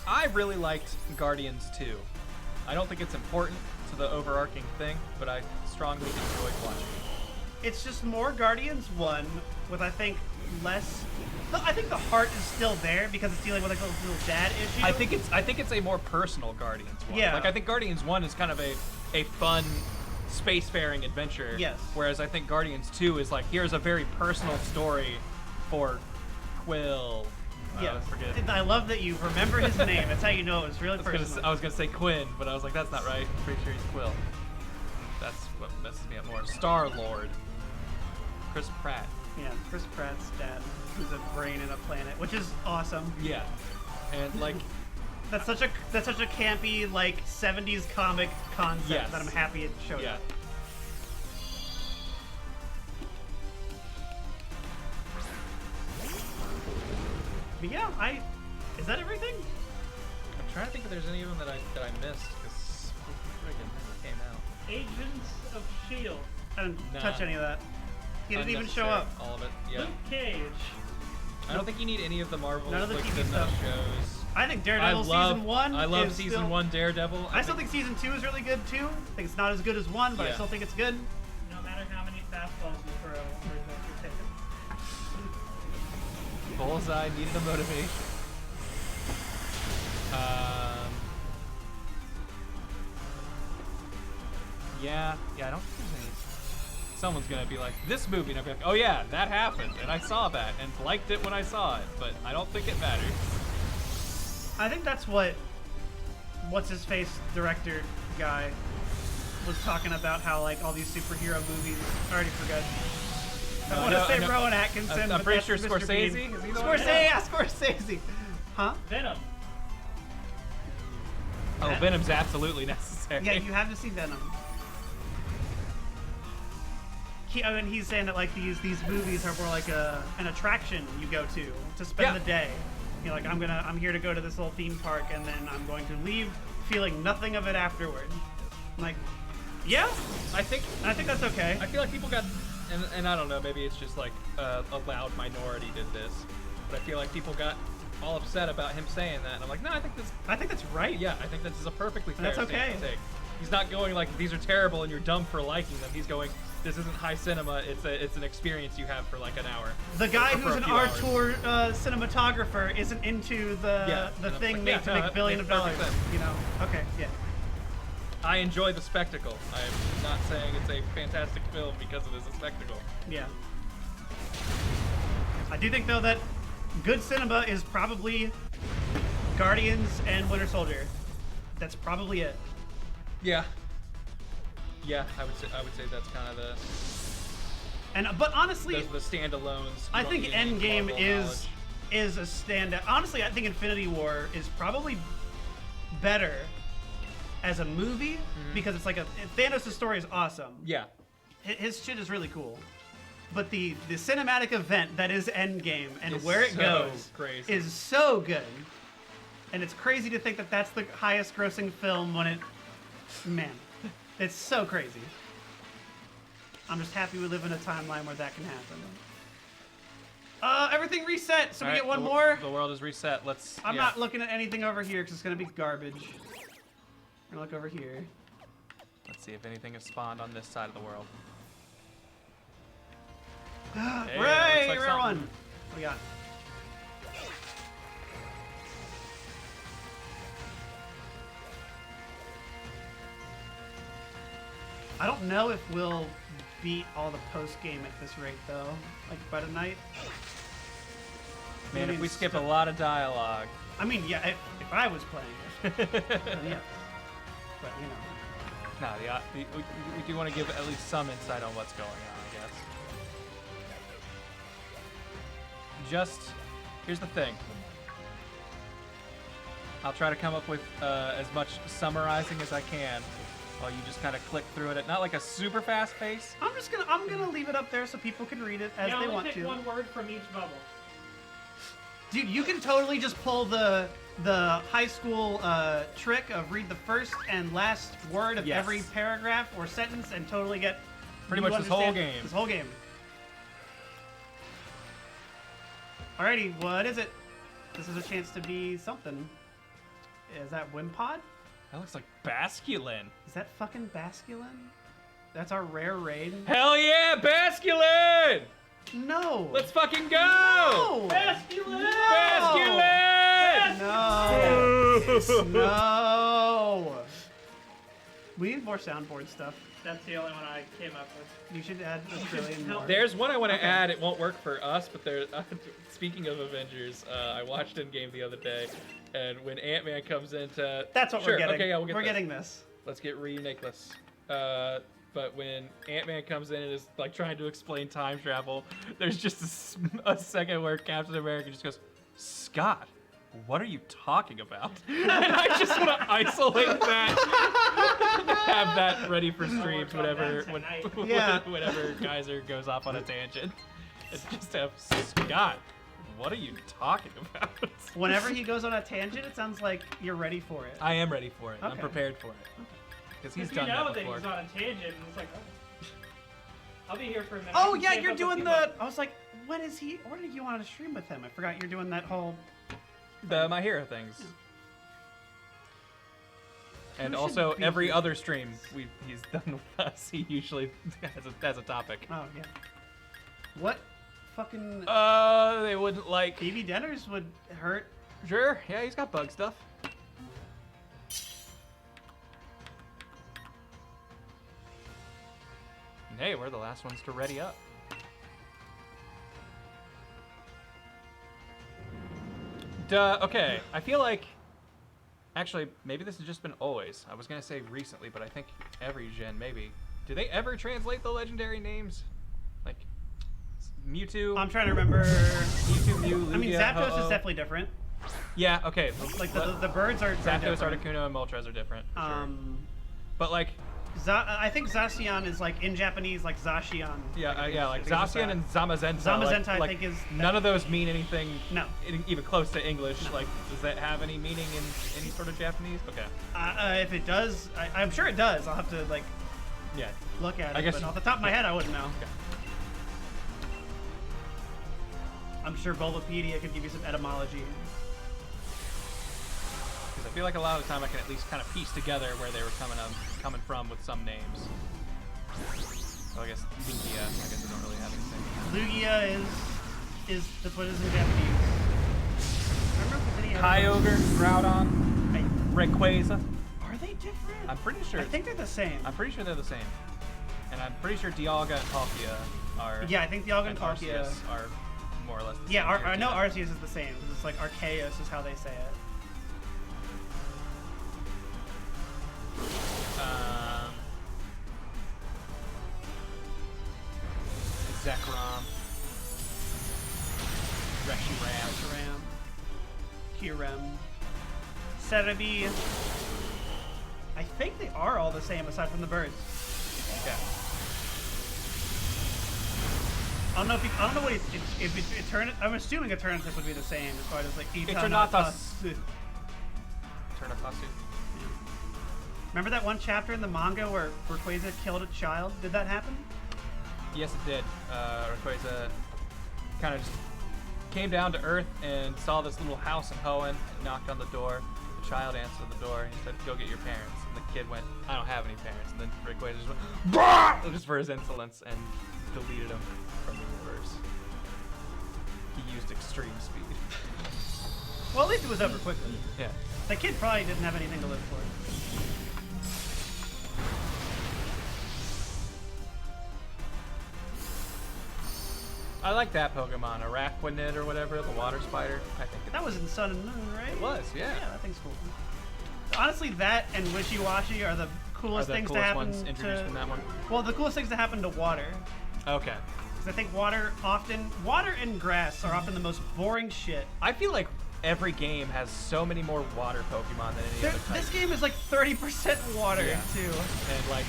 A: I really liked Guardians 2. I don't think it's important to the overarching thing, but I strongly enjoyed watching it.
C: It's just more Guardians 1 with, I think, less... I think the heart is still there because it's dealing with like a little dad issue.
A: I think it's a more personal Guardians 1.
C: Yeah.
A: Like I think Guardians 1 is kind of a fun spacefaring adventure.
C: Yes.
A: Whereas I think Guardians 2 is like, here's a very personal story for Quill.
C: Yeah.
A: Forget.
C: I love that you remember his name. That's how you know it was really personal.
A: I was gonna say Quinn, but I was like, that's not right. I'm pretty sure he's Quill. That's what messes me up more. Star Lord. Chris Pratt.
C: Yeah, Chris Pratt's dad, who's a brain in a planet, which is awesome.
A: Yeah. And like,
C: That's such a campy like 70s comic concept
A: Yes.
C: that I'm happy it showed
A: yeah.
C: up. But yeah, is that everything?
A: I'm trying to think if there's any of them that I missed because friggin' never came out.
B: Agents of S.H.I.E.L.D.
C: I didn't
A: Nah.
C: touch any of that. He didn't even show up.
A: All of it. Yeah.
B: Luke Cage.
A: I don't think you need any of the Marvel
C: None of the
A: like,
C: TV
A: the
C: stuff.
A: shows.
C: I think Daredevil season 1
A: I love
C: is
A: season
C: still,
A: 1 Daredevil.
C: I still think season 2 is really good too. I think it's not as good as 1, but I
A: Yeah.
C: still think it's good.
B: No matter how many fastballs you throw, we're taking.
A: Bullseye needed a motivation. Yeah, I don't think there's any. Someone's gonna be like, this movie, and I'll be like, oh yeah, that happened, and I saw that, and liked it when I saw it, but I don't think it matters.
C: I think that's what what's his face director guy was talking about, how like all these superhero movies. I already forgot. I want to say Rowan Atkinson.
A: I'm
C: but
A: pretty
C: that's
A: sure
C: Mr.
A: Scorsese.
C: Bean.
A: Is he the one?
C: Scorsese, yeah, Scorsese. Huh?
B: Venom.
A: Oh, Venom's absolutely necessary.
C: Yeah, you have to see Venom. I mean, he's saying that like these movies are more like an attraction you go to spend
A: Yeah.
C: the day. You're like, I'm here to go to this little theme park, and then I'm going to leave feeling nothing of it afterward. I'm like, yeah, I think that's okay.
A: I feel like people got, and I don't know, maybe it's just like a loud minority did this, but I feel like people got all upset about him saying that, and I'm like, no, I think that's
C: right.
A: Yeah, I think this is a perfectly fair
C: That's okay.
A: stance to take. He's not going like, these are terrible and you're dumb for liking them. He's going, this isn't high cinema. It's an experience you have for like an hour.
C: The guy
A: Or for
C: who's
A: a
C: an
A: few hours.
C: tour cinematographer isn't into the
A: And I'm
C: thing
A: like,
C: made
A: yeah,
C: to
A: no,
C: make
A: that
C: billions of
A: makes
C: dollars.
A: perfect sense.
C: You know? Okay, yeah.
A: I enjoy the spectacle. I'm not saying it's a fantastic film because it is a spectacle.
C: Yeah. I do think though that good cinema is probably Guardians and Winter Soldier. That's probably it.
A: Yeah. Yeah, I would say that's kind of
C: But honestly,
A: the standalones.
C: I
A: You don't
C: think
A: need any
C: Endgame
A: Marvel
C: is a standout. Honestly, I think Infinity War is probably better as a movie because it's like Thanos' story is awesome.
A: Yeah.
C: His shit is really cool. But the cinematic event that is Endgame and
A: It's
C: where it
A: so
C: goes
A: crazy.
C: is so good. And it's crazy to think that that's the highest grossing film when it... Man, it's so crazy. I'm just happy we live in a timeline where that can happen. Everything reset, so we get one more.
A: The world is reset.
C: I'm not looking at anything over here because it's going to be garbage. I'm going to look over here.
A: Let's see if anything is spawned on this side of the world.
C: Hey,
A: like
C: rare one. What do we got? I don't know if we'll beat all the post-game at this rate, though. Like, by tonight.
A: Man, if we skip a lot of dialogue.
C: I mean, yeah, if I was playing it. Yeah. But, you know.
A: No, we do want to give at least some insight on what's going on, I guess. Here's the thing. I'll try to come up with as much summarizing as I can. While you just kind of click through it at not like a super fast pace.
C: I'm gonna leave it up there so people can read it as they want to.
B: Pick one word from each bubble.
C: Dude, you can totally just pull the high school trick of read the first and last word of every paragraph or sentence and totally get
A: pretty much this whole game.
C: This whole game. Alrighty, what is it? This is a chance to be something. Is that Wimpod?
A: That looks like Basculin.
C: Is that fucking Basculin? That's our rare raid?
A: Hell yeah, Basculin!
C: No!
A: Let's fucking go!
C: No!
B: Basculin!
A: Basculin!
C: No! No! We need more soundboard stuff.
B: That's the only one I came up with.
C: You should add a trillion more.
A: There's one I want to add. It won't work for us, but there. Speaking of Avengers, I watched in-game the other day, and when Ant-Man comes into...
C: That's what we're getting.
A: Okay, yeah, we'll get
C: We're
A: this.
C: getting this.
A: Let's get Reuniceless. But when Ant-Man comes in and is like trying to explain time travel, there's just a second where Captain America just goes, "Scott, what are you talking about?" And I just want to isolate that, have that ready for streams whenever Geyser goes off on a tangent. And just have Scott, what are you talking about?
C: Whenever he goes on a tangent, it sounds like you're ready for it.
A: I am ready for it. I'm
C: Okay.
A: prepared for it. Because he's done
B: that
A: that
B: before.
A: before.
B: He's on a tangent, and it's like, oh. I'll be here for a minute.
C: Oh
B: I can
C: yeah,
B: save
C: you're
B: up a
C: doing
B: few
C: the.
B: bucks.
C: I was like, when is he? When did you want to stream with him? I forgot you're doing that whole.
A: The My Hero things. And
C: Who
A: also
C: should be
A: every
C: here?
A: other stream he's done with us, he usually has a topic.
C: Oh yeah. What fucking
A: They wouldn't like.
C: BB Denners would hurt.
A: Sure, yeah, he's got bug stuff. And hey, we're the last ones to ready up. Duh, okay, I feel like... Actually, maybe this has just been always. I was going to say recently, but I think every gen, maybe. Do they ever translate the legendary names? Like, Mewtwo?
C: I'm trying to remember.
A: Mewtwo, Mew, Lugia,
C: I mean, Zapdos
A: Ho-Oh.
C: is definitely different.
A: Yeah, okay.
C: Like the birds are
A: Zapdos,
C: different.
A: Articuno, and Moltres are different. For sure. But like,
C: I think Zacian is like in Japanese like Zacian.
A: yeah, like
C: I think it's
A: Zacian
C: that.
A: and Zamazenta.
C: Zamazenta, I
A: like,
C: think is
A: none of those mean anything.
C: No.
A: Even close to English. Like, does that have any meaning in any sort of Japanese? Okay.
C: If it does, I'm sure it does. I'll have to like
A: Yeah.
C: look at it.
A: I guess
C: but
A: you-
C: off the top of my head, I wouldn't know.
A: Okay.
C: I'm sure Bulbapedia could give you some etymology.
A: Because I feel like a lot of the time I can at least kind of piece together where they were coming from with some names. So I guess Lugia, I guess I don't really have anything.
C: Lugia is that's what it is in Japanese. I remember if any other-
A: Kyogre, Groudon,
C: Hey,
A: Rayquaza.
C: are they different?
A: I'm pretty sure.
C: I think they're the same.
A: I'm pretty sure they're the same. And I'm pretty sure Dialga and Palkia are.
C: Yeah, I think Dialga and Palkia
A: Arceus are more or less the
C: Yeah,
A: same.
C: I know
A: tier,
C: Arceus is the same because it's like Arceus is how they say it.
A: too. Zekrom. Reshiram.
C: Kyurem, Cerebi. I think they are all the same aside from the birds.
A: Okay.
C: I don't know what if Eternus. I'm assuming Eternatus would be the same as far as like
A: Eternatus. a costume.
C: Remember that one chapter in the manga where Rayquaza killed a child? Did that happen?
A: Yes, it did. Rayquaza kind of just came down to Earth and saw this little house in Hoenn and knocked on the door. The child answered the door and he said, "Go get your parents." And the kid went, "I don't have any parents." And then Rayquaza just went, "Bah!" just for his insolence and deleted him from the universe. He used extreme speed.
C: Well, at least it was over quickly.
A: Yeah.
C: The kid probably didn't have anything to live for.
A: I like that Pokemon, Araquanid or whatever, the water spider. I think
C: That was in Sun and Moon, right?
A: It was, yeah.
C: Yeah, that thing's cool. Honestly, that and Wishy-Washy are the coolest things to happen
A: ones introduced in that one.
C: Well, the coolest things to happen to water.
A: Okay.
C: Because I think water and grass are often the most boring shit.
A: I feel like every game has so many more water Pokemon than any other type.
C: This game is like 30% water,
A: Yeah.
C: too.
A: And like,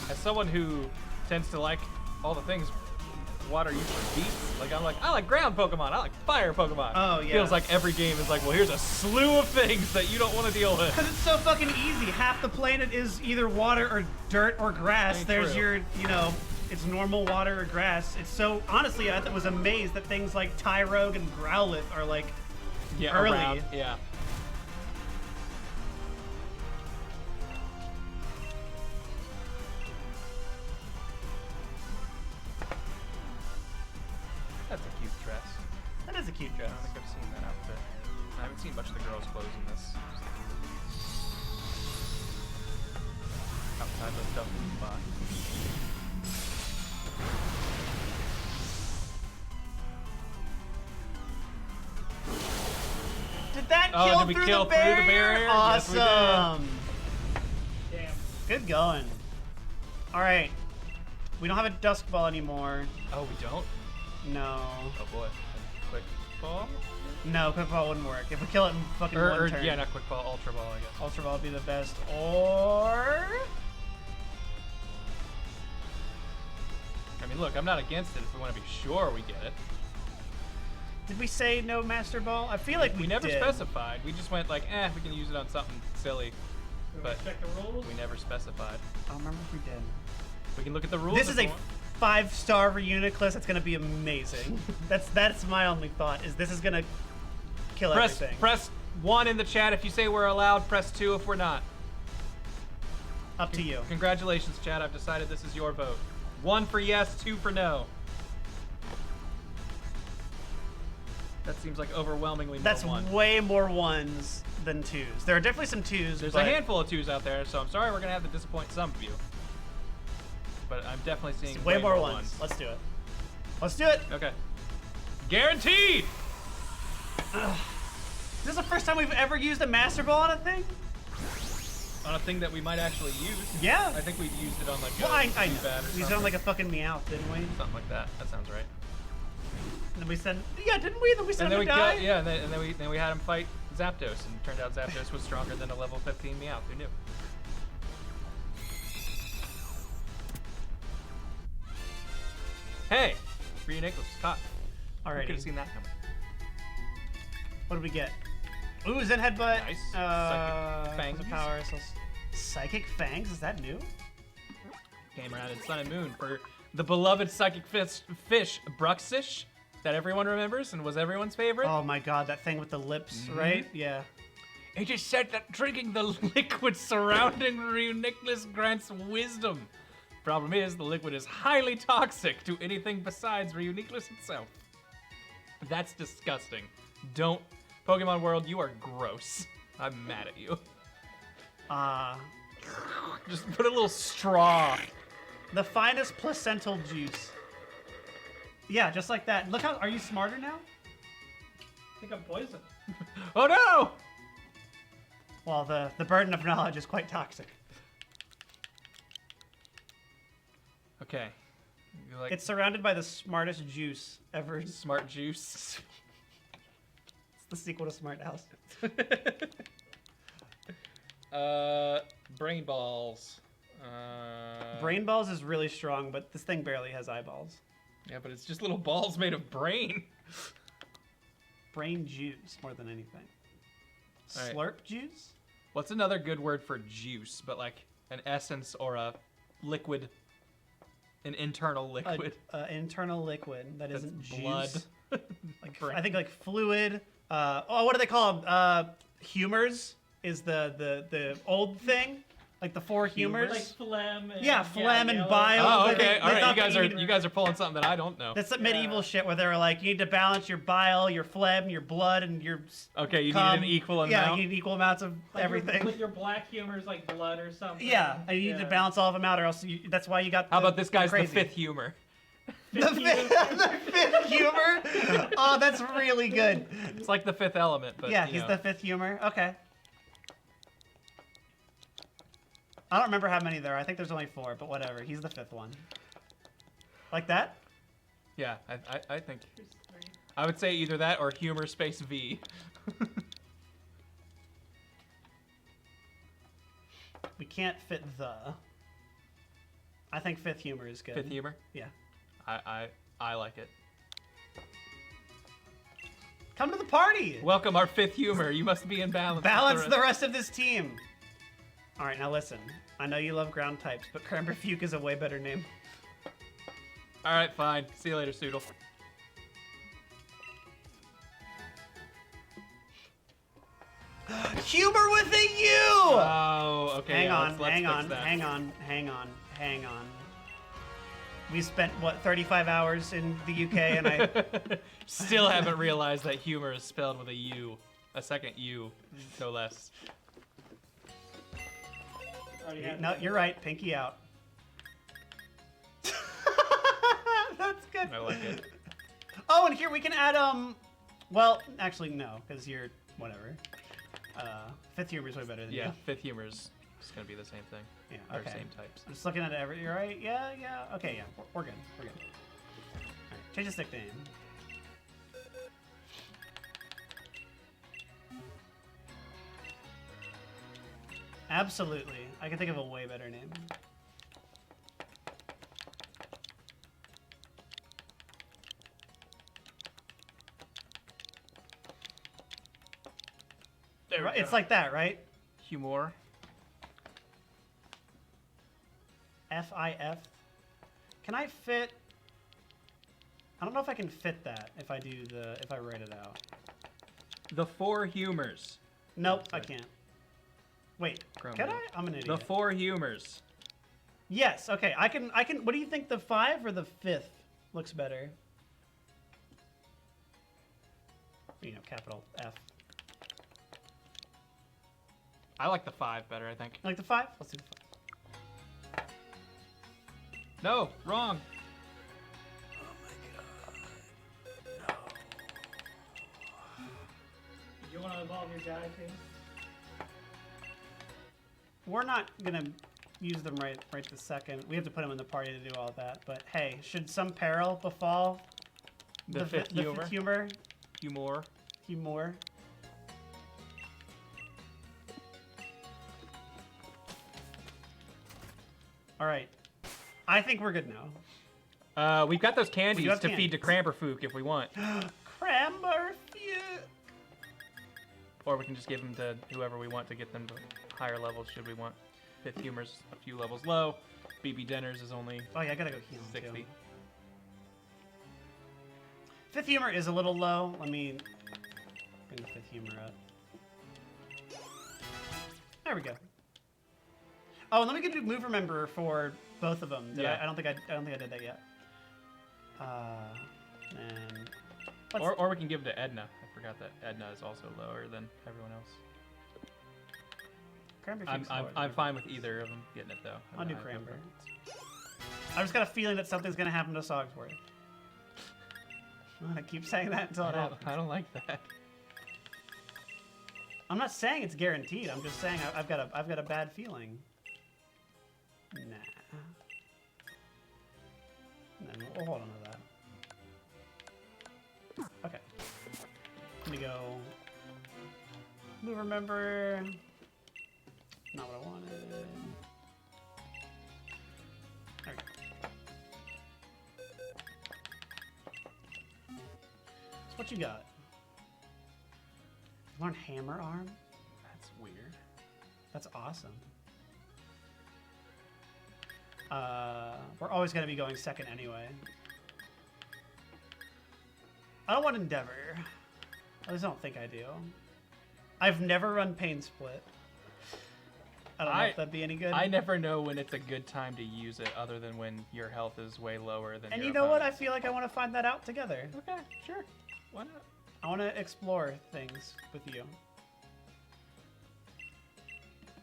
A: as someone who tends to like all the things water usually beats, like I like ground Pokemon, I like fire Pokemon.
C: Oh, yeah.
A: Feels like every game is like, well, here's a slew of things that you don't want to deal with.
C: Because it's so fucking easy. Half the planet is either water or dirt or grass.
A: Ain't
C: There's
A: true.
C: your, it's normal water or grass. It's so, honestly, I was amazed that things like Tyrogue and Growlithe are like early.
A: Around, yeah. That's a cute dress.
C: That is a cute
A: I
C: dress.
A: don't think I've seen that outfit. I haven't seen much of the girls' clothes in this. Outside the stuff we buy.
C: Did that
A: Oh,
C: kill
A: did we
C: through
A: kill
C: the
A: through the
C: barrier?
A: barrier? Yes, we did.
C: Awesome.
B: Damn.
C: Good going. All right. We don't have a Dusk Ball anymore.
A: Oh, we don't?
C: No.
A: Oh boy. Quick ball?
C: No, Quick Ball wouldn't work. If we kill it in fucking one turn.
A: Yeah, not quick ball, ultra ball, I guess.
C: Ultra Ball would be the best. Or...
A: I mean, look, I'm not against it if we want to be sure we get it.
C: Did we say no Master Ball? I feel like
A: We never
C: did.
A: specified. We just went like, we can use it on something silly.
B: We
A: But
B: check the rules.
A: we never specified.
C: I don't remember if we did.
A: We can look at the rules.
C: This
A: if
C: is
A: we
C: a
A: want.
C: 5-star Reuniclus. It's gonna be amazing. that's my only thought. Is this is gonna kill everything.
A: Press 1 in the chat if you say we're allowed. Press 2 if we're not.
C: Up to you.
A: Congratulations, chat. I've decided this is your vote. 1 for yes, 2 for no. That seems like overwhelmingly more
C: That's
A: one.
C: way more ones than twos. There are definitely some twos.
A: There's
C: but
A: a handful of 2s out there, so I'm sorry we're gonna have to disappoint some of you. But I'm definitely seeing
C: way more ones. Let's do it. Let's do it.
A: Okay. Guaranteed!
C: Is this the first time we've ever used a Master Ball on a thing?
A: On a thing that we might actually use.
C: Yeah.
A: I think we've used it on like
C: Well,
A: a
C: I
A: Feedback
C: know.
A: or
C: We used it on
A: something.
C: like a fucking Meowth, didn't we?
A: Something like that. That sounds right.
C: And then we said, yeah, didn't we? Then we said
A: And then we
C: him to die.
A: killed, yeah, and then we had him fight Zapdos, and it turned out Zapdos was stronger than a level 15 Meowth. Who knew? Hey, Ryu Nicholas is caught. Who could have
C: Alrighty.
A: seen that coming?
C: What did we get? Ooh, Zen Headbutt.
A: Nice.
C: Psychic
A: Psychic Fangs.
C: Power. Psychic Fangs? Is that new?
A: Came around in Sun and Moon for the beloved psychic fish Bruxish that everyone remembers and was everyone's favorite.
C: Oh my god, that thing with the lips, right? Yeah.
A: It is said that drinking the liquid surrounding Ryu Nicholas grants wisdom. Problem is, the liquid is highly toxic to anything besides Ryu Nicholas itself. That's disgusting. Don't. Pokemon World, you are gross. I'm mad at you. Just put a little straw.
C: The finest placental juice. Yeah, just like that. Look how, are you smarter now?
B: I think I'm poisoned.
A: Oh no!
C: Well, the burden of knowledge is quite toxic.
A: Okay. You like
C: It's surrounded by the smartest juice ever.
A: smart juice?
C: It's the sequel to Smart House.
A: Brain balls.
C: Brain balls is really strong, but this thing barely has eyeballs.
A: Yeah, but it's just little balls made of brain.
C: Brain juice more than anything.
A: All right.
C: Slurp juice?
A: What's another good word for juice, but like an essence or a liquid, an internal liquid?
C: Internal liquid that
A: That's
C: isn't
A: blood.
C: juice. Like I think like fluid. What do they call them? Humors is the old thing. Like the four humors.
B: Like phlegm. And,
C: Yeah, phlegm and
B: yellow.
C: bile.
A: Oh, okay. All right,
C: thought
A: you
C: that
A: guys are pulling something that I don't know.
C: That's some medieval shit where they were like, you need to balance your bile, your phlegm, your blood, and your
A: Okay, you
C: cum.
A: need an equal amount.
C: Yeah, you need equal amounts of
B: Like
C: everything.
B: with your black humors like blood or something.
C: Yeah, and you need to balance all of them out, or else that's why you got.
A: How about this guy's the
C: crazy.
A: fifth humor?
C: The fifth humor? Oh, that's really good.
A: It's like the fifth element, but
C: Yeah,
A: you
C: he's
A: know.
C: the fifth humor. Okay. I don't remember how many there are. I think there's only 4, but whatever. He's the 5th one. Like that?
A: Yeah, I think. I would say either that or humor space V.
C: We can't fit the. I think 5th humor is good.
A: Fifth humor?
C: Yeah.
A: I like it.
C: Come to the party!
A: Welcome, our fifth humor. You must be in balance.
C: Balance the rest of this team. All right, now listen. I know you love ground types, but Cramberfuke is a way better name.
A: All right, fine. See you later, Soodle.
C: Humor with a U!
A: Oh, okay.
C: Hang
A: yeah,
C: on,
A: let's
C: hang
A: fix
C: on,
A: that.
C: hang on. We spent, what, 35 hours in the UK, and I...
A: Still haven't realized that humor is spelled with a U. A second U, no less.
C: No, you're right. Pinky out. That's good.
A: I like it.
C: Oh, and here we can add, well, actually, no, because you're, whatever. 5th humor is way better than
A: Yeah,
C: you.
A: fifth humor is just going to be the same thing.
C: Yeah,
A: Or
C: okay.
A: same types.
C: I'm just looking at every, you're right? Yeah, okay, yeah, we're good, we're good. Alright, change the stick name. Absolutely. I can think of a way better name.
A: There we
C: It's
A: go.
C: like that, right?
A: Humor.
C: F-I-F. Can I fit... I don't know if I can fit that if I write it out.
A: The four humors.
C: Nope, I can't. Wait,
A: Chrome
C: can
A: name.
C: I? I'm an idiot.
A: The four humors.
C: Yes, okay, I can, what do you think, the 5 or the 5th looks better? You know, capital F.
A: I like the 5 better, I think.
C: Like the 5? Let's do the 5.
A: No, wrong.
B: You want to evolve your guy too?
C: We're not gonna use them right this second. We have to put them in the party to do all that. But hey, should some peril befall
A: The fifth humor.
C: humor?
A: Humor.
C: Humor. All right, I think we're good now.
A: We've got those candies
C: got
A: to feed to
C: candies.
A: Cramperfuke if we want.
C: Cramberfuke.
A: Or we can just give them to whoever we want to get them to higher levels should we want. Fifth humor's a few levels low. BB Denner's is only
C: Oh yeah, I gotta go heal him
A: 60.
C: too. 5th humor is a little low. Let me bring the 5th humor up. There we go. Oh, and let me get a move remember for both of them.
A: Yeah.
C: I don't think I did that yet. And
A: Or we can give it to Edna. I forgot that Edna is also lower than everyone else. I'm fine with either of them getting it though.
C: I'll do
A: I have no
C: Cranberry.
A: preference.
C: I've just got a feeling that something's gonna happen to Sogsworth. I'm gonna keep saying that until it happens.
A: I don't like that.
C: I'm not saying it's guaranteed. I'm just saying I've got a bad feeling. Nah. And then we'll hold on to that. Okay. Let me go. Move remember. Not what I wanted. There we go. So what you got? Learn hammer arm?
A: That's weird.
C: That's awesome. We're always going to be going second anyway. I don't want Endeavor. At least I don't think I do. I've never run Pain Split. I don't know if that'd be any good.
A: I never know when it's a good time to use it other than when your health is way lower than
C: And
A: your
C: you know what? I
A: opponent's.
C: feel like I want to find that out together.
A: Okay, sure. Why not?
C: I want to explore things with you.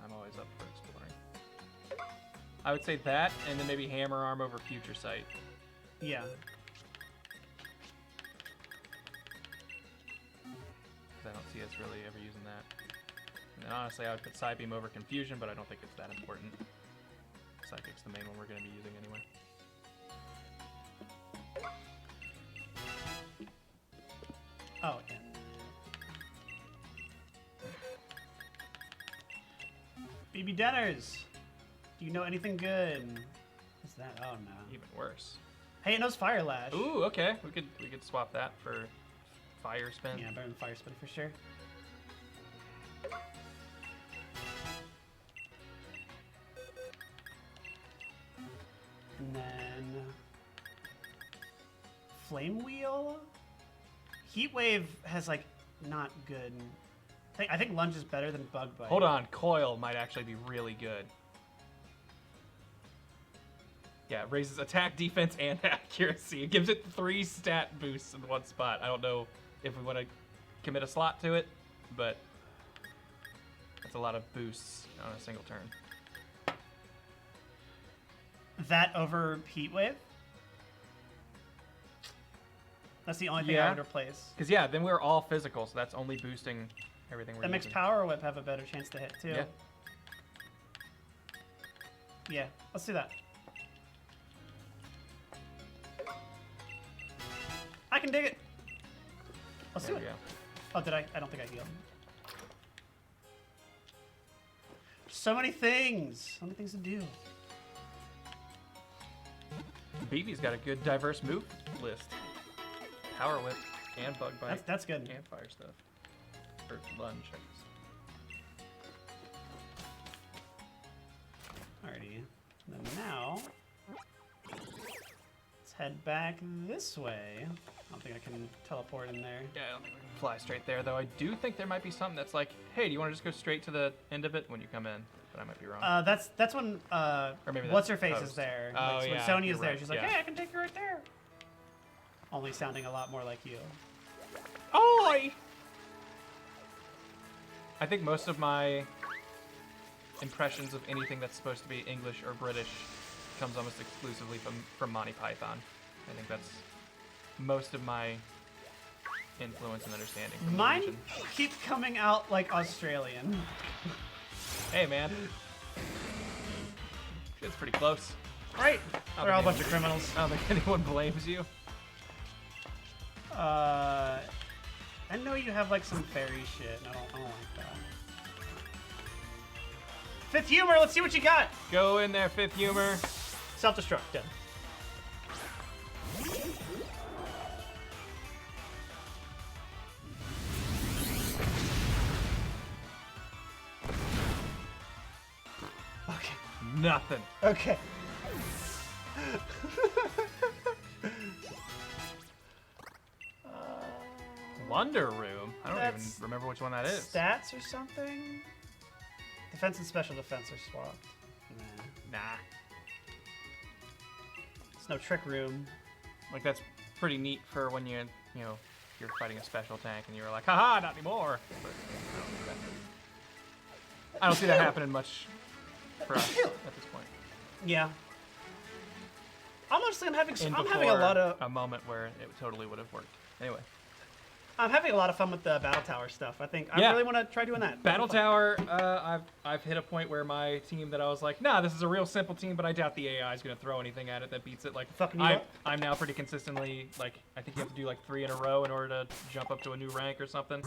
A: I'm always up for exploring. I would say that, and then maybe Hammer Arm over Future Sight.
C: Yeah.
A: 'Cause I don't see us really ever using that. And then honestly, I would put Psybeam over Confusion, but I don't think it's that important. Psychic's the main one we're going to be using anyway.
C: Oh, yeah. BB Denners, do you know anything good? What's that? Oh no.
A: Even worse.
C: Hey, it knows Fire Lash.
A: Ooh, okay. We could swap that for Fire Spin.
C: Yeah, better than Fire Spin for sure. And then Flame Wheel. Heat Wave has like not good. I think Lunge is better than Bug Bite.
A: Hold on, Coil might actually be really good. Yeah, it raises attack, defense, and accuracy. It gives it 3 stat boosts in one spot. I don't know if we want to commit a slot to it, but that's a lot of boosts on a single turn.
C: That over Heat Wave? That's the only thing I would replace.
A: Because, yeah, then we're all physical, so that's only boosting everything we're
C: That makes
A: using.
C: Power Whip have a better chance to hit, too.
A: Yeah.
C: Yeah, let's do that. I can dig it. Let's
A: There
C: do
A: we
C: it.
A: go.
C: Oh, did I? I don't think I healed. So many things. So many things to do.
A: BB's got a good diverse move list. Power Whip and Bug Bite.
C: That's good.
A: And Fire stuff. Or Lunge, I guess.
C: Alrighty. And then now, let's head back this way. I don't think I can teleport in there.
A: Yeah, I don't think we can fly straight there, though. I do think there might be something that's like, hey, do you want to just go straight to the end of it when you come in? But I might be wrong.
C: That's when
A: Or maybe that's
C: what's her face
A: post.
C: is there.
A: Oh,
C: Like,
A: yeah,
C: when Sonya's
A: you're
C: there,
A: right,
C: she's like,
A: yeah.
C: hey, I can take you right there. Only sounding a lot more like you.
A: Oi! I think most of my impressions of anything that's supposed to be English or British comes almost exclusively from Monty Python. I think that's most of my influence and understanding from the
C: Mine
A: region.
C: keeps coming out like Australian.
A: Hey, man. It's pretty close.
C: Right.
A: Oh,
C: They're all a
A: yeah.
C: bunch of criminals.
A: I don't think anyone blames you.
C: I know you have like some fairy shit, and I don't like that. Fifth Humor, let's see what you got.
A: Go in there, Fifth Humor.
C: Self-destruct, dead. Okay.
A: Nothing.
C: Okay.
A: Wonder Room? I don't even
C: That's
A: remember which one that is.
C: Stats or something? Defense and special defense are swapped. Nah.
A: Nah.
C: It's no trick room.
A: Like, that's pretty neat for when you're fighting a special tank and you're like, haha, not anymore. But I don't see that happening much for us at this point.
C: Yeah. Honestly, I'm having
A: And
C: a lot of
A: a moment where it totally would have worked. Anyway.
C: I'm having a lot of fun with the battle tower stuff. I think I
A: Yeah.
C: really want to try doing that.
A: Battle Tower, I've hit a point where my team that I was like, nah, this is a real simple team, but I doubt the AI is going to throw anything at it that beats it. Like,
C: Fucking you up.
A: I'm now pretty consistently, like, I think you have to do like 3 in a row in order to jump up to a new rank or something.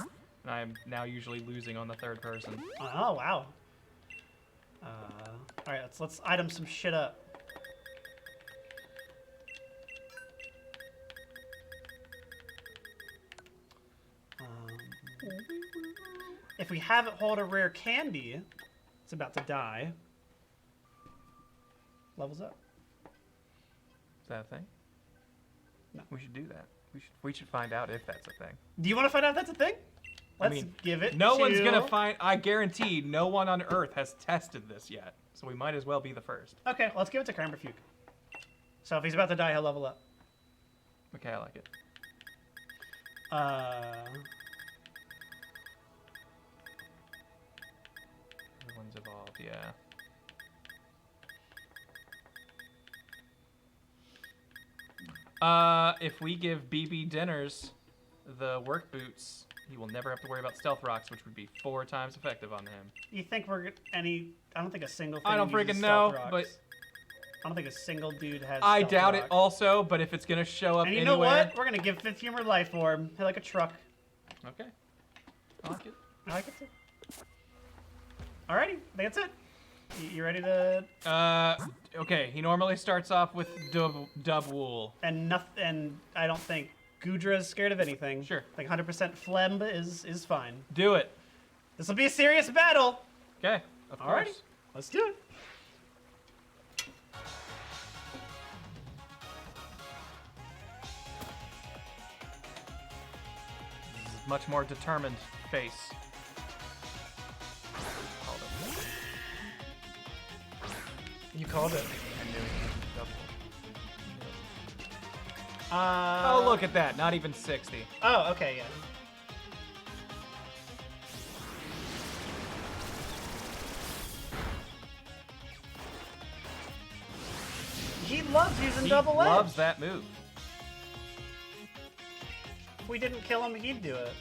A: And I'm now usually losing on the third person.
C: Oh wow. All right, let's item some shit up. If we have it hold a rare candy, it's about to die levels up.
A: Is that a thing?
C: No.
A: We should do that. We should find out if that's a thing.
C: Do you want to find out if that's a thing? Let's give it
A: no
C: to...
A: one's gonna find. I guarantee no one on Earth has tested this yet, so we might as well be the first.
C: Okay, let's give it to Cranberfuke. So if he's about to die, he'll level up.
A: Okay, I like it. Everyone's evolved, yeah. If we give BB Dinners the work boots, he will never have to worry about stealth rocks, which would be 4 times effective on him.
C: You think we're any? I don't think a single thing
A: I don't
C: uses
A: freaking
C: stealth
A: know,
C: rocks.
A: but
C: I don't think a single dude has.
A: I
C: stealth
A: doubt
C: rock.
A: it also, but if it's gonna show up
C: And you
A: anywhere...
C: know what? We're gonna give Fifth Humor Life Orb. Hit like a truck.
A: Okay. I like it.
C: I like it too. Alrighty, I think that's it. You ready to?
A: Okay, he normally starts off with dub wool.
C: And nothing. And I don't think Gudra is scared of anything.
A: Sure.
C: Like 100% phlegm is fine.
A: Do it.
C: This will be a serious battle.
A: Okay, of
C: Alrighty,
A: course.
C: let's do it.
A: This is much more determined face. Called it.
C: You called it.
A: I knew it. Double.
C: Oh,
A: Oh, look at that. Not even 60.
C: Oh, okay, yeah. He loves using
A: He
C: double edge.
A: loves that move.
C: If we didn't kill him, he'd do it.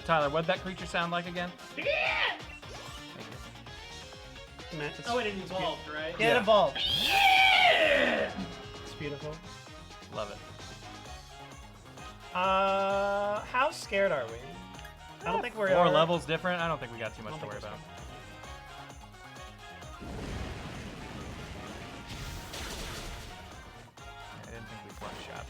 A: Tyler, what'd that creature sound like again?
B: Yeah!
A: Thank you.
C: Man,
B: Oh, it evolved, right?
C: Yeah, it
A: Yeah.
C: evolved. Yeah! It's beautiful.
A: Love it.
C: How scared are we? I don't think we're
A: 4 levels different. I don't think we got too much
C: I
A: to
C: don't
A: worry
C: think
A: about. I didn't think we one shot.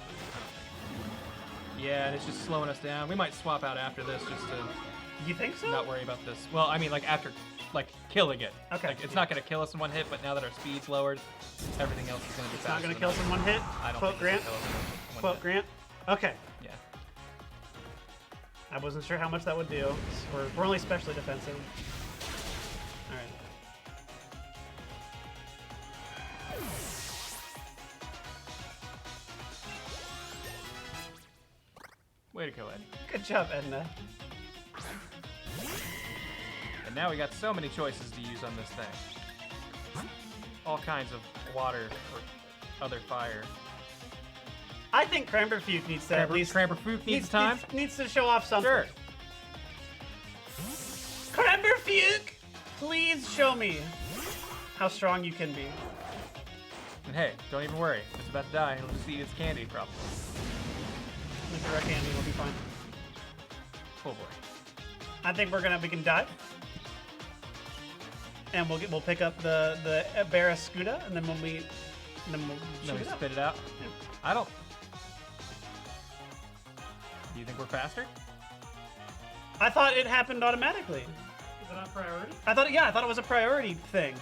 A: Yeah, and it's just slowing us down. We might swap out after this just to
C: You think so?
A: not worry about this. Well, I mean, like after, like killing it.
C: Okay.
A: Like, it's not gonna kill us in one hit, but now that our speed's lowered, everything else is gonna be
C: It's not
A: faster
C: gonna
A: than
C: kill
A: us.
C: us in one hit.
A: I don't
C: Quote
A: think
C: Grant.
A: it's gonna kill us in one
C: Quote
A: hit.
C: Grant. Okay.
A: Yeah.
C: I wasn't sure how much that would do. We're only specially defensive. All right.
A: Way to go, Ed.
C: Good job, Edna.
A: And now we got so many choices to use on this thing. All kinds of water or other fire.
C: I think Cranberfuke needs to at least
A: Cramperfook needs time?
C: Needs to show off something.
A: Sure.
C: Cranberfuke, please show me how strong you can be.
A: And hey, don't even worry. If it's about to die, it'll just eat its candy, probably.
C: Mr. Red Candy will be fine.
A: Oh boy.
C: I think we can dive, and we'll pick up the Barraskewda, and then we'll shoot
A: No, we
C: it up.
A: spit it out.
C: Yeah.
A: I don't. Do you think we're faster?
C: I thought it happened automatically.
B: Is it not priority?
C: I thought it was a priority thing.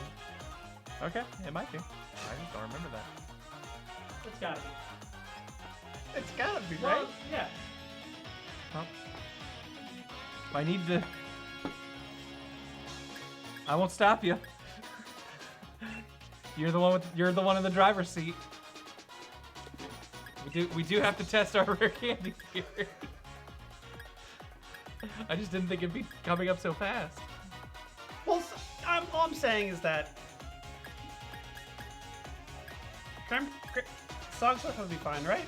A: Okay, it might be. I just don't remember that.
B: It's gotta be.
C: It's gotta be
B: Well, yeah.
A: Well, I need to. I won't stop you. You're the one in the driver's seat. We do have to test our rare candy here. I just didn't think it'd be coming up so fast.
C: Well, all I'm saying is that Sogsworth would be fine, right?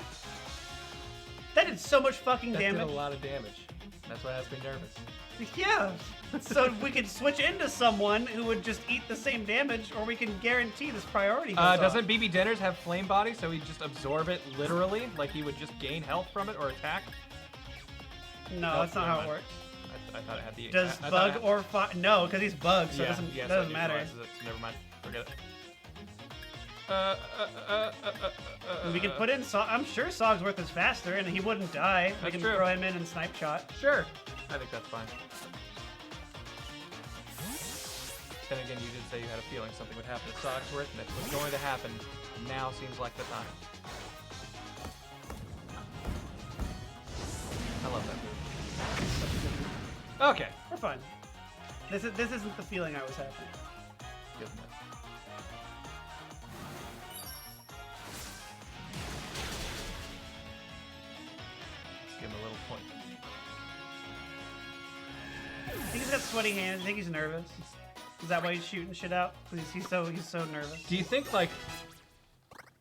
C: That did so much fucking
A: That
C: damage.
A: did a lot of damage. That's what has me nervous.
C: Yeah. So we could switch into someone who would just eat the same damage, or we can guarantee this priority goes off.
A: Doesn't BB Dinners have flame body, so he'd just absorb it literally? Like he would just gain health from it or attack?
C: No, that's not how it
A: never mind.
C: works.
A: I thought it had the.
C: Does
A: I thought
C: bug
A: it had-
C: or fire? No, because he's bug, so
A: yeah,
C: it doesn't,
A: yeah,
C: doesn't
A: so it
C: matter.
A: neutralizes it, so never mind. Forget it.
C: We can put in Sog. I'm sure Sogsworth is faster, and he wouldn't die. We can throw him in and snipe shot.
A: Sure. I think that's fine. Then again, you did say you had a feeling something would happen to Sogsworth, and if it was going to happen, now seems like the time. I love that move. Okay.
C: We're fine. This isn't the feeling I was having.
A: Good enough. Let's give him a little point.
C: I think he's got sweaty hands. I think he's nervous. Is that why he's shooting shit out? Because he's so nervous.
A: Do you think like?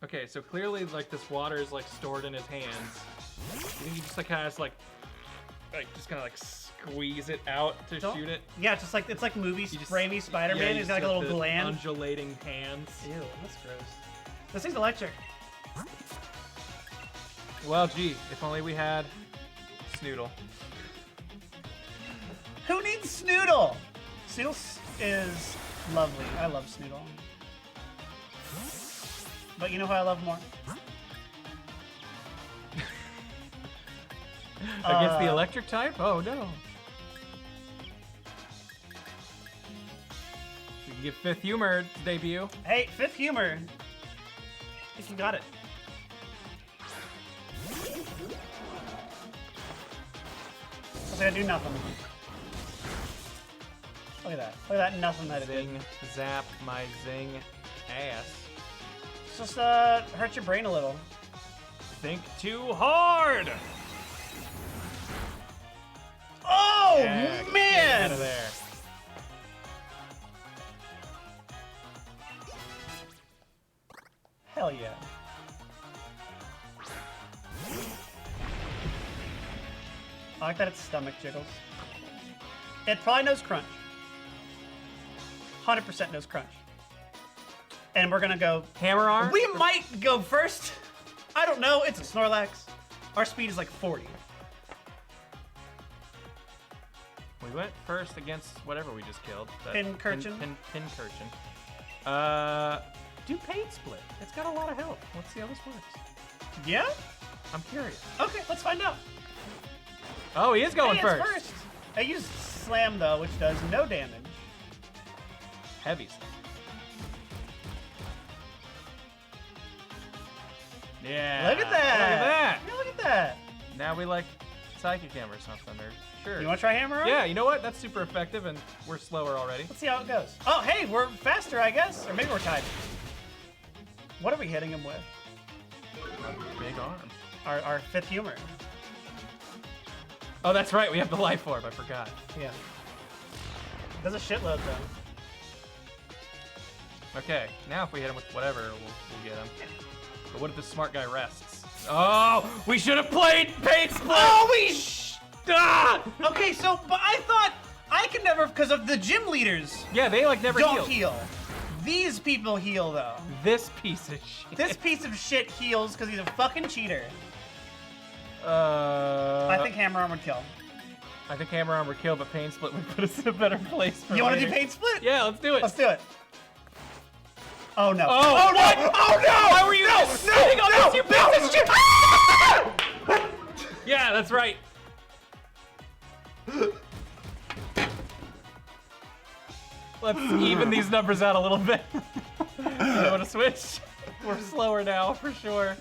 A: Okay, so clearly like this water is like stored in his hands. Do you think he just like has like just kind of like squeeze it out to shoot it?
C: Yeah, just like it's like movie Raimi Spider-Man.
A: Yeah,
C: He's got like a little gland.
A: Undulating hands.
C: Ew, that's gross. This thing's electric.
A: Well, gee, if only we had Snoodle.
C: Who needs Snoodle? Snoodle is lovely. I love Snoodle. But you know who I love more?
A: Against the electric type? Oh no. We can get Fifth Humor debut.
C: Hey, Fifth Humor. I think you got it. I gotta do nothing. Look at that. Look at that nothing that it did.
A: Zing, zap, my zing ass.
C: Just hurt your brain a little.
A: Think too hard!
C: Oh,
A: yeah,
C: man!
A: Get out of there.
C: Hell yeah. I like that its stomach jiggles. It probably knows Crunch. 100% knows Crunch. And we're gonna go...
A: Hammer arm?
C: We might go first. I don't know. It's a Snorlax. Our speed is like 40.
A: We went first against whatever we just killed.
C: Pincurchin?
A: Pincurchin. Do Pain Split. It's got a lot of health. Let's see how this works.
C: Yeah?
A: I'm curious.
C: Okay, let's find out.
A: Oh, he is going
C: Hey,
A: first.
C: it's first. I used Slam, though, which does no damage.
A: Heavy stuff. Yeah.
C: Look at that.
A: Look at that.
C: Yeah, look at that.
A: Now we like Psychic Hammer or something, or sure.
C: You want to try Hammer Arm?
A: Yeah, you know what? That's super effective, and we're slower already.
C: Let's see how it goes. Oh, hey, we're faster, I guess. Or maybe we're tied. What are we hitting him with?
A: Big arm.
C: Our Fifth Humor.
A: Oh, that's right. We have the Life Orb. I forgot.
C: Yeah. Does a shitload, though.
A: Okay, now if we hit him with whatever, we'll get him. But what if the smart guy rests? Oh, we should have played Pain Split!
C: Oh, Okay, so, but I thought I could never, because of the gym leaders.
A: Yeah, they like never
C: don't
A: heal.
C: heal. These people heal, though.
A: This piece of shit.
C: This piece of shit heals because he's a fucking cheater.
A: I
C: think Hammer Arm would kill.
A: I think Hammer Arm would kill, but Pain Split would put us in a better place for
C: You want to do
A: later.
C: Pain Split?
A: Yeah, let's do it.
C: Let's do it. Oh no.
A: Oh,
C: no!
A: what?
C: Oh no!
A: Why were you just sitting on this, you piece of shit? Yeah, that's right. Let's even these numbers out a little bit. You want to switch? We're slower now, for sure.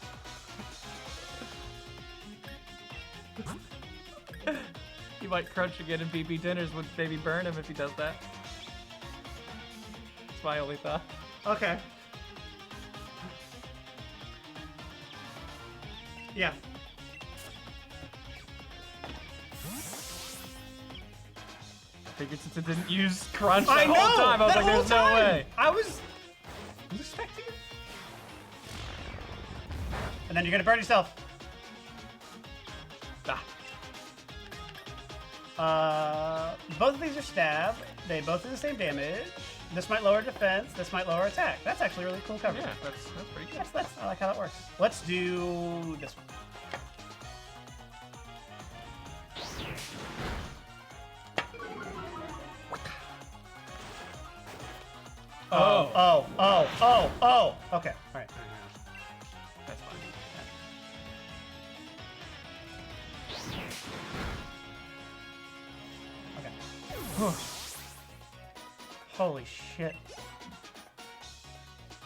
A: He might crunch again in BB dinners. Would maybe burn him if he does that. That's my only thought.
C: Okay. Yeah.
A: I figured since it didn't use crunch
C: I
A: the
C: know!
A: whole time, I was
C: that
A: like,
C: whole
A: there's
C: time.
A: no way.
C: I was expecting it. And then you're gonna burn yourself. Both of these are stab. They both do the same damage. This might lower defense. This might lower attack. That's actually really cool coverage.
A: Yeah, that's pretty good.
C: I like how that works. Let's do this one. Oh. Okay, all right. Holy shit.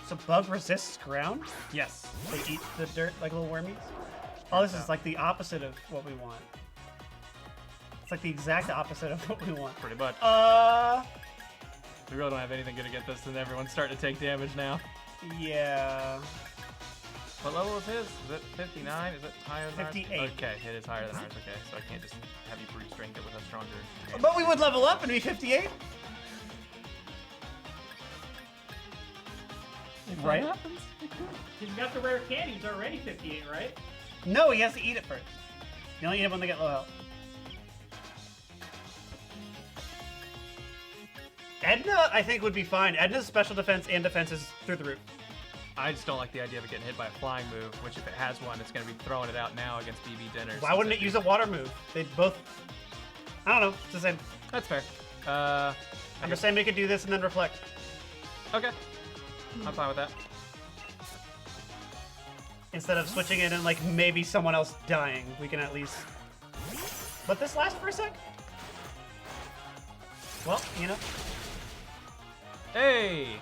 C: So bug resists ground?
A: Yes.
C: They eat the dirt like little wormies? Oh, this is like the opposite of what we want. It's like the exact opposite of what we want.
A: Pretty much. We really don't have anything good against this, and everyone's starting to take damage now.
C: Yeah.
A: What level is his? Is it 59? Is it higher than
C: 58.
A: ours? Okay, it is higher than ours. Okay, so I can't just have you brute strength it with a stronger hand.
C: But we would level up and be 58. Right?
B: He's got the rare candy. He's already 58, right?
C: No, he has to eat it first. You only eat it when they get low health. Edna, I think, would be fine. Edna's special defense and defense is through the roof.
A: I just don't like the idea of it getting hit by a flying move, which if it has one, it's going to be throwing it out now against BB Dinners.
C: Why wouldn't it use a water move? They'd both... I don't know. It's the same.
A: That's fair.
C: I'm just saying we could do this and then reflect.
A: Okay. I'm fine with that.
C: Instead of switching it and, like, maybe someone else dying, we can at least... Let this last for a sec? Well, you know...
A: Hey!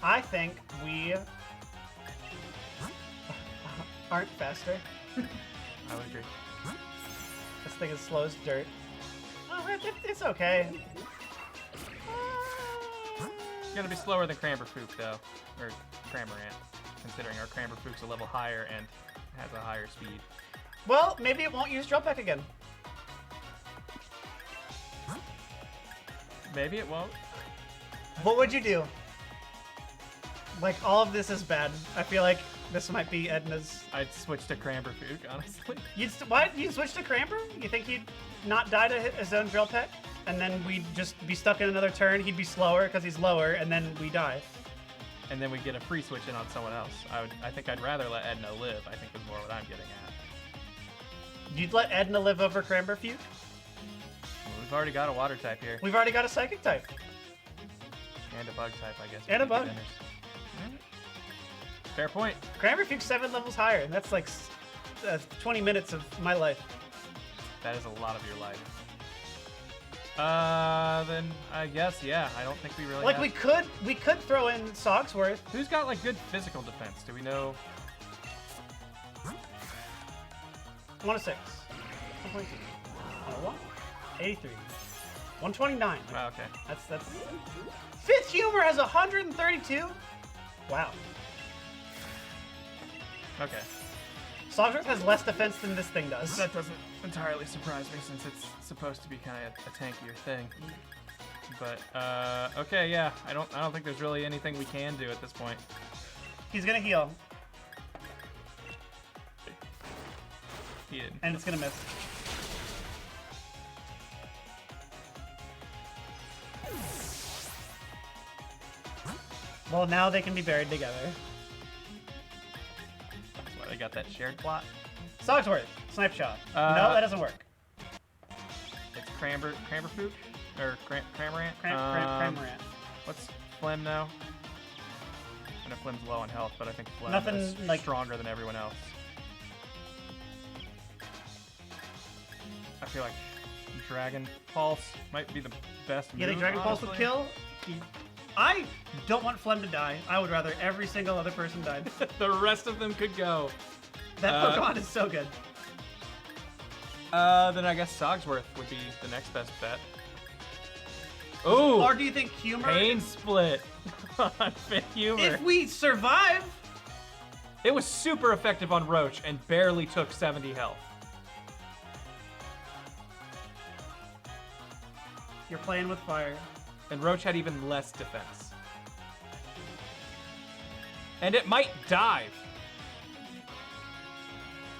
C: I think we... aren't faster.
A: I would agree.
C: This thing is slow as dirt. Oh, it's okay.
A: It's going to be slower than Cramberfook, though. Or Cramorant, considering our Cramberfook's a level higher and has a higher speed.
C: Well, maybe it won't use Drill Peck again.
A: Maybe it won't.
C: What would you do? Like, all of this is bad. I feel like this might be Edna's...
A: I'd switch to Cramberfook, honestly.
C: Why did you switch to Cramper? You think he'd not die to his own Drill Peck? And then we'd just be stuck in another turn. He'd be slower because he's lower, and then we die.
A: And then we get a free switch in on someone else. I think I'd rather let Edna live, I think is more what I'm getting at.
C: You'd let Edna live over Cramberfook?
A: Well, we've already got a water type here.
C: We've already got a psychic type.
A: And a bug type, I guess.
C: And a bug.
A: Fair point.
C: Cramberfook's 7 levels higher, and that's like 20 minutes of my life.
A: That is a lot of your life. Then I guess, yeah, I don't think we really
C: Like,
A: have...
C: we could throw in Sogsworth.
A: Who's got, like, good physical defense? Do we know?
C: 106. 122. 101. 83. 129.
A: Oh, okay.
C: That's... Fifth Humor has 132? Wow.
A: Okay.
C: Sogsworth has less defense than this thing does.
A: That doesn't entirely surprise me since it's supposed to be kind of a tankier thing. But okay, yeah, I don't think there's really anything we can do at this point.
C: He's gonna heal.
A: He did.
C: And it's gonna miss. Well, now they can be buried together.
A: That's why they got that shared plot.
C: Sogsworth, snipe shot. No, that doesn't work.
A: It's Cramberfook? Or Cramorant?
C: Cramorant.
A: What's Phlegm now? I know Phlegm's low on health, but I think Phlegm
C: Nothing
A: is
C: like
A: stronger than everyone else. I feel like Dragon Pulse might be the best move.
C: You think Dragon Pulse would
A: honestly.
C: kill? I don't want Phlegm to die. I would rather every single other person died.
A: The rest of them could go.
C: That Pokemon is so good.
A: Then I guess Sogsworth would be the next best bet. Ooh!
C: Or do you think Humor?
A: Pain Split on Fifth Humor.
C: If we survive,
A: It was super effective on Roach and barely took 70 health.
C: you're playing with fire.
A: And Roach had even less defense. And it might dive.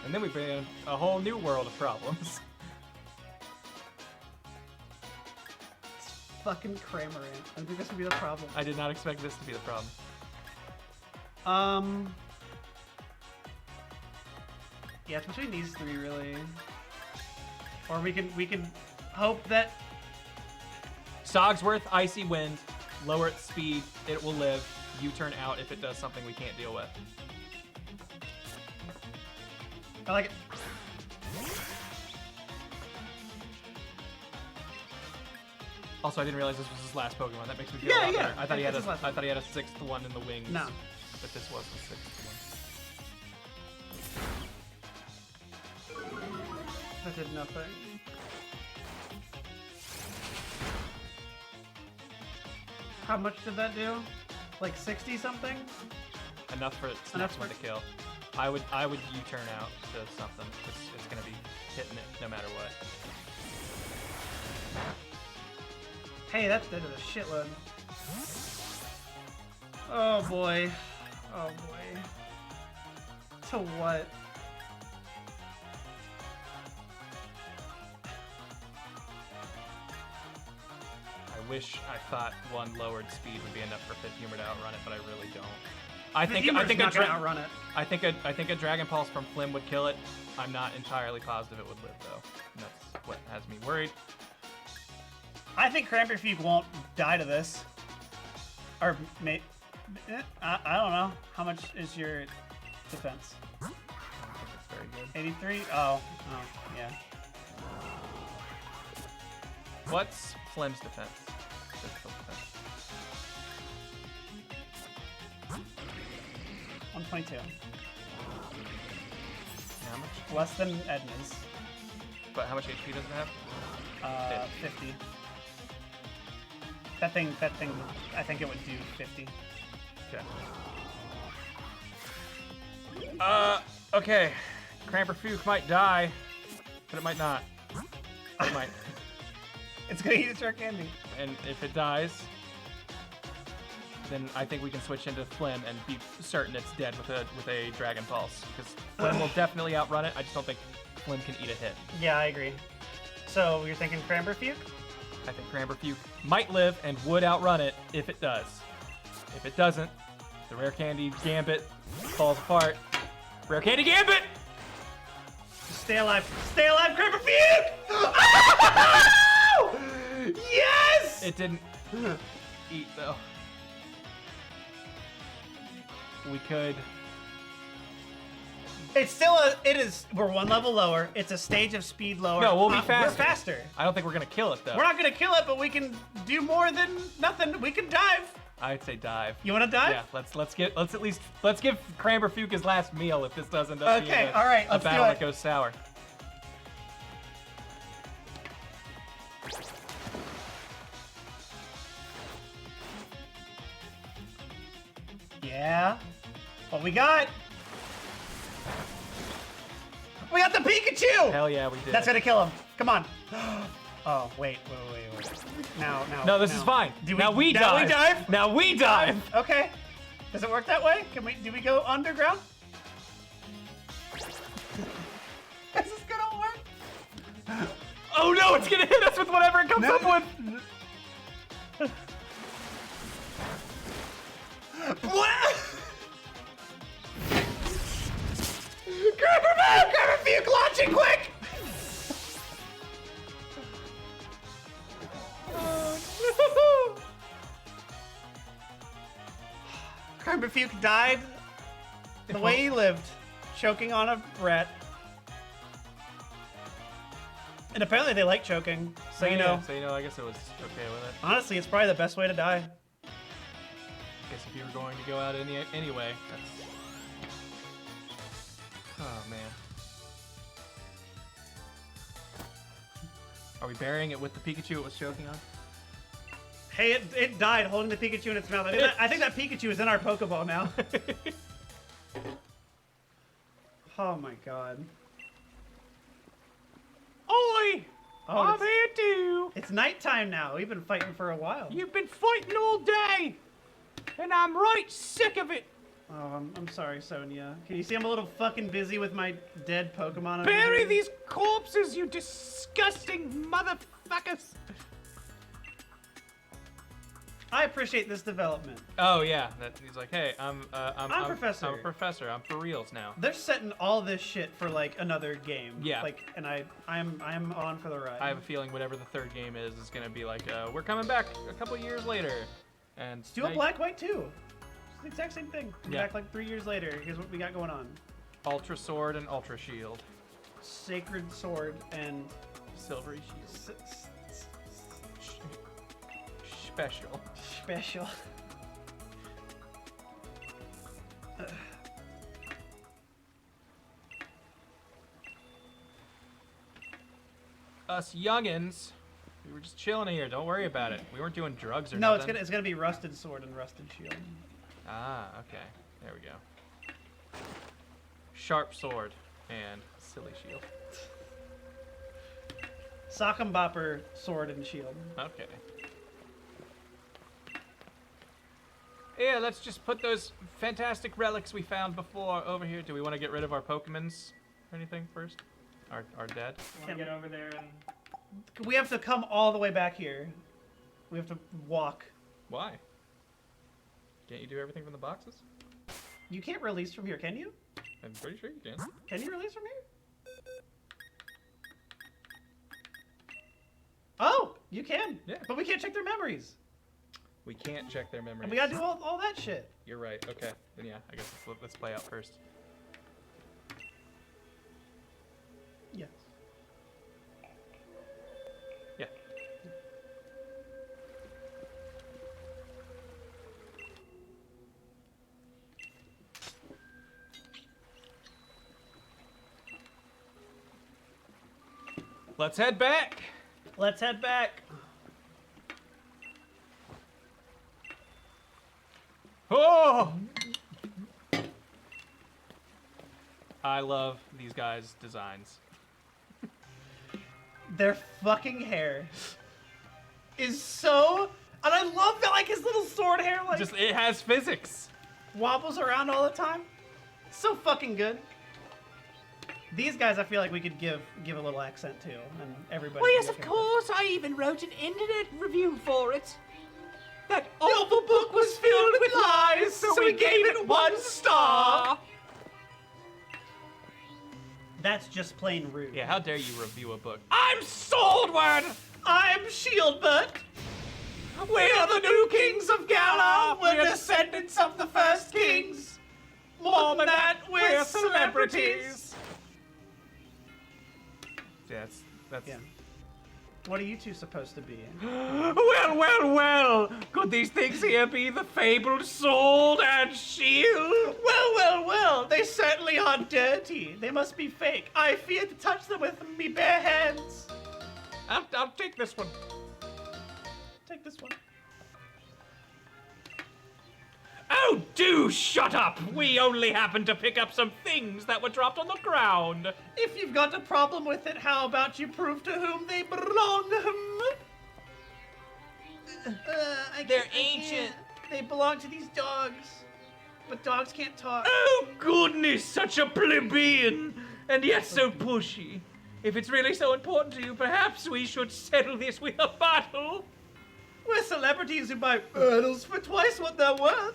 A: And then we bring in a whole new world of problems.
C: It's fucking Cramorant. I think this would be the problem.
A: I did not expect this to be the problem.
C: Yeah, it's between these three really. Or we can hope that
A: Sogsworth, Icy Wind, lower its speed, it will live. U-turn out if it does something we can't deal with.
C: I like it.
A: Also, I didn't realize this was his last Pokemon. That makes me feel
C: Yeah,
A: a lot
C: yeah.
A: better. I thought
C: It's his last
A: I thought he had a 6th one in the wings.
C: No.
A: But this was the 6th one.
C: That did nothing. How much did that do? Like 60 something?
A: Enough for its
C: Enough
A: next
C: for
A: one to kill. I would U-turn out to something. It's gonna be hitting it no matter what.
C: Hey, that did a shitload. Oh boy. Oh boy. To what?
A: I wish I thought 1 lowered speed would be enough for Pit Humor to outrun it, but I really don't. I think
C: not gonna
A: a
C: outrun it.
A: I think a Dragon Pulse from Flim would kill it. I'm not entirely positive it would live though. And that's what has me worried.
C: I think Cramperfuge won't die to this. Or I don't know. How much is your defense?
A: I don't think it's very good.
C: 83? Oh, yeah.
A: What's Flim's defense? Physical defense.
C: 122.
A: How much?
C: Less than Edna's.
A: But how much HP does it have?
C: 50. That thing, I think it would do 50.
A: Okay. Okay. Cramperfuge might die, but it might not. But it might.
C: It's gonna eat its rare candy.
A: And if it dies, then I think we can switch into Flim and be certain it's dead with a Dragon Pulse. Because Flim will definitely outrun it. I just don't think Flim can eat a hit.
C: Yeah, I agree. So you're thinking Cramperfuge?
A: I think Cramperfuge might live and would outrun it if it does. If it doesn't, the Rare Candy Gambit falls apart. Rare Candy Gambit!
C: Stay alive. Stay alive, Cramperfuge! Oh! Yes!
A: It didn't eat though. We could.
C: It's still we're 1 level lower. It's a stage of speed lower.
A: No, we'll be
C: We're
A: faster.
C: faster.
A: I don't think we're gonna kill it though.
C: We're not gonna kill it, but we can do more than nothing. We can dive.
A: I'd say dive.
C: You wanna dive?
A: Yeah, let's give Cramperfuge his last meal if this doesn't end up being
C: Okay, all right,
A: a
C: let's do
A: battle
C: it.
A: that goes sour.
C: Yeah. What we got? We got the Pikachu!
A: Hell yeah, we did.
C: That's gonna kill him. Come on. Oh, wait. Now.
A: No, this is fine. Now we dive. Now we dive.
C: Okay. Does it work that way? Do we go underground? Is this gonna work?
A: Oh no, it's gonna hit us with whatever it comes up with.
C: What? Cramperfuge, launching quick!
A: Oh, no.
C: Cramperfuge died the way he lived, choking on a rat. And apparently they like choking, so you know.
A: So I guess it was okay with it.
C: Honestly, it's probably the best way to die.
A: I guess if you were going to go out anyway, that's. Oh man. Are we burying it with the Pikachu it was choking on?
C: Hey, it died holding the Pikachu in its mouth. I think that Pikachu is in our Pokeball now. Oh my god.
A: Oi!
C: Oh,
A: I'm here too!
C: It's nighttime now. We've been fighting for a while.
A: You've been fighting all day! And I'm right sick of it!
C: Oh, I'm sorry, Sonia. Can you see I'm a little fucking busy with my dead Pokemon over
A: Bury
C: here?
A: these corpses, you disgusting motherfuckers!
C: I appreciate this development.
A: Oh yeah, he's like, hey, I'm
C: Professor.
A: I'm a professor. I'm for reals now.
C: They're setting all this shit for like another game.
A: Yeah.
C: Like, and I'm on for the ride.
A: I have a feeling whatever the 3rd game is gonna be like, we're coming back a couple years later, and
C: Do a Black White too. It's the exact same thing. Come
A: Yeah.
C: back like 3 years later. Here's what we got going on.
A: Ultra Sword and Ultra Shield,
C: Sacred Sword and
A: Silvery Shield. Special.
C: Special.
A: Us youngins, we were just chilling here. Don't worry about it. We weren't doing drugs or
C: No,
A: nothing.
C: it's gonna be rusted sword and rusted shield.
A: Ah, okay. There we go. Sharp sword and silly shield.
C: Sock'em bopper sword and shield.
A: Okay. Yeah, let's just put those fantastic relics we found before over here. Do we want to get rid of our Pokemons or anything first? Our dead?
B: Want to get over there and...
C: We have to come all the way back here. We have to walk.
A: Why? Can't you do everything from the boxes?
C: You can't release from here, can you?
A: I'm pretty sure you can.
C: Can you release from here? Oh, you can.
A: Yeah.
C: But we can't check their memories.
A: We can't check their memories.
C: And we gotta do all that shit.
A: You're right. Okay. Then yeah, I guess let's play out first.
C: Yes.
A: Yeah. Let's head back.
C: Let's head back.
A: Oh! I love these guys' designs.
C: Their fucking hair is so... And I love that, like, his little sword hair, like,
A: Just it has physics.
C: wobbles around all the time. So fucking good. These guys, I feel like we could give a little accent to, and everybody...
E: Well, yes,
C: would
E: of
C: be okay.
E: course. I even wrote an internet review for it. That
C: awful book was filled with lies, so we gave it 1 star. That's just plain rude.
A: Yeah, how dare you review a book?
C: I'm Swordward! I'm Shieldbutt! We are the new kings of Galar! We're descendants of the first kings! More than that, we're celebrities!
A: Yeah, that's
C: Yeah. What are you two supposed to be?
A: Well, well, well! Could these things here be the fabled sword and shield?
C: Well, well, well, they certainly are dirty. They must be fake. I fear to touch them with me bare hands.
A: I'll take this one.
C: Take this one.
A: Oh, do shut up! We only happened to pick up some things that were dropped on the ground.
C: If you've got a problem with it, how about you prove to whom they belong?
A: They're ancient.
C: They belong to these dogs. But dogs can't talk.
A: Oh, goodness, such a plebeian, and yet so pushy. If it's really so important to you, perhaps we should settle this with a battle.
C: We're celebrities who buy hurdles for twice what they're worth.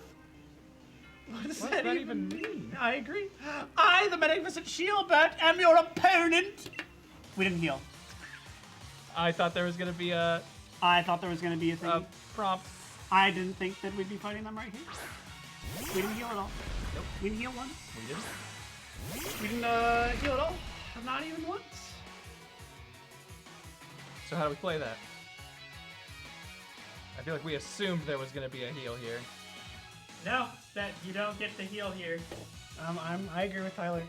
C: What does
A: What
C: that
A: does that
C: even
A: even mean?
C: I agree. I, the magnificent Shieldbutt, am your opponent. We didn't heal.
A: I thought there was gonna be a
C: I thought there was going to be a thing.
A: prompt.
C: I didn't think that we'd be fighting them right here. We didn't heal at all.
A: Nope.
C: We didn't heal once.
A: We didn't.
C: We didn't heal at all. Not even once.
A: So how do we play that? I feel like we assumed there was gonna be a heal here.
B: No, that you don't get to heal here.
C: I agree with Tyler.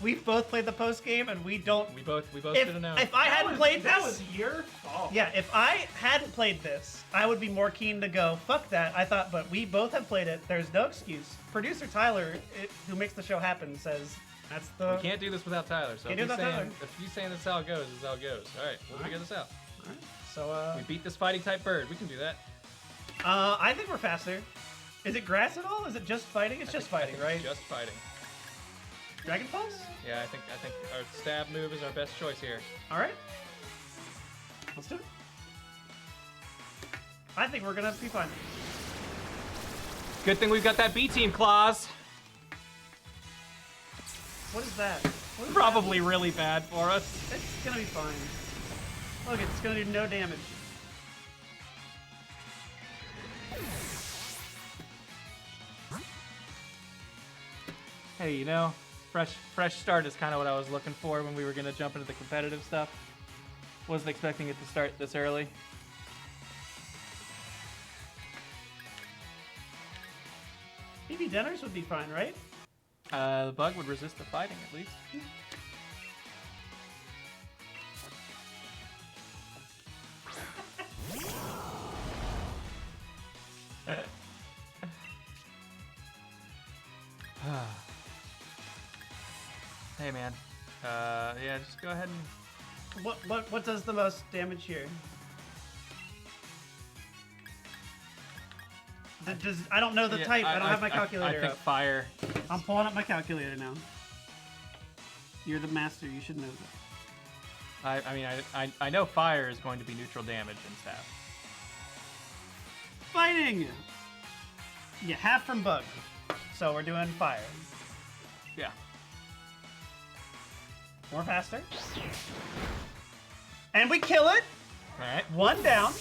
C: We've both played the post game, and we don't.
A: We both should
C: If,
A: have known.
C: if I hadn't played this,
B: That was your fault.
C: yeah. If I hadn't played this, I would be more keen to go. Fuck that. I thought, but we both have played it. There's no excuse. Producer Tyler, who makes the show happen, says that's the.
A: We can't do this without Tyler. So
C: Can't
A: if
C: do
A: he's,
C: it without
A: saying,
C: Tyler.
A: if he's saying that's how it goes, is how it goes. All right, we'll figure this out.
C: Alright, so
A: We beat this fighting type bird. We can do that.
C: I think we're faster. Is it grass at all? Is it just fighting? It's just fighting, right?
A: Just fighting.
C: Dragon Pulse?
A: Yeah, I think our stab move is our best choice here.
C: All right. Let's do it. I think we're gonna be fine.
A: Good thing we've got that B team clause.
C: What is that? What is
A: Probably really bad for us.
C: that? It's gonna be fine. Look, it's gonna do no damage.
A: Hey, you know, fresh start is kind of what I was looking for when we were gonna jump into the competitive stuff. Wasn't expecting it to start this early.
C: BB Denners would be fine, right?
A: The bug would resist the fighting, at least. Hey, man. Yeah, just go ahead and...
C: What does the most damage here? I don't know the type. I don't have my calculator
A: I think
C: up.
A: fire.
C: I'm pulling up my calculator now. You're the master. You should know that.
A: I mean, I know fire is going to be neutral damage and stuff.
C: Fighting! Yeah, half from bug. So we're doing fire.
A: Yeah.
C: More faster. And we kill it.
A: All right.
C: One down.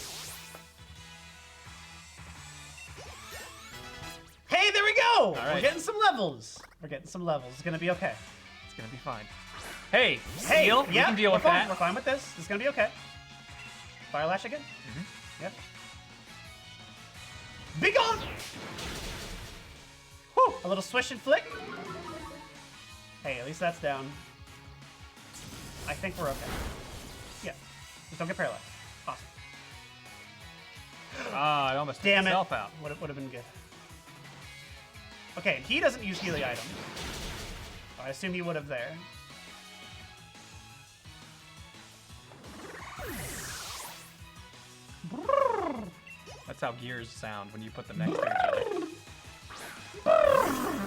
C: Hey, there we go!
A: All right.
C: We're getting some levels. We're getting some levels. It's gonna be okay.
A: It's gonna be fine. Hey,
C: Hey,
A: Steel, we can deal with
C: fine.
A: that.
C: We're fine with this. It's gonna be okay. Fire Lash again? Mm-hmm. Yep. Be gone! Whew, a little swish and flick. Hey, at least that's down. I think we're okay. Yeah. Just don't get paralyzed. Awesome.
A: Ah, I almost
C: Damn
A: took
C: it.
A: myself out.
C: Would have been good. Okay, he doesn't use healing items. I assume he would have there.
A: That's how gears sound when you put them next to each other.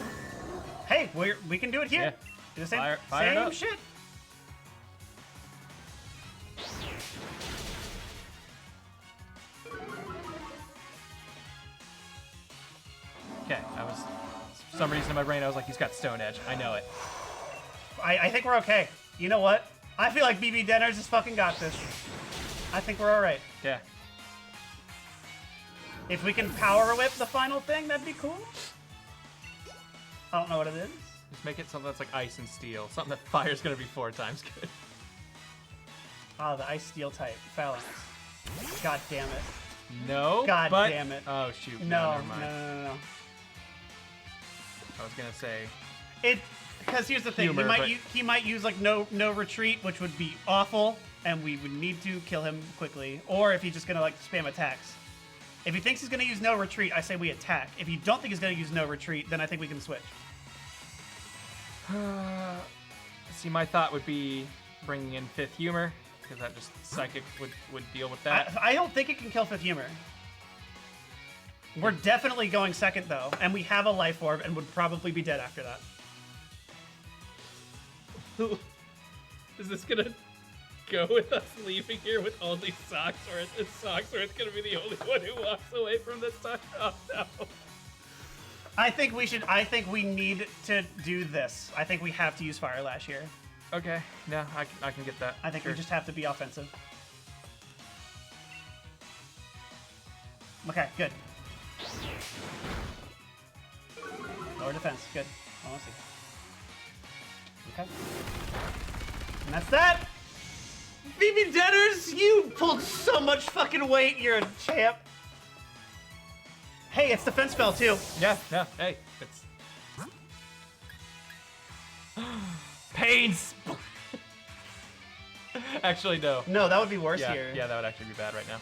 C: Hey, we can do it here.
A: Yeah.
C: Do the same,
A: Fire it
C: same
A: up.
C: shit.
A: Okay, for some reason in my brain I was like, he's got Stone Edge. I know it.
C: I think we're okay. You know what? I feel like BB Denners just fucking got this. I think we're alright.
A: Yeah.
C: If we can power whip the final thing, that'd be cool. I don't know what it is.
A: Just make it something that's like ice and steel. Something that fire's gonna be 4 times good.
C: Ah, the ice steel type. Phalanx. God damn it.
A: No.
C: God
A: but,
C: damn it.
A: Oh shoot.
C: No,
A: never mind.
C: no.
A: I was gonna say.
C: Because here's the thing,
A: Humor,
C: he might use like no retreat, which would be awful, and we would need to kill him quickly. Or if he's just gonna like spam attacks. If he thinks he's gonna use no retreat, I say we attack. If you don't think he's gonna use no retreat, then I think we can switch.
A: See, my thought would be bringing in 5th Humor, because that just psychic would deal with that.
C: I don't think it can kill 5th Humor. We're definitely going 2nd though, and we have a life orb and would probably be dead after that.
A: Is this gonna go with us leaving here with only socks, or it's gonna be the only one who walks away from this time? Oh no.
C: I think we need to do this. I think we have to use Fire Lash here.
A: Okay, no, I can get that.
C: I think we just have to be offensive. Okay, good. Lower defense, good. I want to see. Okay. And that's that! BB Denners, you pulled so much fucking weight, you're a champ. Hey, it's defense spell too.
A: Yeah, hey, it's... Pains! Actually, no.
C: No, that would be worse
A: Yeah,
C: here.
A: yeah, that would actually be bad right now.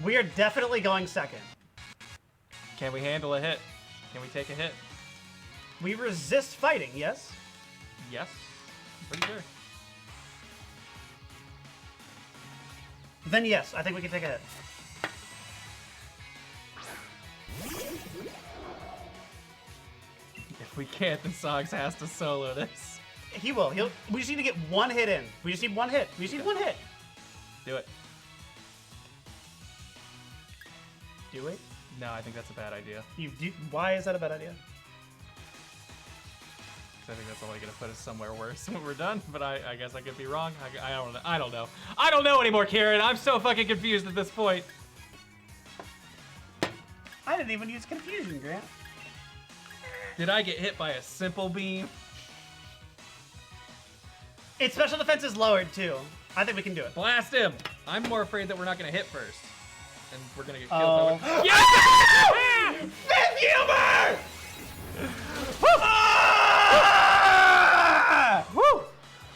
C: We are definitely going 2nd.
A: Can we handle a hit? Can we take a hit?
C: We resist fighting, yes?
A: Yes. Pretty sure.
C: Then yes, I think we can take a hit.
A: If we can't, then Soggs has to solo this.
C: He will. We just need to get 1 hit in. We just need 1 hit. We just need 1 hit.
A: Do it.
C: Do we?
A: No, I think that's a bad idea.
C: Why is that a bad idea?
A: 'Cause I think that's only going to put us somewhere worse when we're done, but I guess I could be wrong. I don't know. I don't know. I don't know anymore, Kieran. I'm so fucking confused at this point.
C: I didn't even use confusion, Grant.
A: Did I get hit by a simple beam?
C: Its special defense is lowered, too. I think we can do it.
A: Blast him! I'm more afraid that we're not going to hit first. And we're going to get
C: Oh.
A: killed. Yeah!
C: 5th Humor! Ah!
A: Woo!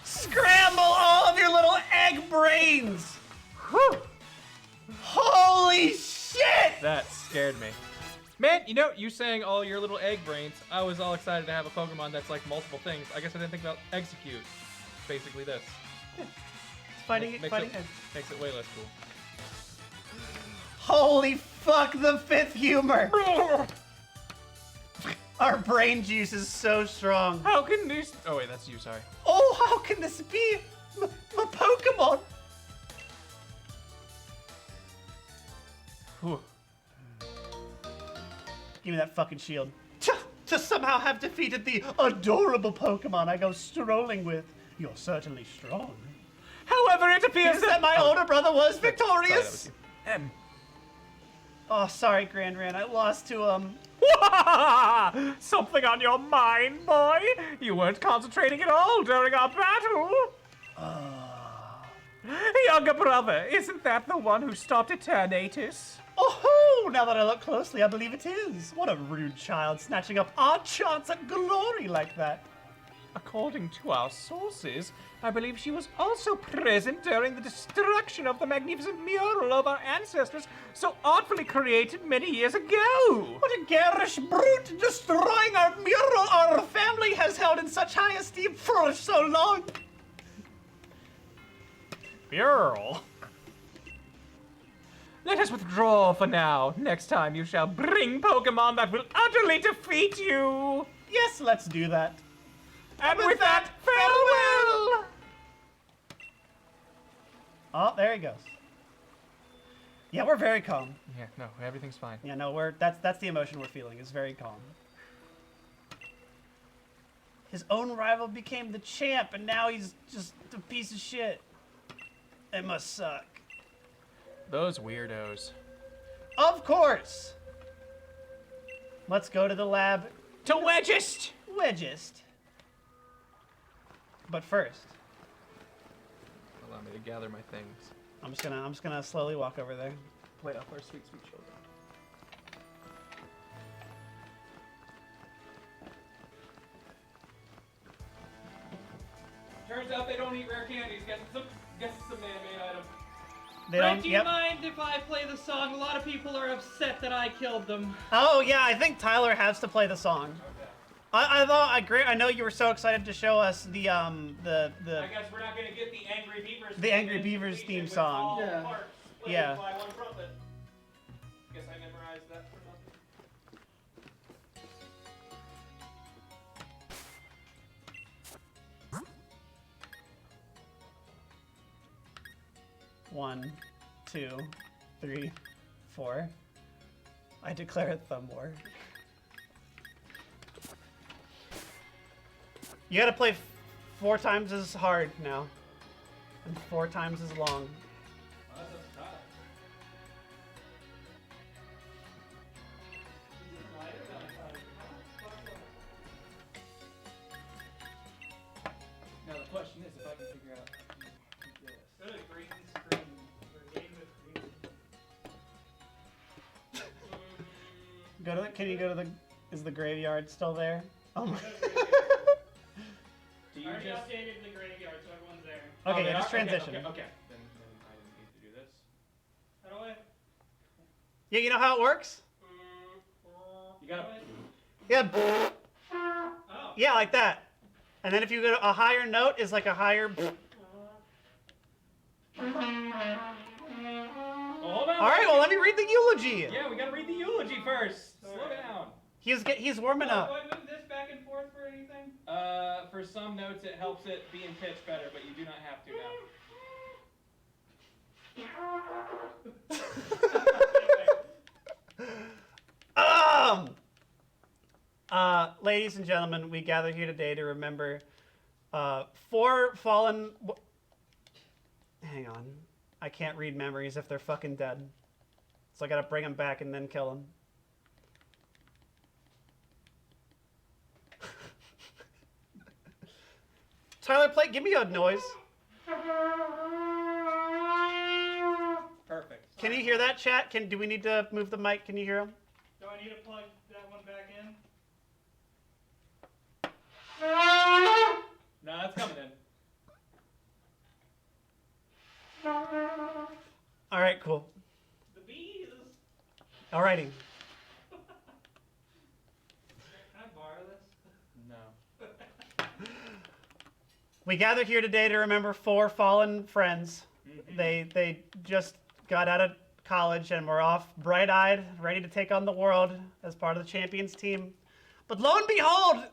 C: Scramble all of your little egg brains!
A: Woo!
C: Holy shit!
A: That scared me. Man, you know, you saying all your little egg brains, I was all excited to have a Pokemon that's like multiple things. I guess I didn't think about Execute. Basically this.
C: Fighting
A: makes
C: fighting
A: it,
C: eggs.
A: makes it way less cool.
C: Holy fuck, the fifth humor! Our brain juice is so strong.
A: How can this... Oh wait, that's you, sorry.
C: Oh, how can this be? My Pokemon!
A: Whew.
C: Give me that fucking shield. To somehow have defeated the adorable Pokemon I go strolling with. You're certainly strong.
A: However, it appears
C: That my older brother was
A: Sorry,
C: victorious.
A: that was you.
C: Oh, sorry, Granrran. I lost to,
A: Something on your mind, boy? You weren't concentrating at all during our battle. Younger brother, isn't that the one who stopped Eternatus?
C: Oh, now that I look closely, I believe it is. What a rude child, snatching up our chance at glory like that.
A: According to our sources, I believe she was also present during the destruction of the magnificent mural of our ancestors so artfully created many years ago.
C: What a garish brute, destroying our mural our family has held in such high esteem for so long.
A: Mural? Let us withdraw for now. Next time you shall bring Pokemon that will utterly defeat you.
C: Yes, let's do that.
A: And with that, farewell!
C: Oh, there he goes. Yeah, we're very calm.
A: Yeah, no, everything's fine.
C: Yeah, no, that's the emotion we're feeling. Is very calm. His own rival became the champ, and now he's just a piece of shit. It must suck.
A: Those weirdos.
C: Of course. Let's go to the lab.
A: To Wedgist!
C: Wedgist. But first,
A: Allow me to gather my things.
C: I'm just gonna slowly walk over there.
A: Play off our sweet, sweet children. Turns out they don't eat rare candies. Guess it's a man-made item.
C: They
B: Brett,
C: don't.
B: do you mind if I play the song? A lot of people are upset that I killed them.
C: Oh yeah, I think Tyler has to play the song.
A: Okay.
C: I know you were so excited to show us the
A: I guess we're not gonna get the Angry Beavers.
C: The Angry Beavers theme song.
A: All
B: Yeah.
A: parts played
C: Yeah.
A: by one trumpet. Guess I memorized that for nothing.
C: 1, 2, 3, 4. I declare it thumb war. You gotta play 4 times as hard now. And 4 times as long.
A: Now the question is if I can figure out this.
B: Go to green screen. Or game with green.
C: Go to the, can you go to the, is the graveyard still there? Oh my.
A: Do
B: I
A: you
B: already
A: just...
B: updated the graveyard, so everyone's there.
C: Okay,
A: they
C: yeah, just
A: are?
C: transition.
A: Okay. Then I didn't need to do this.
B: How do I?
C: Yeah, you know how it works?
A: You gotta...
C: Yeah.
B: Oh.
C: Yeah, like that. And then if you go to a higher note is like a higher.
A: Well, hold on.
C: All right, well let me read the eulogy.
A: Yeah, we gotta read the eulogy first. Slow down.
C: He's warming
B: Do
C: up.
B: I move this back and forth for anything?
A: For some notes it helps it be in pitch better, but you do not have to now.
C: Ladies and gentlemen, we gather here today to remember 4 fallen. Hang on, I can't read memories if they're fucking dead, so I gotta bring them back and then kill them. Tyler, give me a noise.
A: Perfect.
C: Can you hear that, chat? Do we need to move the mic? Can you hear him?
B: Do I need to plug that one back in?
A: No, that's coming in.
C: All right, cool.
B: The bees.
C: Alrighty.
B: Can I borrow this?
A: No.
C: We gather here today to remember 4 fallen friends. They just got out of college and were off bright-eyed, ready to take on the world as part of the champions team. But lo and behold,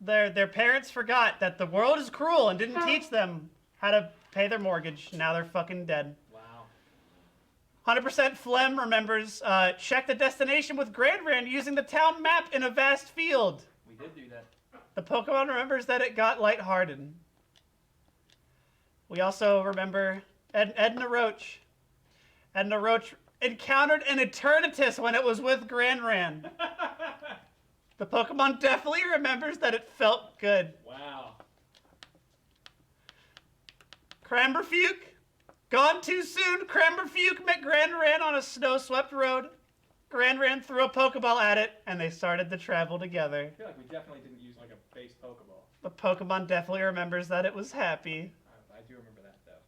C: their parents forgot that the world is cruel and didn't teach them how to pay their mortgage. Now they're fucking dead.
A: Wow.
C: 100% Phlegm remembers check the destination with Granrran using the town map in a vast field.
A: We did do that.
C: The Pokemon remembers that it got lighthearted. We also remember Edna Roach. Edna Roach encountered an Eternatus when it was with Granrran. The Pokemon definitely remembers that it felt good.
A: Wow.
C: Cramberfuke. Gone too soon. Cramberfuke met Granrran on a snow-swept road. Granrran threw a Pokeball at it, and they started to travel together.
A: I feel like we definitely didn't use like a base Pokeball.
C: The Pokemon definitely remembers that it was happy.
A: I do remember that though.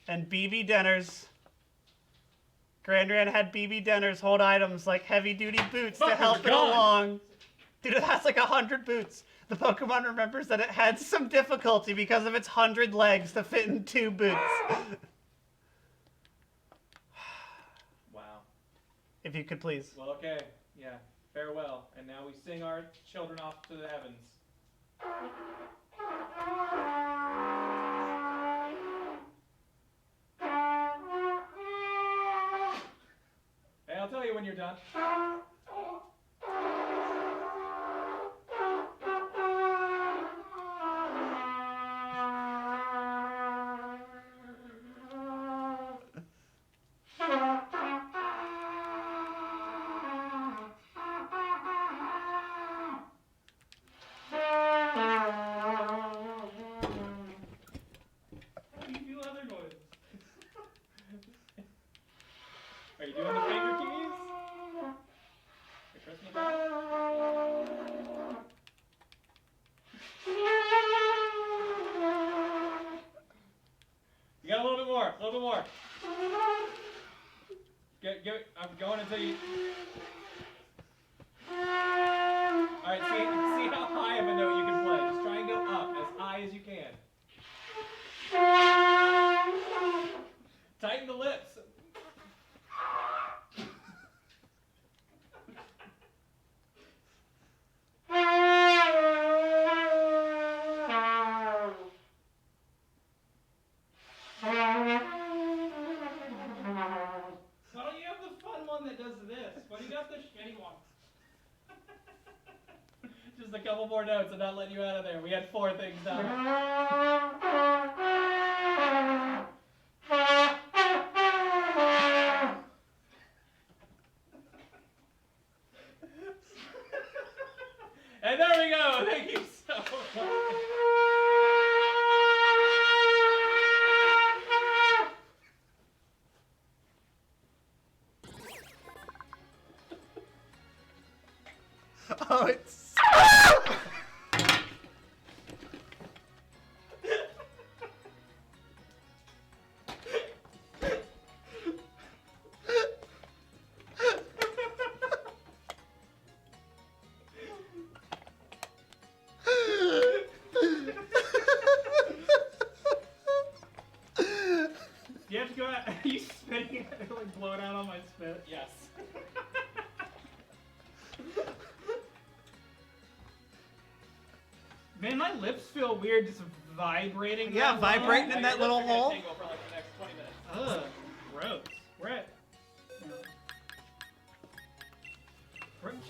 C: And BB Denners. Granrran had BB Denners hold items like heavy-duty boots to
A: Fuck,
C: help
A: they're
C: it
A: gone.
C: along. Dude, it has like 100 boots. The Pokemon remembers that it had some difficulty because of its 100 legs to fit in 2 boots.
A: Wow.
C: If you could please.
A: Well, okay. Yeah. Farewell. And now we sing our children off to the heavens. Hey, I'll tell you when you're done.
B: How do you do other noises?
A: Are you doing the finger keys? You're pressing the button? You got a little bit more. A little bit more. I'm going until you. Alright, see how high of a note you can play. Just try and go up as high as you can. Tighten the lips.
B: Why don't you have the fun one that does this? Why do you got the shitty one?
A: Just a couple more notes. I'm not letting you out of there. We had 4 things done. And there we go. Thank you so much.
C: Oh, it's...
B: You have to go out. Are you spitting it and like blow it out on my spit?
A: Yes.
B: Man, my lips feel weird just vibrating.
C: Yeah,
B: that
C: vibrating
B: long.
C: in that little hole.
A: Tingle for like the next 20 minutes.
B: Ugh, gross. We're at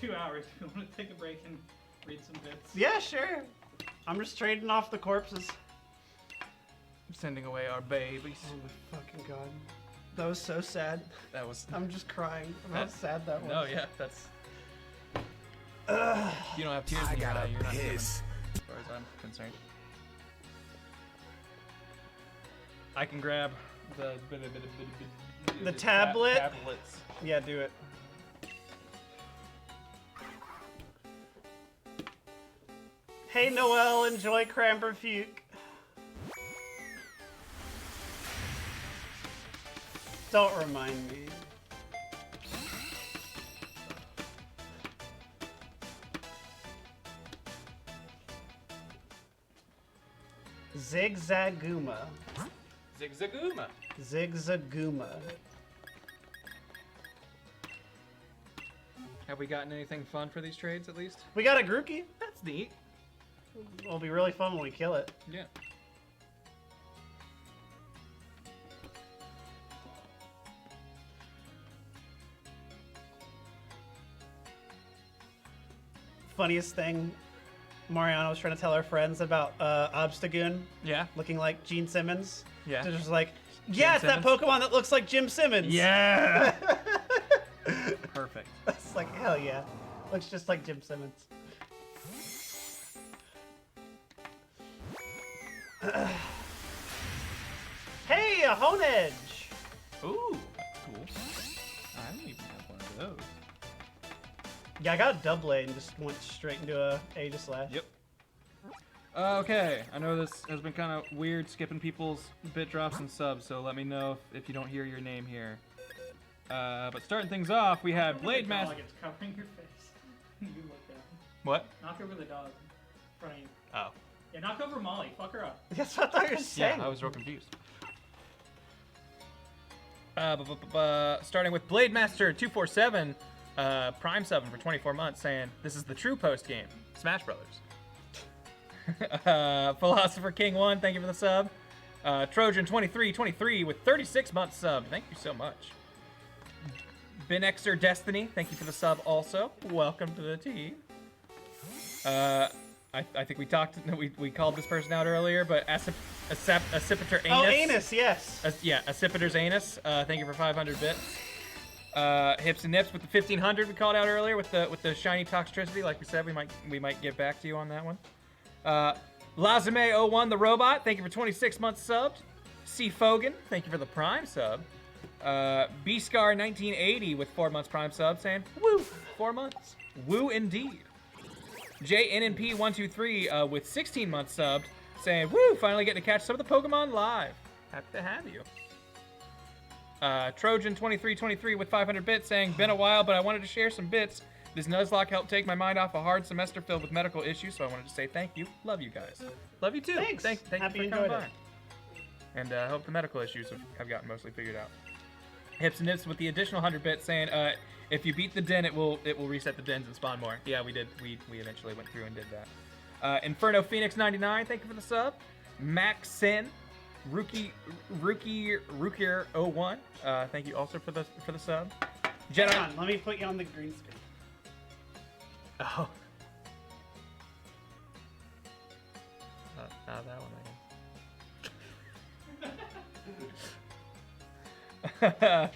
B: 2 hours. We want to take a break and read some bits.
C: Yeah, sure. I'm just trading off the corpses.
A: Sending away our babies.
C: Oh my fucking god. That was so sad.
A: That was.
C: I'm just crying from how sad that was.
A: No, yeah, that's. You don't have tears
D: I
A: in your
D: gotta
A: eye. You're not human,
D: piss.
A: as far as I'm concerned. I can grab
C: The tablet?
A: Tablets.
C: Yeah, do it. Hey, Noel, enjoy Cranberfuke. Don't remind me. Zigzaguma.
A: Zigzaguma.
C: Zigzaguma.
A: Have we gotten anything fun for these trades, at least?
C: We got a Grookey.
A: That's neat.
C: It'll be really fun when we kill it.
A: Yeah.
C: Funniest thing, Mariana was trying to tell her friends about Obstagoon.
A: Yeah.
C: Looking like Gene Simmons.
A: Yeah.
C: They're just like, yeah, it's that
A: Simmons?
C: Pokemon that looks like Jim Simmons.
A: Yeah. Perfect.
C: It's like, hell yeah. Looks just like Jim Simmons. Hey, a Honedge!
A: Ooh, that's cool. I don't even have one of those.
C: Yeah, I got a Doublade and just went straight into a Aegislash.
A: Yep. Okay, I know this has been kind of weird skipping people's bit drops and subs, so let me know if you don't hear your name here. But starting things off, we had Blade Master.
B: It's covering your face. You look down.
A: What?
B: Knock over the dog in front of you.
A: Oh.
B: Yeah, knock over Molly. Fuck her up.
C: That's what I thought you were saying.
A: Yeah, I was real confused. Starting with Blade Master 247, Prime 7 for 24 months, saying this is the true post game, Smash Brothers. Philosopher King 1, thank you for the sub. Trojan 2323 with 36 months sub, thank you so much. Benexer Destiny, thank you for the sub also. Welcome to the team. I think we talked, we called this person out earlier, but Accipiter Anus.
C: Oh, Anus, yes.
A: Yeah, Accipiter's Anus. Thank you for 500 bits. Hips and Nips with the 1500 we called out earlier with the shiny toxicity. Like we said, we might get back to you on that one. Lazame01 the robot, thank you for 26 months subbed. C Fogan, thank you for the Prime sub. B-Scar 1980 with 4 months Prime sub, saying woo, 4 months. Woo indeed. JNNP123 with 16 months subbed, saying woo, finally getting to catch some of the Pokemon live. Happy to have you. Trojan 2323 with 500 bits, saying been a while, but I wanted to share some bits. This Nuzlocke helped take my mind off a hard semester filled with medical issues, so I wanted to say thank you. Love you guys. Love you too.
C: Thanks.
A: Thank
C: Happy
A: you
C: you
A: for coming
C: enjoyed
A: by. And I hope the medical issues have gotten mostly figured out. Hips and Nips with the additional 100 bits, saying if you beat the den, it will reset the dens and spawn more. Yeah, we did. We eventually went through and did that. Inferno Phoenix 99, thank you for the sub. Max Sin, Rookie 01, thank you also for the sub.
C: Hang on, let me put you on the green screen.
A: Oh. Not that one again.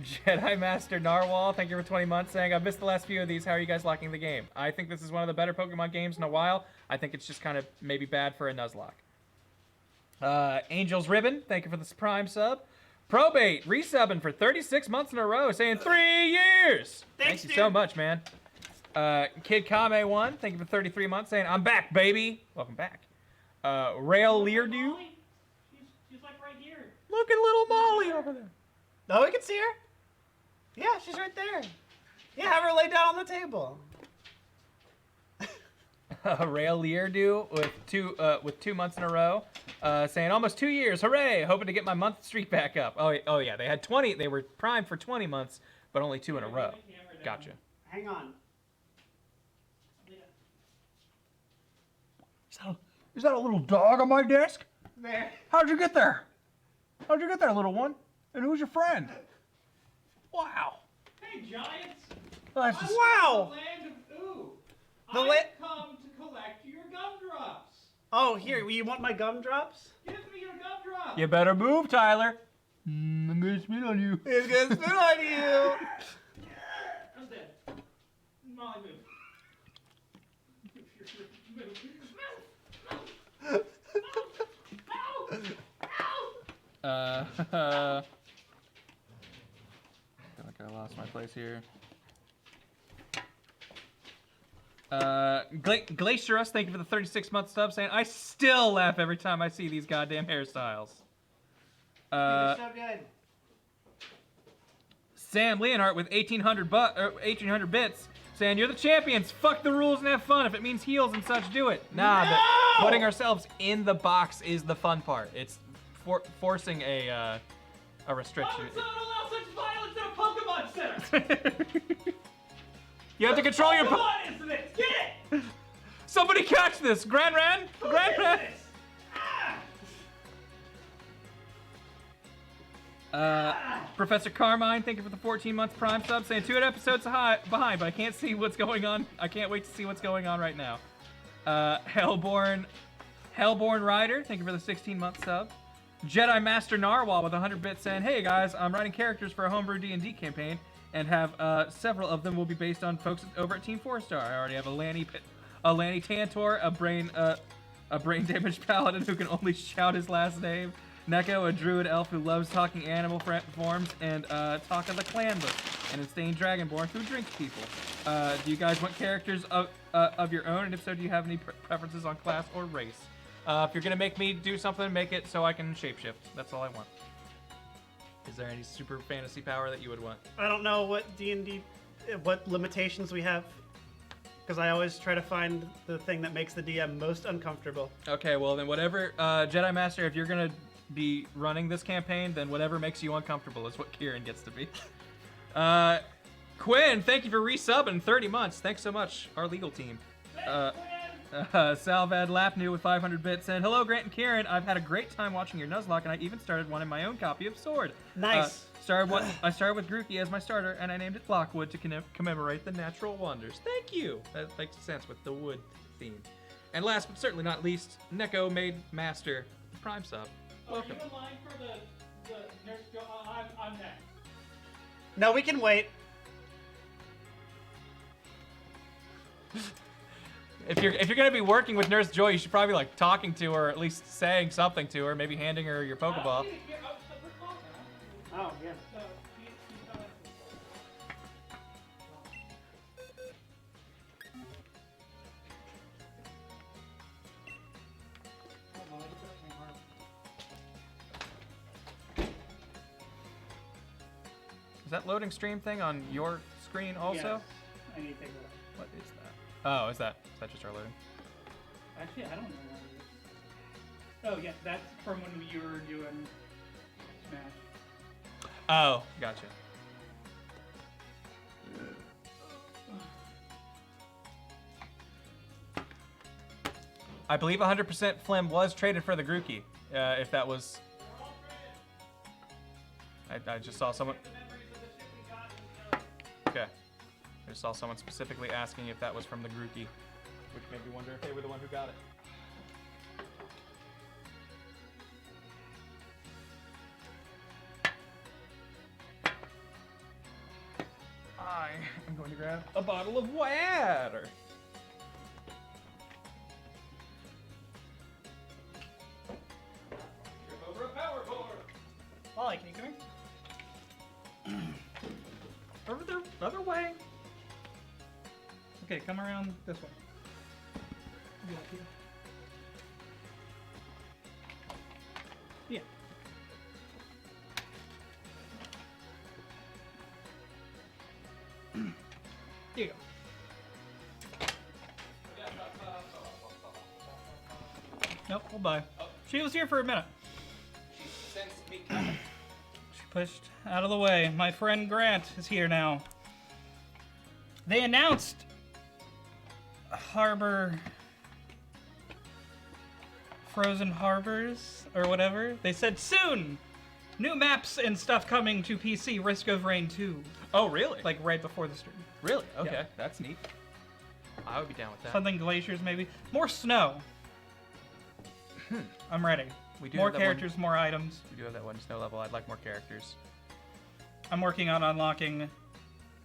A: Jedi Master Narwhal, thank you for 20 months, saying, I've missed the last few of these. How are you guys liking the game? I think this is one of the better Pokemon games in a while. I think it's just kind of maybe bad for a Nuzlocke. Angel's Ribbon, thank you for the Prime sub. Probate, resubbing for 36 months in a row, saying 3 years.
C: Thanks,
A: Thank you
C: dude.
A: so much, man. Kid Kame 1, thank you for 33 months, saying, I'm back, baby. Welcome back. Rail Leardew.
B: Molly, she's like right here.
A: Look at little Molly over there.
C: Oh, we can see her. Yeah, she's right there. Yeah, have her lay down on the table.
A: Rail Leardew with 2 months in a row, saying almost 2 years. Hooray! Hoping to get my month streak back up. Oh yeah, they had 20. They were primed for 20 months, but only 2 in a row. Gotcha.
C: Hang on.
F: Is that a little dog on my desk?
C: There.
F: How'd you get there? How'd you get there, little one? And who's your friend? Wow.
B: Hey, Giants!
F: That's just,
C: Wow.
B: Land of Ooh!
C: The
B: I've come to collect your gumdrops!
C: Oh, here, you want my gumdrops?
B: Give me your gumdrops!
A: You better move, Tyler.
F: I'm gonna spit on you.
C: It's gonna spit on you.
B: I'm dead. Molly, move.
A: I feel like I lost my place here. Glacierus, thank you for the 36-month sub, saying, I still laugh every time I see these goddamn hairstyles. Sam Leonhardt with 1,800 bits, saying, you're the champions, fuck the rules and have fun. If it means heals and such, do it. Nah, no! But putting ourselves in the box is the fun part. It's forcing a restriction.
B: Why would someone allow such violence in a Pokemon Center?
A: You have to control your...
B: What is this? Get it!
A: Somebody catch this! Granrran! Granrran! Professor Carmine, thank you for the 14 months Prime sub, saying 2 episodes behind, but I can't see what's going on. I can't wait to see what's going on right now. Hellborn Rider, thank you for the 16-month sub. Jedi Master Narwhal with 100 bits, saying, hey guys, I'm writing characters for a homebrew D&D campaign, and have several of them will be based on folks over at Team 4-Star. I already have a Lanny Tantor, a brain damaged paladin who can only shout his last name, Neko, a druid elf who loves talking animal forms, and Taka the clanless, an insane dragonborn who drinks people. Do you guys want characters of your own? And if so, do you have any preferences on class or race? If you're gonna make me do something, make it so I can shapeshift. That's all I want. Is there any super fantasy power that you would want?
C: I don't know what D&D, what limitations we have, because I always try to find the thing that makes the DM most uncomfortable.
A: Okay, well then whatever, Jedi Master, if you're gonna be running this campaign, then whatever makes you uncomfortable is what Kieran gets to be. Quinn, thank you for resubbing 30 months. Thanks so much, our legal team. Salvad Lapnew with 500 bits saying, hello Grant and Kieran, I've had a great time watching your Nuzlocke, and I even started one in my own copy of Sword.
C: Nice.
A: I started with Grookey as my starter, and I named it Lockwood to commemorate the natural wonders. Thank you. That makes sense with the wood theme. And last but certainly not least, Neko made Master Prime sub. Welcome.
B: Are you in line for the nurse? I'm next.
C: No, we can wait.
A: If you're gonna be working with Nurse Joy, you should probably be like talking to her, or at least saying something to her, maybe handing her your Pokeball.
C: Oh, yeah.
A: Is that loading stream thing on your screen also?
B: Yes. I need to take it off.
A: What is that? Oh, is that just our loading?
B: Actually, I don't know what it is. Oh, yeah, that's from when you were doing Smash.
A: Oh, gotcha. I believe 100% Flim was traded for the Grookey. If that was... I just saw someone... Okay. I just saw someone specifically asking if that was from the Grookey, which made me wonder if they were the one who got it. I am going to grab a bottle of water. Trip over a power board.
B: Ollie, can you come here?
A: Over the other way.
B: Okay, come around this way. Get up here. Yeah. Here you go. Nope, we'll buy. She was here for a minute.
A: She sensed me coming.
B: She pushed out of the way. My friend Grant is here now. They announced Frozen Harbors, or whatever. They said soon! New maps and stuff coming to PC, Risk of Rain 2.
A: Oh, really?
B: Like right before the stream.
A: Really? Okay,
B: Yeah.
A: that's neat. I would be down with that.
B: Something glaciers, maybe. More snow. I'm ready.
A: We do
B: More
A: have that
B: characters, more items.
A: We do have that one snow level. I'd like more characters.
B: I'm working on unlocking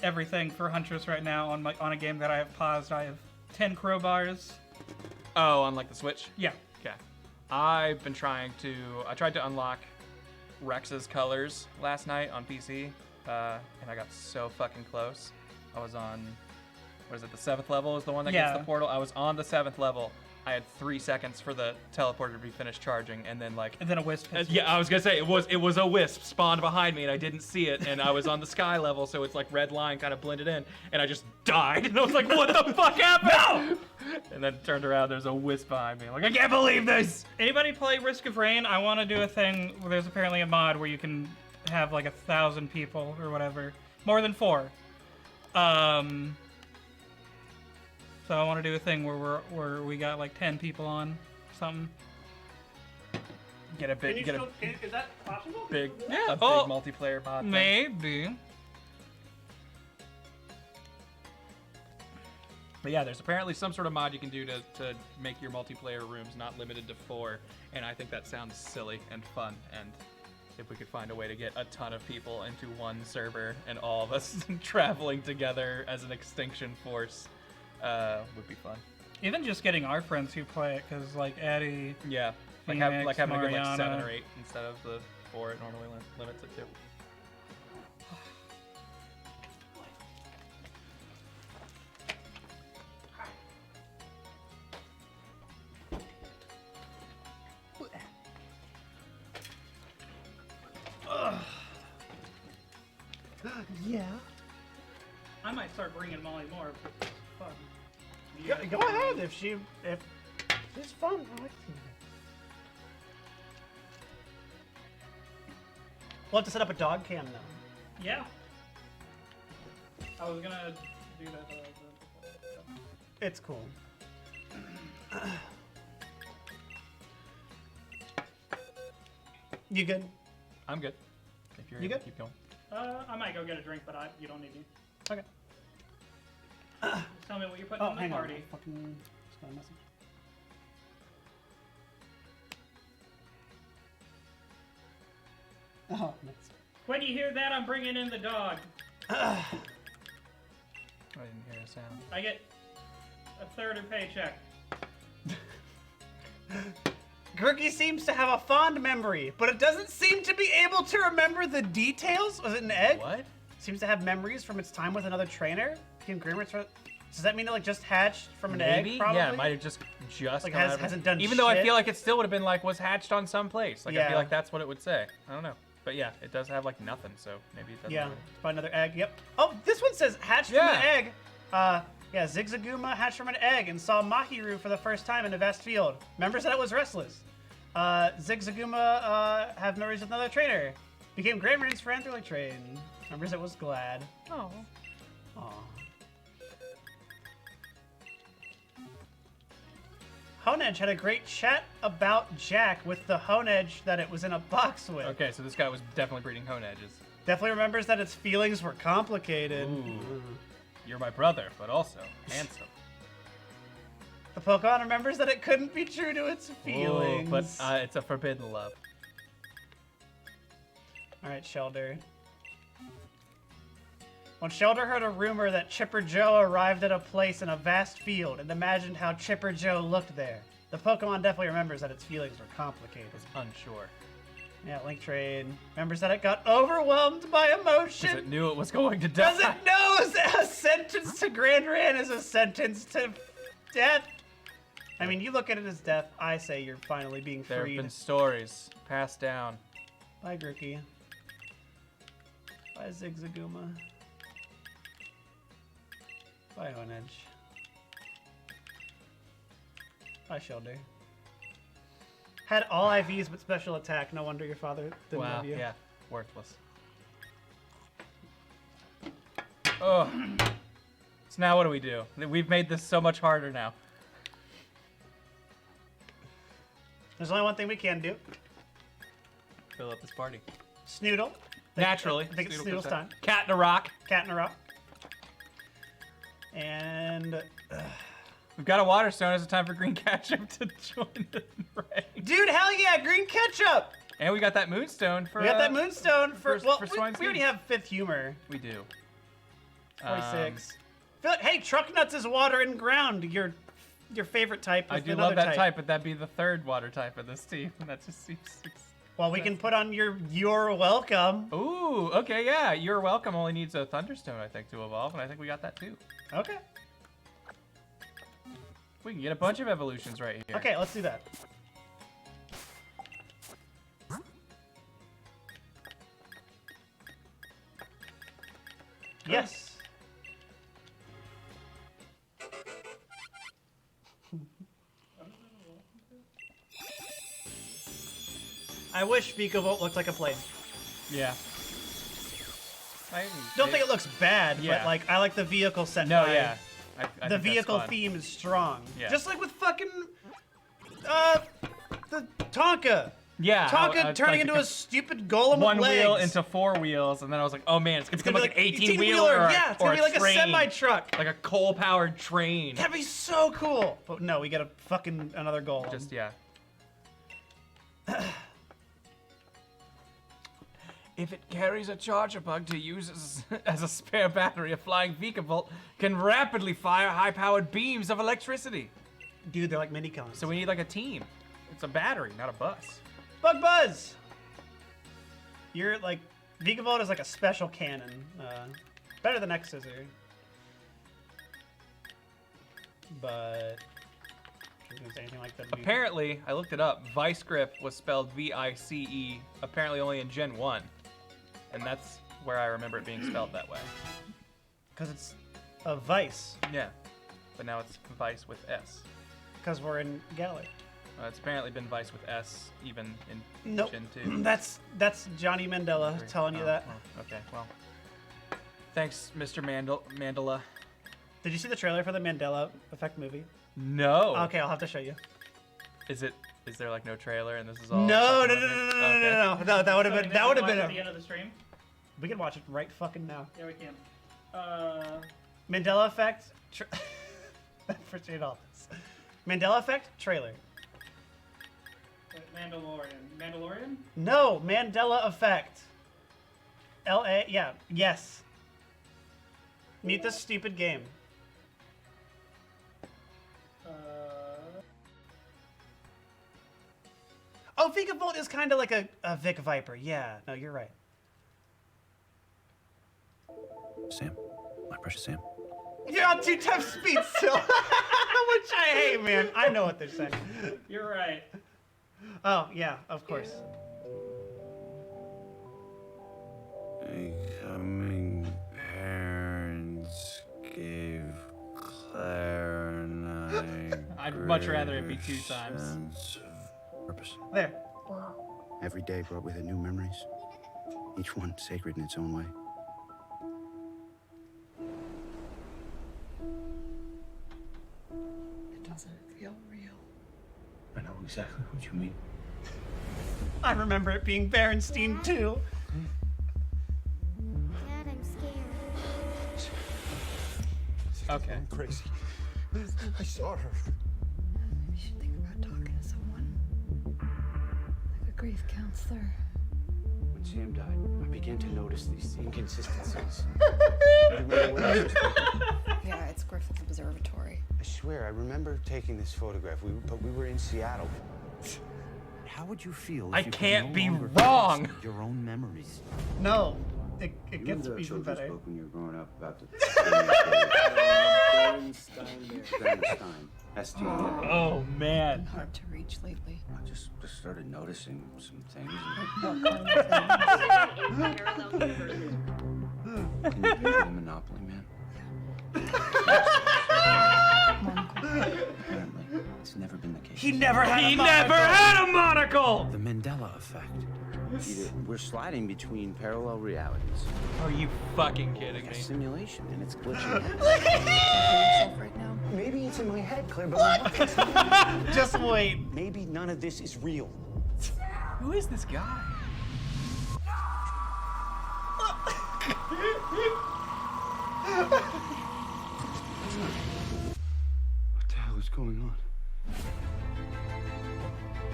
B: everything for Huntress right now on a game that I have paused. I have 10 crowbars.
A: Oh, on like the Switch?
B: Yeah.
A: Okay. I tried to unlock Rex's colors last night on PC, and I got so fucking close. I was on what is it, the 7th level is the one that
C: Yeah.
A: gets the portal. I was on the 7th level. I had 3 seconds for the teleporter to be finished charging, and then like.
C: And then a wisp. hits you.
A: Yeah, I was gonna say it was a wisp spawned behind me, and I didn't see it, and I was on the sky level, so it's like red line kind of blended in, and I just died, and I was like, what the fuck happened? No! And then turned around, there's a wisp behind me. I'm like, I can't believe this.
G: Anybody play Risk of Rain? I want to do a thing where there's apparently a mod where you can have like 1,000 people or whatever, more than 4. So I want to do a thing where we got like 10 people on something.
A: Get a big,
C: Is that possible?
A: big,
G: Yeah.
A: a big
G: Oh,
A: multiplayer mod. thing.
G: Maybe.
A: But yeah, there's apparently some sort of mod you can do to make your multiplayer rooms not limited to 4, and I think that sounds silly and fun, and if we could find a way to get a ton of people into one server and all of us traveling together as an extinction force, would be fun.
G: Even just getting our friends who play it, because like Addie,
A: Yeah, like,
G: Phoenix,
A: having a good like
G: Mariana.
A: 7 or 8 instead of the 4 it normally limits it to.
C: Yeah.
G: I might start bringing Molly more. It's fun.
C: Go ahead if she's fun. I like it. We'll have to set up a dog cam though.
G: Yeah. I was gonna do that.
C: It's cool. You good?
A: I'm good. If you're
C: You
A: able
C: good?
A: to keep going.
G: I might go get a drink, but you don't need me.
C: Okay.
G: Just tell me what you're putting
C: Oh,
G: in the
C: hang on.
G: party.
C: Fucking just got a message. Oh, nice.
G: When you hear that, I'm bringing in the dog.
A: I didn't hear a sound.
G: I get a third of paycheck.
C: Gurky seems to have a fond memory, but it doesn't seem to be able to remember the details. Was it an egg?
A: What?
C: Seems to have memories from its time with another trainer. Became Granrran's. Does that mean it like just hatched from an
A: Maybe?
C: egg? Probably.
A: Yeah, it might have just
C: Like,
A: come out of it.
C: hasn't done
A: Even though I
C: shit.
A: feel like it still would have been like was hatched on some place. Like I
C: Yeah.
A: feel like that's what it would say. I don't know. But yeah, it does have like nothing, so maybe it doesn't.
C: Yeah,
A: really-
C: find another egg. Yep. Oh, this one says hatched from an egg. Yeah, Zigzaguma hatched from an egg and saw Mahiru for the first time in a vast field. Remembers that it was restless. Zigzaguma have memories with another trainer. Became Granrran's friend through like trade. Remembers it was glad.
G: Oh.
C: Aw. Honedge had a great chat about Jack with the Honedge that it was in a box with.
A: Okay, so this guy was definitely breeding hone edges.
C: Definitely remembers that its feelings were complicated.
A: Ooh. You're my brother, but also handsome.
C: The Pokemon remembers that it couldn't be true to its feelings.
A: Ooh, but it's a forbidden love.
C: Alright, Shelder. When Shelder heard a rumor that Chipper Joe arrived at a place in a vast field and imagined how Chipper Joe looked there, the Pokemon definitely remembers that its feelings were complicated.
A: Was unsure.
C: Yeah, Link Trade. Remembers that it got overwhelmed by emotion.
A: Because it knew it was going to die.
C: Does it know a sentence to Granrran is a sentence to death? I mean, you look at it as death. I say you're finally being
A: There have
C: freed.
A: been stories passed down.
C: Bye, Grookey. Bye, Zigzaguma. Bye, Honedge. Bye, Shelder. Had all IVs but special attack. No wonder your father didn't
A: Wow,
C: love you.
A: yeah, worthless. Oh. So now what do we do? We've made this so much harder now.
C: There's only one thing we can do.
A: Fill up this party.
C: Snoodle.
A: Naturally.
C: I think it's
A: Snoodle
C: Snoodle's
A: comes
C: time.
A: out. Cat in a rock.
C: Cat in a rock. And...
A: We've got a water stone. It's time for green ketchup to join the raid.
C: dude, hell yeah, green ketchup!
A: And we got that moonstone for.
C: We got that moonstone for... well,
A: for
C: we
A: Swine's
C: already
A: Feet.
C: have fifth humor.
A: We do.
C: 46. Hey, truck nuts is water and ground. Your favorite type.
A: I
C: Is
A: do
C: another
A: love that type, but that'd be the third water type of this team. That just seems.
C: Well, we can put on you're welcome.
A: Ooh, okay, yeah. You're welcome only needs a thunderstone, I think, to evolve, and I think we got that too.
C: Okay.
A: We can get a bunch of evolutions right here.
C: Okay, let's do that. Yes. I wish Vikavolt looked like a plane.
A: Yeah.
C: Don't think it looks bad,
A: Yeah.
C: but like I like the vehicle set.
A: No,
C: by.
A: yeah. I
C: The
A: think that's
C: vehicle
A: fun.
C: theme is strong.
A: Yeah.
C: Just like with fucking the Tonka.
A: Yeah.
C: Tonka turning into a stupid golem
A: one
C: with legs.
A: wheel into 4 wheels, and then I was like, oh man, it's gonna be like an
C: 18-wheeler.
A: or,
C: Yeah, it's
A: or
C: gonna be like
A: train,
C: a semi-truck.
A: like a coal-powered train.
C: That'd be so cool. But no, we get a fucking another golem.
A: Just yeah. If it carries a charger bug to use as a spare battery, a flying Vikavolt can rapidly fire high-powered beams of electricity.
C: Dude, they're like mini cones.
A: So we need like a team. It's a battery, not a bus.
C: Bug Buzz! You're like, Vikavolt is like a special cannon. Better than X-Scissor. But, is anything like that?
A: Apparently, I looked it up, Vice Grip was spelled V-I-C-E, apparently only in Gen 1. And that's where I remember it being spelled that way.
C: Because it's a vice.
A: Yeah, but now it's Vice with S.
C: Because we're in Galar.
A: It's apparently been Vice with S even in
C: Nope.
A: Gen 2.
C: That's Johnny Mandela telling you that.
A: Oh, okay, well. Thanks, Mr. Mandela.
C: Did you see the trailer for the Mandela Effect movie?
A: No.
C: Okay, I'll have to show you.
A: Is there like no trailer and this is all?
C: No,
A: fucking
C: no,
A: with me?
C: no,
A: Okay.
C: no. That would have been. That would have been.
B: At the end of the stream.
C: We can watch it right fucking now.
B: Yeah, we can.
C: Mandela Effect. I appreciate all this. Mandela Effect trailer.
B: Mandalorian?
C: No, Mandela Effect. L-A, yeah, yes. Meet this stupid game. Oh, Vikavolt is kind of like a Vic Viper. Yeah, no, you're right.
H: Sam, my precious Sam.
C: You're on 2 times speed still. Which I hate, man. I know what they're saying.
B: You're right.
C: Oh, yeah, of course.
H: Becoming parents gave Claire and I
A: I'd much rather it be 2 times.
H: sense of purpose.
C: There.
I: Every day brought with it new memories, each one sacred in its own way.
E: It doesn't feel real.
H: I know exactly what you mean.
C: I remember it being Berenstein too.
J: Dad, I'm scared.
A: Okay.
K: I'm crazy. I saw her.
E: You should think about talking to someone. Like a grief counselor.
I: When Sam died, I began to notice these inconsistencies.
E: Yeah, it's Griffith Observatory.
I: I swear, I remember taking this photograph, but we were in Seattle. How would you feel if
A: I
I: you could
A: can't
I: no
A: be
I: longer
A: wrong.
I: trust your own memories?
C: No, it
I: You
C: gets
I: remember that
C: even
I: children's
C: better.
I: book when you were growing up about the Granrran. S-T-A.
A: Oh man.
E: Hard to reach lately.
I: I just started noticing some things.
E: What kind of things?
I: Can you picture the Monopoly Man? Apparently, it's never been the case.
C: He never had
A: He
C: a
A: never
C: monocle.
A: had a monocle!
I: The Mandela Effect. Either we're sliding between parallel realities.
A: Are you fucking kidding
I: A
A: me?
I: simulation, and it's glitching.
E: Yourself right now.
I: Maybe it's in my head, Claire, but I'm not.
C: Just wait.
I: Maybe none of this is real.
A: Who is this guy?
I: What the hell is going on?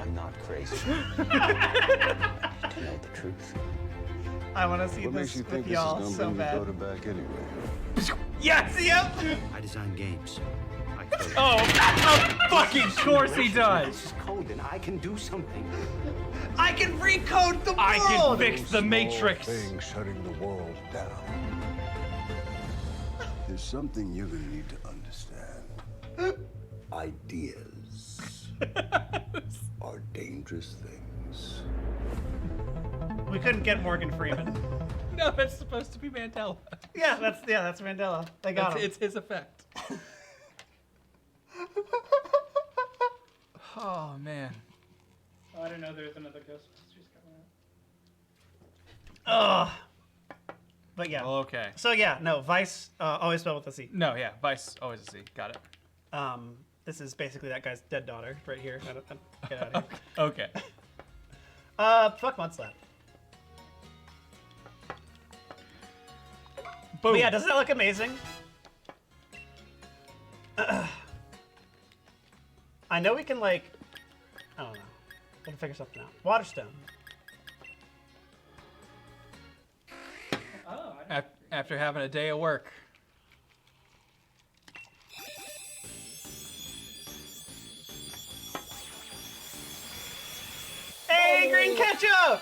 I: I'm not crazy. To know the truth.
C: I want to see
K: What
C: this
K: makes you
C: with
K: think this is
C: y'all
K: gonna
C: so
K: bring
C: bad.
K: Dakota back anyway?
C: Yes, yep.
I: I design games. I code.
A: Oh, of fucking course he does.
I: This is code, and I can do something.
C: I can recode the world.
A: I can fix the
K: Small
A: Matrix.
K: thing shutting the world down. There's something you're gonna need to understand. Ideas are dangerous things.
C: We couldn't get Morgan Freeman.
A: No, that's supposed to be Mandela.
C: Yeah, that's Mandela. They got him.
A: It's his effect. Oh man.
B: Oh, I didn't know there was another Ghostbusters coming out.
C: Ugh. But yeah.
A: Well, okay.
C: So yeah, no, Vice, always spelled with a C.
A: No, yeah, Vice, always a C. Got it.
C: This is basically that guy's dead daughter right here. Get out of here.
A: Okay.
C: Fuck Mudslap.
A: Boom.
C: But yeah, doesn't that look amazing? I know we can, like, I don't know. We can figure something out. Waterstone.
B: Oh,
A: After having a day of work.
C: Hey, green ketchup!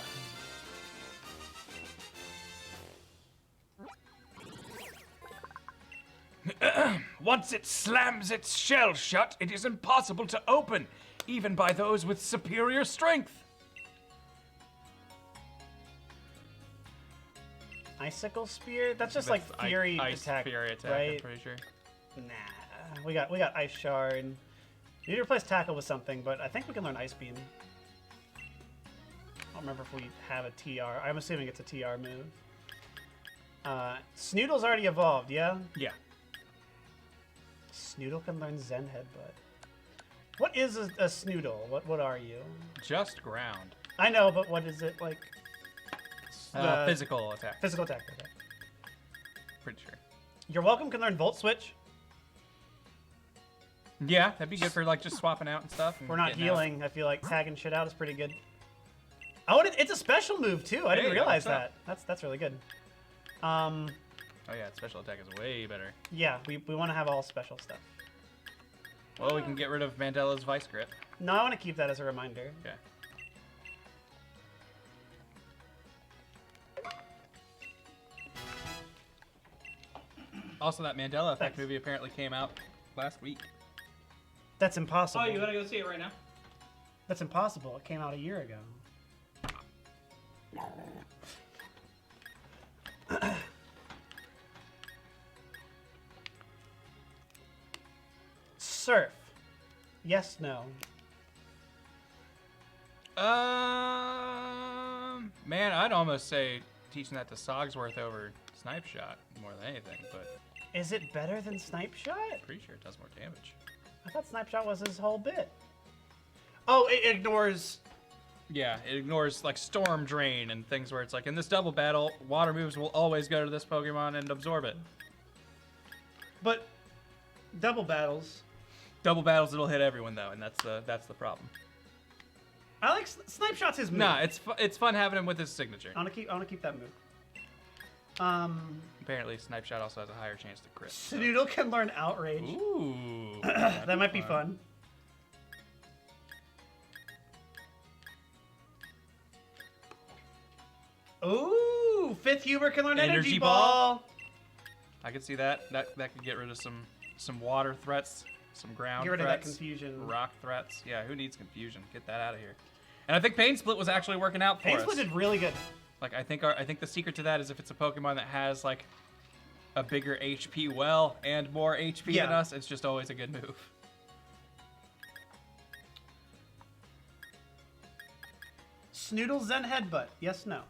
A: Once it slams its shell shut, it is impossible to open, even by those with superior strength.
C: Icicle spear? That's just like fury
A: ice
C: attack,
A: fury attack,
C: right?
A: I'm pretty sure.
C: Nah, we got ice shard. We need to replace tackle with something, but I think we can learn ice beam. I don't remember if we have a TR. I'm assuming it's a TR move. Snoodle's already evolved, yeah?
A: Yeah.
C: Snoodle can learn Zen Headbutt. What is a Snoodle? What are you?
A: Just ground.
C: I know, but what is it like?
A: Physical attack.
C: Physical attack. Okay.
A: Pretty sure.
C: You're welcome can learn Volt Switch.
A: Yeah, that'd be good for like just swapping out and stuff. And
C: We're not
A: getting
C: healing. I feel like tagging shit out is pretty good. Oh, and it's a special move too. I didn't realize that. That's really good.
A: Oh yeah, special attack is way better.
C: Yeah, we want to have all special stuff.
A: Well, we can get rid of Mandela's Vice Grip.
C: No, I want to keep that as a reminder.
A: Okay. Also, that Mandela Effect movie apparently came out last week.
C: That's impossible.
G: Oh, you gotta go see it right now?
C: That's impossible. It came out a year ago. Surf. Yes, no.
A: Man, I'd almost say teaching that to Sogsworth over Snipe Shot more than anything, but
C: Is it better than Snipe Shot?
A: pretty sure it does more damage.
C: I thought Snipe Shot was his whole bit. Oh, it ignores.
A: Yeah, it ignores like Storm Drain and things where it's like in this double battle, water moves will always go to this Pokemon and absorb it.
C: But double battles.
A: Double battles, it'll hit everyone though, and that's the problem.
C: I like Snipe Shot's his move.
A: Nah, it's fun having him with his signature.
C: I want to keep that move.
A: Apparently, Snipe Shot also has a higher chance to crit. So.
C: Snoodle can learn Outrage.
A: Ooh,
C: that might be fun. Ooh, Fifth Humor can learn Energy Ball.
A: I could see that. That could get rid of some water threats, some ground
C: Get rid
A: threats,
C: of that confusion.
A: rock threats. Yeah, who needs confusion? Get that out of here. And I think Pain Split was actually working out for us.
C: Pain Split did really good.
A: Like I think the secret to that is if it's a Pokemon that has like a bigger HP well and more HP than us, it's just always a good move.
C: Snoodle Zen Headbutt. Yes, no.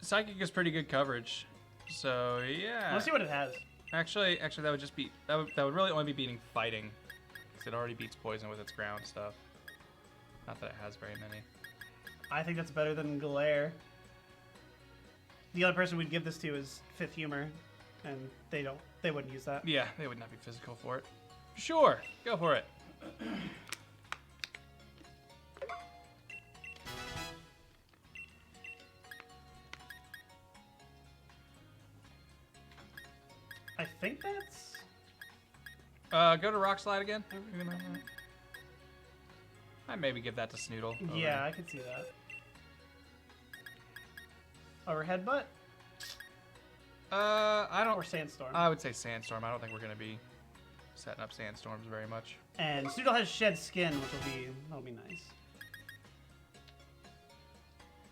A: Psychic is pretty good coverage. So yeah.
C: Let's see what it has.
A: Actually, that would just be that would really only be beating fighting, because it already beats poison with its ground stuff. Not that it has very many.
C: I think that's better than Glare. The other person we'd give this to is Fifth Humor, and they wouldn't use that.
A: Yeah, they would not be physical for it. Sure, go for it.
C: I think that's.
A: Go to Rock Slide again. I'd maybe give that to Snoodle.
C: Yeah, I could see that. Over Headbutt?
A: I don't.
C: Or Sandstorm.
A: I would say Sandstorm. I don't think we're gonna be setting up Sandstorms very much.
C: And Snoodle has Shed Skin, which that'll be nice.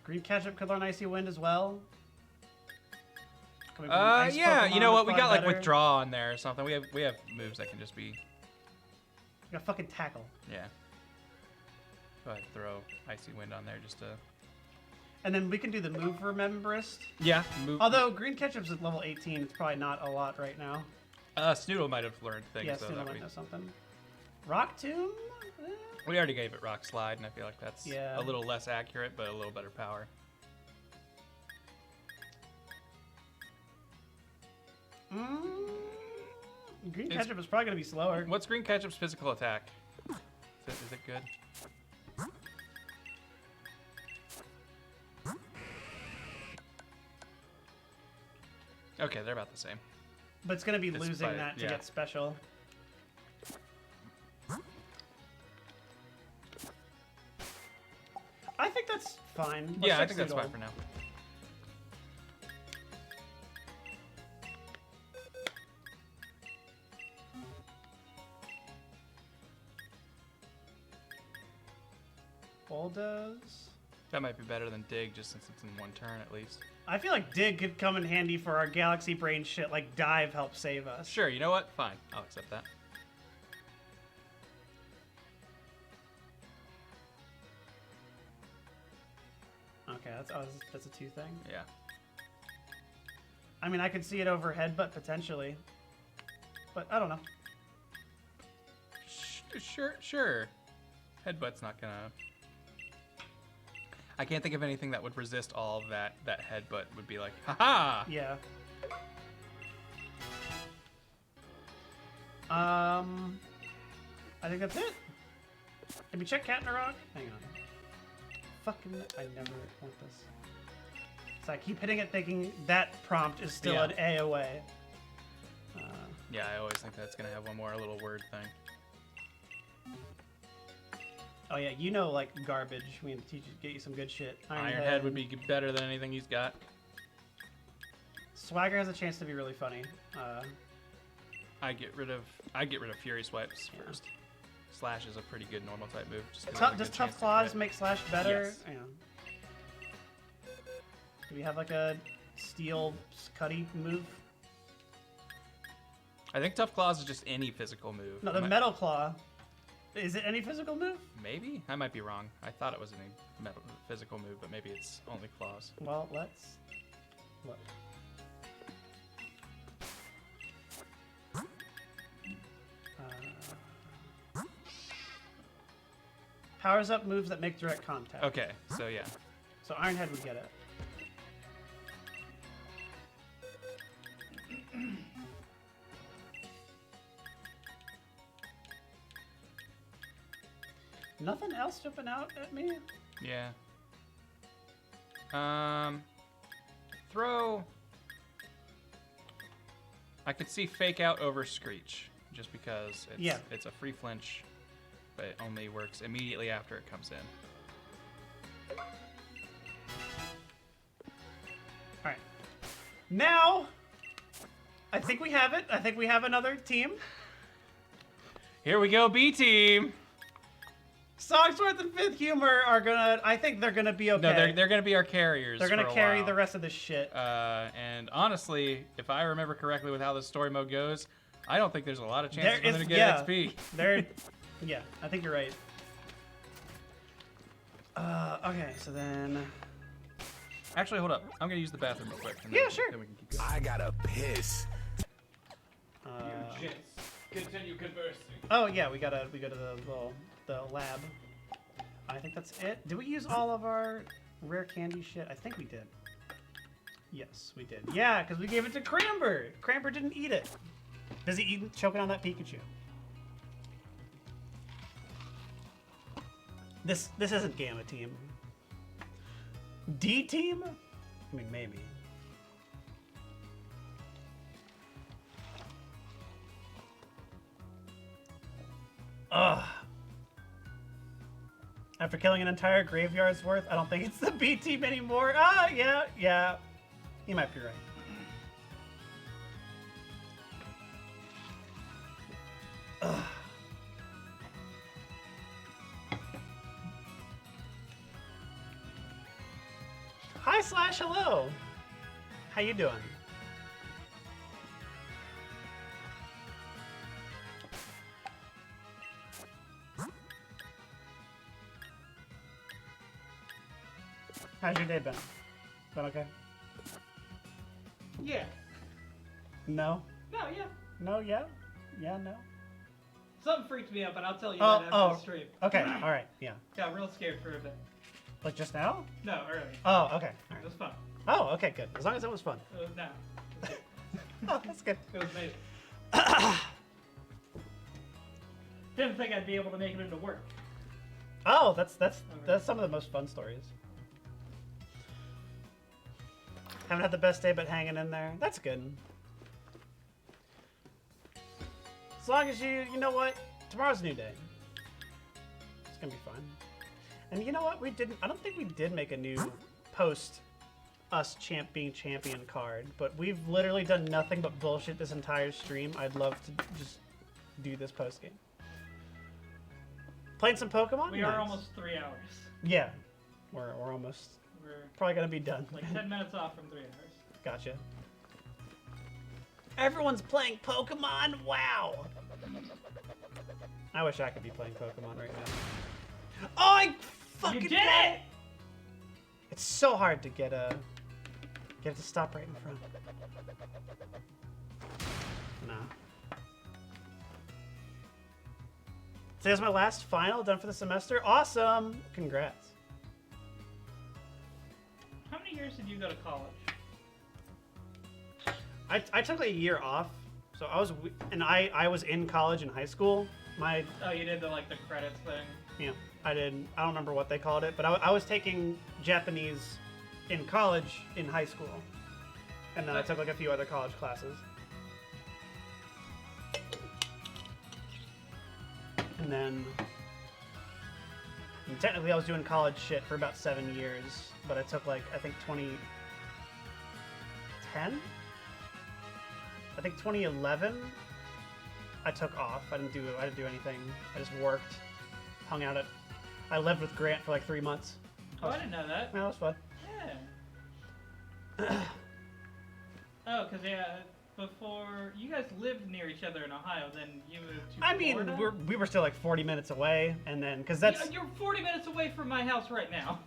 C: Green Ketchup could learn Icy Wind as well.
A: Yeah, you know what? We got like
C: better.
A: Withdraw on there or something. We have moves that can just be.
C: We got fucking Tackle.
A: Yeah. Go ahead, throw Icy Wind on there just to.
C: And then we can do the move Remembrist.
A: Yeah. Move.
C: Although Green Ketchup's at level 18, it's probably not a lot right now.
A: Snoodle might have learned things.
C: Yeah,
A: though,
C: Snoodle
A: that
C: might
A: we...
C: know something. Rock Tomb?
A: We already gave it Rock Slide, and I feel like that's
C: Yeah.
A: a little less accurate, but a little better power.
C: Green Ketchup is probably going to be slower.
A: What's Green Ketchup's physical attack? Is it good? Okay, they're about the same.
C: But it's going to be
A: It's
C: losing
A: by-
C: that to
A: yeah.
C: get special. I think that's fine. Let's
A: Yeah, I
C: check
A: think that's
C: Snoodle.
A: fine for now.
C: Bulldoze.
A: That might be better than Dig, just since it's in one turn at least.
C: I feel like Dig could come in handy for our Galaxy Brain shit, like Dive helps save us.
A: Sure, you know what? Fine, I'll accept that.
C: Okay, that's a 2 thing.
A: Yeah.
C: I mean, I could see it over Headbutt potentially, but I don't know.
A: Sure. Headbutt's not gonna... I can't think of anything that would resist all of that. That Headbutt would be like, haha!
C: Yeah. I think that's it. Can we check Cat in a Rock? Hang on. Fucking, I never want this. So I keep hitting it thinking that prompt is still an A away.
A: Yeah, I always think that's gonna have one more little word thing.
C: Oh yeah, you know, like garbage. We need to teach you, get you some good shit.
A: Ironhead would be better than anything he's got.
C: Swagger has a chance to be really funny.
A: I get rid of Fury Swipes first. Slash is a pretty good normal type move. Just 'cause it has a
C: Does
A: good
C: Tough
A: chance to
C: Claws
A: crit.
C: make Slash better?
A: Yes.
C: Yeah. Do we have like a Steel Cuddy move?
A: I think Tough Claws is just any physical move.
C: No, the Metal Claw. Is it any physical move?
A: Maybe? I might be wrong. I thought it was any physical move, but maybe it's only claws.
C: Well, let's look. Powers up moves that make direct contact.
A: Okay, so yeah.
C: So Ironhead would get it. Nothing else jumping out at me?
A: Yeah. Throw. I could see Fake Out over Screech, just because it's a free flinch, but it only works immediately after it comes in.
C: Alright. Now, I think we have it. I think we have another team.
A: Here we go, B team.
C: Sogsworth and Fifth Humor are gonna. I think they're gonna be okay.
A: No, they're gonna be our carriers.
C: They're gonna
A: for a
C: carry
A: while.
C: the rest of this shit.
A: And honestly, if I remember correctly with how the story mode goes, I don't think there's a lot of chances for them to get XP.
C: Yeah, I think you're right. Okay, so then.
A: Actually, hold up. I'm gonna use the bathroom real quick. And
C: Yeah,
A: then,
C: sure.
A: Then we can keep going.
D: I gotta piss.
A: Continue conversing.
C: Oh yeah, we go to the lab. I think that's it. Did we use all of our rare candy shit? I think we did. Yes, we did. Yeah, because we gave it to Cramper. Cramper didn't eat it. Does he eat choking on that Pikachu? This isn't Gamma Team. D Team? I mean, maybe. Ugh. After killing an entire graveyard's worth, I don't think it's the B team anymore. Yeah. You might be right. Hi/hello. How you doing? How's your day been? Been okay?
B: Yeah.
C: No?
B: No, yeah.
C: No, yeah? Yeah, no?
B: Something freaked me out, but I'll tell you that after the stream.
C: Okay, alright, yeah.
B: Got real scared for a bit.
C: Like just now?
B: No, earlier.
C: Oh, okay.
B: It
C: Alright.
B: was fun.
C: Oh, okay, good. As long as it was fun.
B: No.
C: Oh, that's good.
B: It was amazing. Didn't think I'd be able to make it into work.
C: Oh, that's some of the most fun stories. Haven't had the best day, but hanging in there. That's good. As long as you know what? Tomorrow's a new day. It's gonna be fun. And you know what? I don't think we did make a new post us being champion card, but we've literally done nothing but bullshit this entire stream. I'd love to just do this post game. Playing some Pokemon?
B: We are almost 3 hours.
C: Yeah. We're almost probably gonna be done.
B: Like 10 minutes off from 3 hours.
C: Gotcha. Everyone's playing Pokemon? Wow! I wish I could be playing Pokemon right now. Oh, I fucking
B: did it!
C: It's so hard to get it to stop right in front. No. Today's my last final, done for the semester. Awesome! Congrats.
B: How many years did you go to college?
C: I took like a year off, so I was in college in high school.
B: Oh, you did the credits thing.
C: Yeah, I don't remember what they called it, but I was taking Japanese in college in high school, and then I took like a few other college classes. And then technically I was doing college shit for about 7 years, but I took I think 2010. I think 2011, I took off. I didn't do anything. I just worked, hung out I lived with Grant for 3 months.
B: Oh, I didn't know that.
C: Yeah, that was fun.
B: Yeah. Oh, because before you guys lived near each other in Ohio, then you moved to Florida?
C: We were still 40 minutes away, and then because that's
B: you're 40 minutes away from my house right now.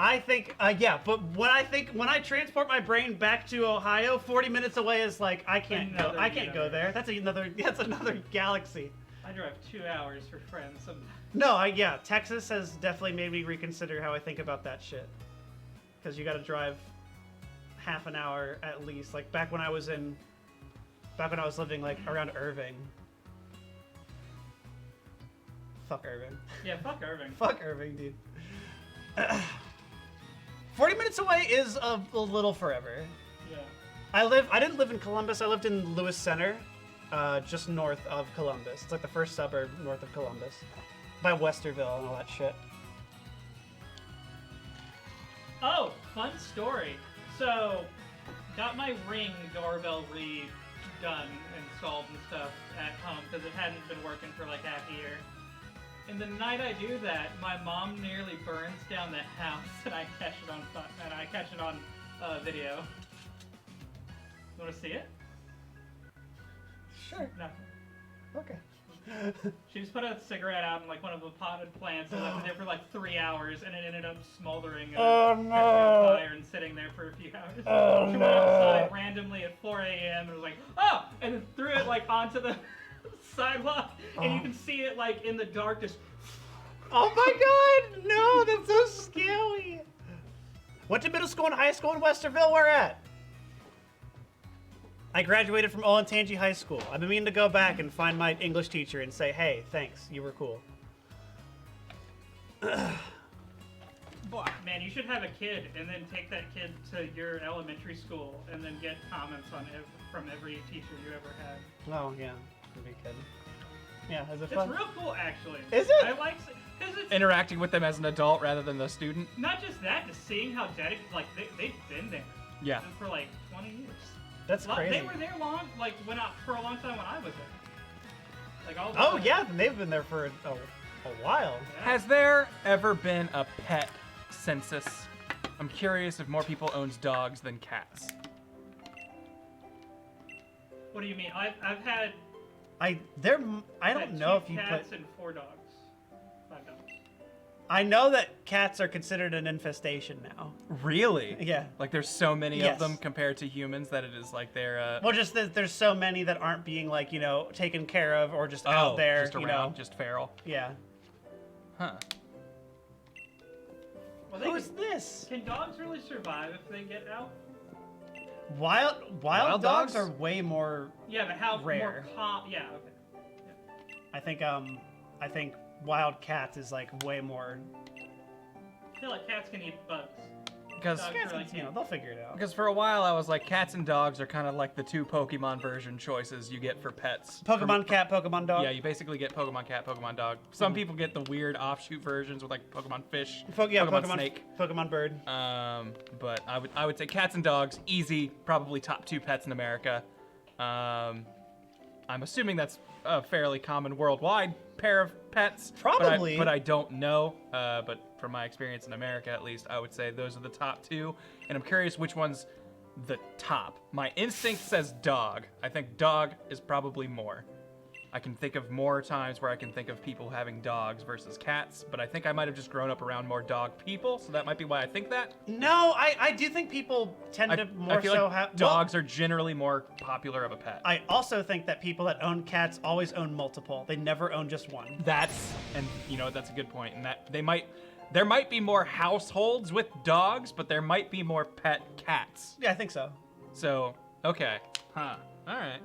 C: I think, yeah, but when I transport my brain back to Ohio, 40 minutes away is I can't go there. That's another galaxy.
B: I drive 2 hours for friends sometimes.
C: No, yeah, Texas has definitely made me reconsider how I think about that shit. Because you got to drive half an hour at least. Back when I was living around Irving. Fuck Irving.
B: Yeah, fuck Irving.
C: Fuck Irving, dude. 40 minutes away is a little forever.
B: Yeah.
C: I didn't live in Columbus. I lived in Lewis Center, just north of Columbus. It's the first suburb north of Columbus, by Westerville and all that shit.
B: Oh, fun story. So, got my Ring doorbell redone, installed and stuff at home because it hadn't been working for half a year. And the night I do that, my mom nearly burns down the house, and I catch it on video. You want to see it?
C: Sure.
B: No.
C: Okay.
B: She just put a cigarette out in one of the potted plants and left it there for 3 hours, and it ended up smoldering on fire and sitting there for a few hours. She went outside randomly at 4 a.m. and was like, oh! And then threw it onto the sidewalk, and you can see it in the dark just.
C: Oh my god! No, that's so scary. Went to middle school and high school in Westerville. Where at? I graduated from Olentangy High School. I've been meaning to go back and find my English teacher and say, hey, thanks, you were cool.
B: Man, you should have a kid and then take that kid to your elementary school and then get comments from every teacher you ever had.
C: Oh, yeah. That'd be good. Yeah, is it fun?
B: It's real cool, actually.
C: Is it?
B: I like it's
A: interacting with them as an adult rather than the student.
B: Not just that, just seeing how dedicated, they've been there.
A: Yeah.
B: For 20 years.
C: That's crazy.
B: They were there for a long time when I was there.
C: Oh yeah, they've been there for a while.
A: Yeah. Has there ever been a pet census? I'm curious if more people owns dogs than cats.
B: What do you mean? I've had.
C: I don't know if you
B: cats
C: put.
B: and 4 dogs. 5 dogs.
C: I know that cats are considered an infestation now.
A: Really?
C: Yeah.
A: Like there's so many
C: Yes.
A: of them compared to humans that it is like they're.
C: Well, just that there's so many that aren't being like taken care of or just out there.
A: Just around, just feral.
C: Yeah.
A: Huh.
B: Well,
C: Who's this?
B: Can dogs really survive if they get out?
C: Wild dogs are way more.
B: Yeah, but how
C: rare.
B: more yeah, okay. Yeah.
C: I think wild cats is like way more.
B: I feel like cats can eat bugs.
A: Because
C: Cats can, they'll figure it out.
A: Because for a while I was like, cats and dogs are kind of like the 2 Pokemon version choices you get for pets.
C: Pokemon cat, Pokemon dog.
A: Yeah, you basically get Pokemon cat, Pokemon dog. Some people get the weird offshoot versions with like Pokemon fish, Pokemon snake,
C: Pokemon bird.
A: But I would say cats and dogs, easy, probably top 2 pets in America. I'm assuming that's a fairly common worldwide pair of pets.
C: Probably.
A: But I don't know. But from my experience in America, at least, I would say those are the top 2. And I'm curious which one's the top. My instinct says dog. I think dog is probably more. I can think of more times where I can think of people having dogs versus cats, but I think I might have just grown up around more dog people, so that might be why I think that.
C: No, I do think people tend to more
A: I feel
C: so
A: like
C: have
A: dogs are generally more popular of a pet.
C: I also think that people that own cats always own multiple. They never own just one.
A: That's a good point, and that there might be more households with dogs, but there might be more pet cats.
C: Yeah, I think so.
A: So, okay. Huh. All right.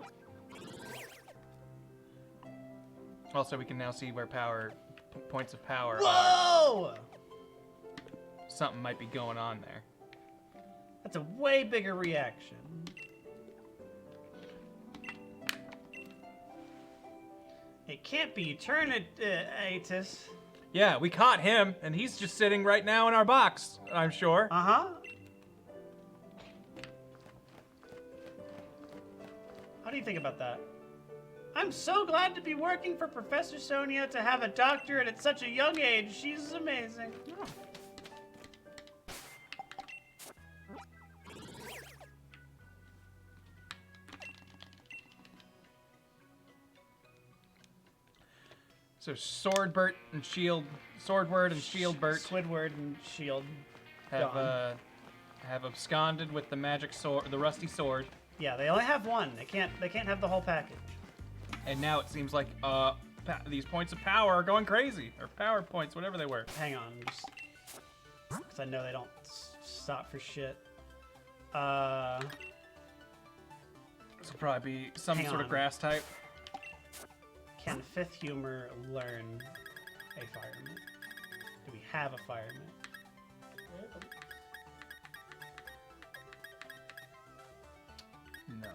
A: Also, we can now see where points of power
C: Whoa!
A: are. Something might be going on there.
C: That's a way bigger reaction. It can't be Eternatus.
A: Yeah, we caught him, and he's just sitting right now in our box, I'm sure.
C: Uh-huh. How do you think about that? I'm so glad to be working for Professor Sonia to have a doctorate at such a young age. She's amazing. Oh.
A: So Swordward and Shieldbert
C: Squidward and Shield
A: have absconded with the magic sword, the rusty sword.
C: Yeah, they only have one. They can't have the whole package.
A: And now it seems like these points of power are going crazy, or power points, whatever they were.
C: Hang on, because I know they don't stop for shit.
A: This will probably be some sort of grass type.
C: Can Fifth Humor learn a fireman? Do we have a fireman?
A: No.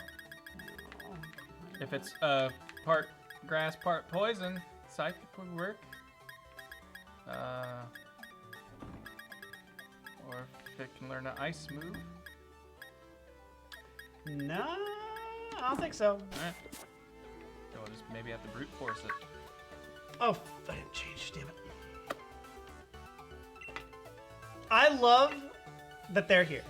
A: If it's part grass, part poison, psychic would work. Or if it can learn an ice move.
C: No, I don't think so.
A: Alright. So we'll just maybe have to brute force it.
C: Oh, I didn't change, damn it. I love that they're here.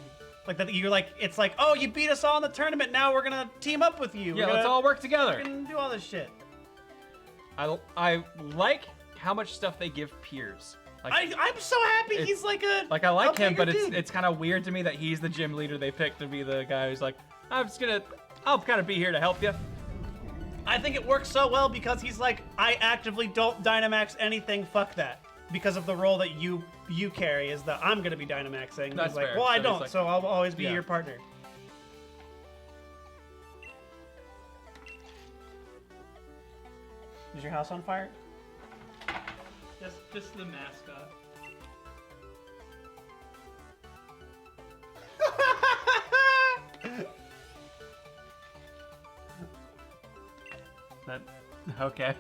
C: Like that you're like, it's like, oh, you beat us all in the tournament, now we're gonna team up with you.
A: Yeah, let's all work together.
C: We're gonna do all this shit.
A: I like how much stuff they give Piers. Like,
C: I'm so happy he's like a
A: I like him, but
C: dude.
A: it's kind of weird to me that he's the gym leader they picked to be the guy who's like, I'll kind of be here to help you.
C: I think it works so well because he's like, I actively don't Dynamax anything, fuck that. Because of the role that you carry is that I'm gonna be Dynamaxing.
A: That's
C: he's like,
A: fair.
C: well, I
A: So
C: don't,
A: like,
C: so I'll always be
A: yeah.
C: your partner. Is your house on fire?
B: Just the mascot.
A: Okay.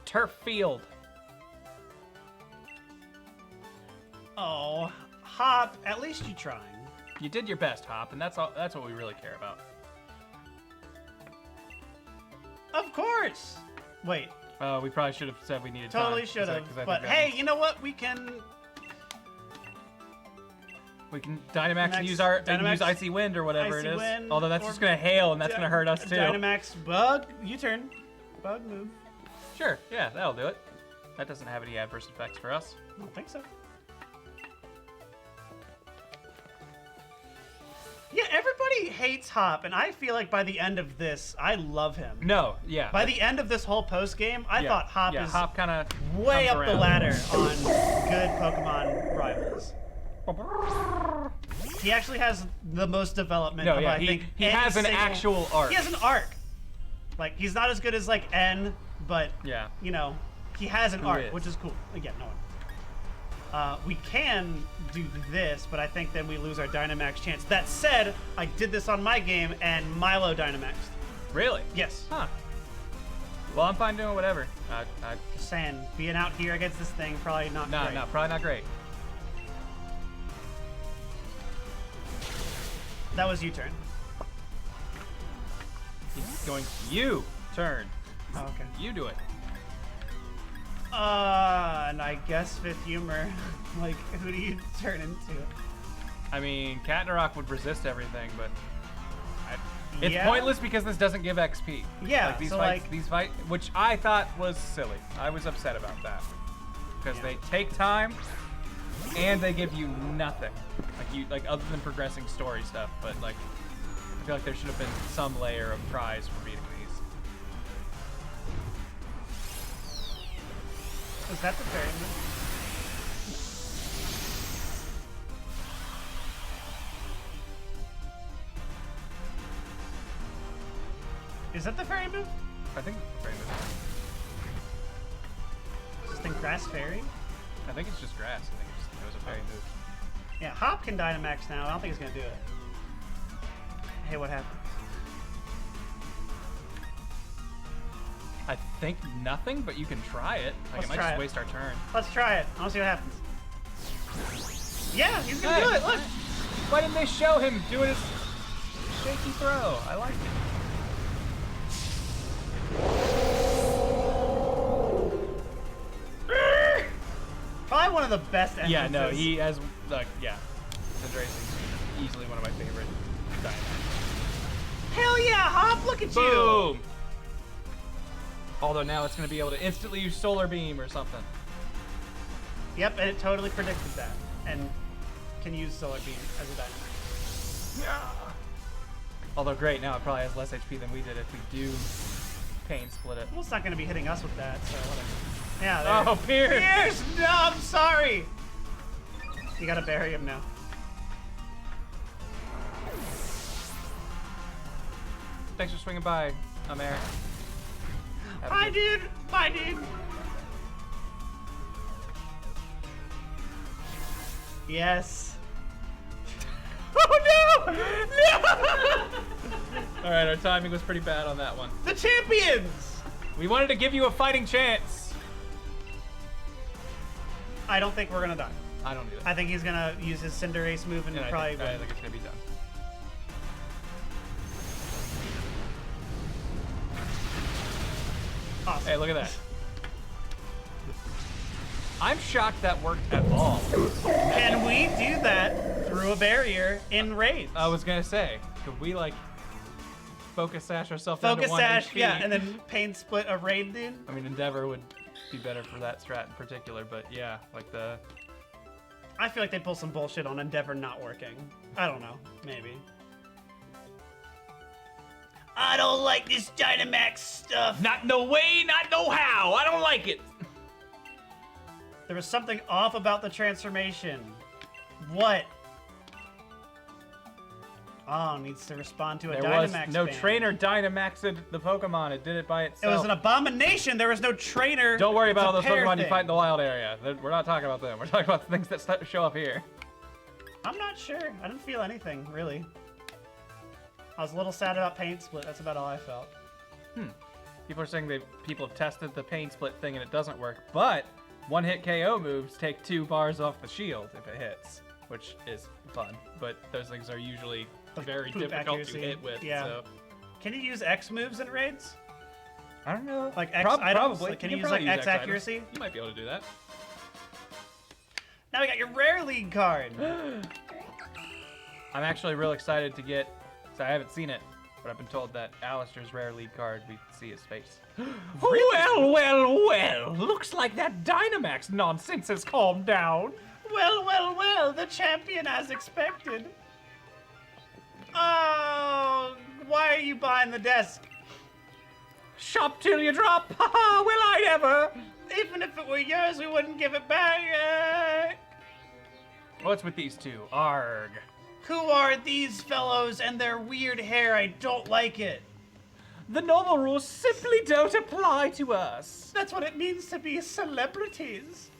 A: Turf field.
C: Oh, Hop, at least you trying.
A: You did your best, Hop, and that's all. That's what we really care about.
C: Of course. Wait.
A: We probably should have said we needed
C: Totally
A: time.
C: should have.
A: 'cause I
C: But
A: think
C: hey, you know what? We can
A: Dynamax and use our use Icy Wind or whatever
C: Icy
A: it is.
C: Wind,
A: Although that's
C: or
A: just gonna hail and that's gonna hurt us too.
C: Dynamax Bug. U-turn. Bug move.
A: Sure. Yeah, that'll do it. That doesn't have any adverse effects for us.
C: I don't think so. Yeah, everybody hates Hop, and I feel like by the end of this, I love him.
A: No, yeah.
C: By the end of this whole post game, I thought Hop is
A: Hop kind of
C: way up the ladder on good Pokemon rivals. He actually has the most development.
A: No,
C: of,
A: yeah,
C: I think
A: he has an actual arc.
C: He has an arc. Like he's not as good as like N, but
A: yeah,
C: you know, he has an
A: Who
C: arc,
A: is?
C: which is cool. Again, no one. We can do this, but I think then we lose our Dynamax chance. That said, I did this on my game and Milo Dynamaxed.
A: Really?
C: Yes.
A: Huh. Well, I'm fine doing whatever.
C: Just saying, being out here against this thing, probably not great.
A: No, probably not great.
C: That was U-turn.
A: He's going to U-turn.
C: Oh, okay.
A: You do it.
C: And I guess Fifth Humor. Like, who do you turn into?
A: I mean, Katnarok would resist everything, but it's
C: Yeah.
A: pointless because this doesn't give XP.
C: Yeah,
A: like these
C: so,
A: fights,
C: like-
A: which I thought was silly. I was upset about that because they take time and they give you nothing, like other than progressing story stuff. But like, I feel like there should have been some layer of prize for beating these.
C: Was that the fairy move? Is that the fairy move?
A: I think it's the fairy move.
C: Is this thing Grass Fairy?
A: I think it's just grass. I think it was a fairy move.
C: Yeah, Hop can Dynamax now. I don't think he's gonna do it. Hey, what happened?
A: I think nothing, but you can try it. Like,
C: Let's
A: it might
C: try
A: just
C: it.
A: waste our turn.
C: Let's try it. I want to see what happens. Yeah, he's gonna
A: Hey.
C: do it. Look.
A: Why didn't they show him doing his shaky throw? I like it.
C: Probably one of the best entrances.
A: Yeah, no, he has, like, yeah. Cinderace's easily one of my favorite Dynamax.
C: Hell yeah, Hop! Look at you.
A: Boom! Although now it's going to be able to instantly use Solar Beam or something.
C: Yep, and it totally predicted that, and can use Solar Beam as a Dynamax.
A: Yeah. Although great, now it probably has less HP than we did if we do Pain Split it.
C: Well, it's not gonna be hitting us with that, so whatever. Yeah. There.
A: Oh, Pierce!
C: Pierce! No, I'm sorry. You gotta bury him now.
A: Thanks for swinging by, Amer.
C: Bye, dude. Bye, dude. Yes. Oh no! No!
A: All right, our timing was pretty bad on that one.
C: The champions!
A: We wanted to give you a fighting chance.
C: I don't think we're gonna die.
A: I don't either.
C: I think he's gonna use his Cinderace move and
A: And
C: probably
A: I think it's gonna be done.
C: Awesome.
A: Hey, look at that. I'm shocked that worked at all.
C: Can we do that through a barrier in raids?
A: I was gonna say, could we like focus sash ourselves down to
C: Focus
A: 1
C: sash,
A: HP?
C: yeah, and then pain split a raid, dude.
A: I mean, Endeavor would be better for that strat in particular, but yeah, like the.
C: I feel like they pull some bullshit on Endeavor not working. I don't know, maybe. I don't like this Dynamax stuff.
A: Not no way, not no how. I don't like it.
C: There was something off about the transformation. What? Oh, needs to respond to a
A: There was
C: Dynamax
A: no
C: ban.
A: trainer Dynamaxed the Pokemon. It did it by
C: It
A: itself.
C: was an abomination. There was no trainer.
A: Don't worry
C: It's
A: about
C: a
A: all those
C: pair
A: Pokemon you
C: thing.
A: fight in the wild area. We're not talking about them. We're talking about the things that show up here.
C: I'm not sure. I didn't feel anything, really. I was a little sad about Pain Split. That's about all I felt.
A: People are saying people have tested the Pain Split thing and it doesn't work, but one-hit KO moves take 2 bars off the shield if it hits, which is fun. But those things are usually very
C: Poop
A: difficult
C: accuracy.
A: to hit with.
C: Yeah.
A: So.
C: Can you use X moves in raids?
A: I don't know.
C: Like X items?
A: Probably.
C: Like, can you use
A: probably
C: like X
A: items.
C: accuracy?
A: You might be able to do that.
C: Now we got your rare league card.
A: I'm actually real excited to get, so I haven't seen it, but I've been told that Alistair's rare league card, we see his face. Well, looks like that Dynamax nonsense has calmed down.
C: Well, the champion as expected. Oh, why are you behind the desk?
A: Shop till you drop, haha, will I ever?
C: Even if it were yours, we wouldn't give it back.
A: What's with these two? Arg.
C: Who are these fellows and their weird hair? I don't like it.
A: The normal rules simply don't apply to us.
C: That's what it means to be celebrities.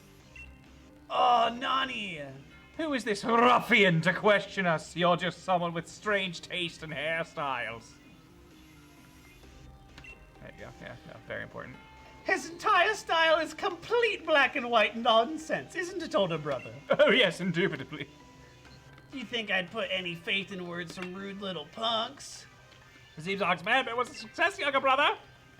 C: Oh, Nani.
A: Who is this ruffian to question us? You're just someone with strange taste in hairstyles. There you go. Yeah, no, very important.
C: His entire style is complete black and white nonsense, isn't it, older brother?
A: Oh yes, indubitably.
C: Do you think I'd put any faith in words from rude little punks?
A: Zeebzog's man, but was a success, younger brother.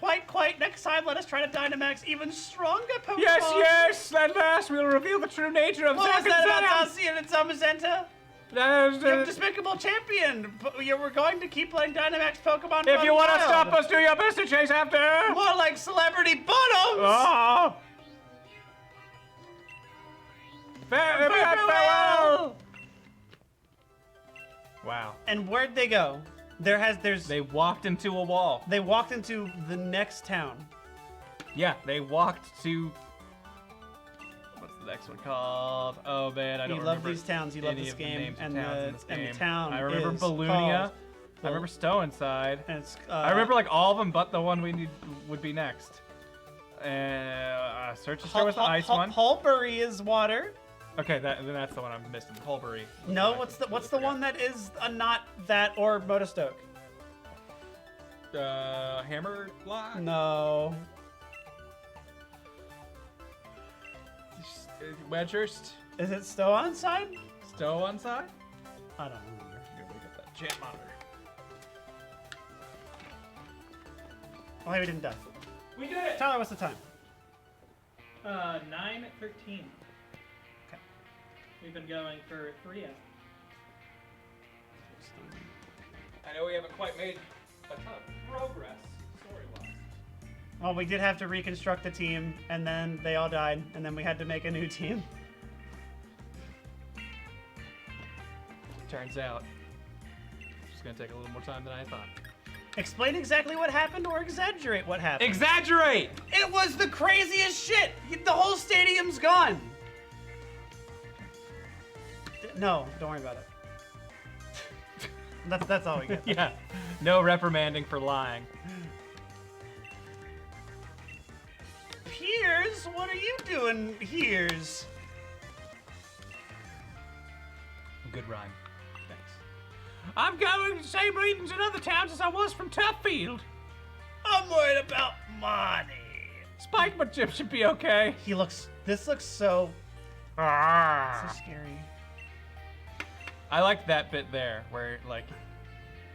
C: Quite. Next time, let us try to Dynamax even stronger Pokemon.
A: Yes. At last, we'll reveal the true nature of
C: What was that about
A: Zacian.
C: Zacian and Zamazenta? You're despicable champion. We're going to keep playing Dynamax Pokemon.
A: If you want to stop us, do your best to chase after.
C: More like celebrity bottoms.
A: Oh. Farewell. Wow.
C: And where'd they go?
A: They walked into a wall.
C: They walked into the next town.
A: Yeah, they walked to. What's the next one called? Oh man, I don't remember.
C: You love these towns. You love this game, and the town.
A: I remember
C: is
A: Balloonia.
C: called-
A: I remember Stow Inside.
C: And it's,
A: I remember like all of them, but the one we need would be next. Search and Destroy was the ice one.
C: Hulbury is water.
A: Okay, then that's the one I'm missing. Hulbury.
C: No, what's the one that is not that or Motostoke?
A: Hammerlock?
C: No.
A: Wedgehurst?
C: Is it Stow on side?
A: Stow on side?
C: I don't remember.
A: Here, we got that chat monitor.
C: Oh, hey, we didn't die.
B: We did it!
C: Tyler, what's the time?
B: 9:13.
C: Okay.
B: We've been going for 3 hours.
A: I know we haven't quite made a ton of progress, story-wise.
C: Well, we did have to reconstruct the team, and then they all died, and then we had to make a new team.
A: Turns out, it's just gonna take a little more time than I thought.
C: Explain exactly what happened or exaggerate what happened.
A: Exaggerate!
C: It was the craziest shit! The whole stadium's gone! No, don't worry about it. That's all we get.
A: Yeah, no reprimanding for lying.
C: Piers, what are you doing, Piers?
A: Good rhyme. Thanks. I'm going to the same readings in other towns as I was from Tuffield.
C: I'm worried about money.
A: Spike my gym should be okay.
C: This looks so scary.
A: I like that bit there, where like,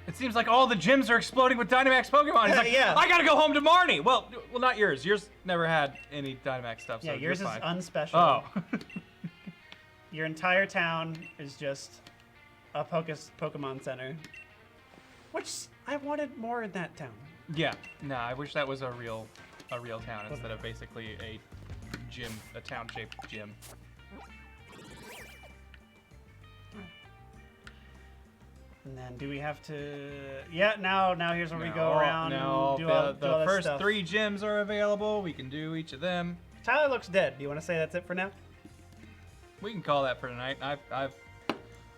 A: it seems like all the gyms are exploding with Dynamax Pokemon. He's like,
C: yeah.
A: I gotta go home to Marnie. Well, not yours. Yours never had any Dynamax stuff.
C: Yeah,
A: So
C: yours is
A: fine.
C: unspecial.
A: Oh.
C: Your entire town is just a Pokemon Center. Which I wanted more in that town.
A: Yeah. No, I wish that was a real town instead of basically a gym, a town-shaped gym.
C: And then do we have to? Yeah. Now here's where we go around.
A: No,
C: and do all
A: the
C: this
A: first
C: stuff.
A: 3 gyms are available. We can do each of them.
C: Tyler looks dead. Do you want to say that's it for now?
A: We can call that for tonight.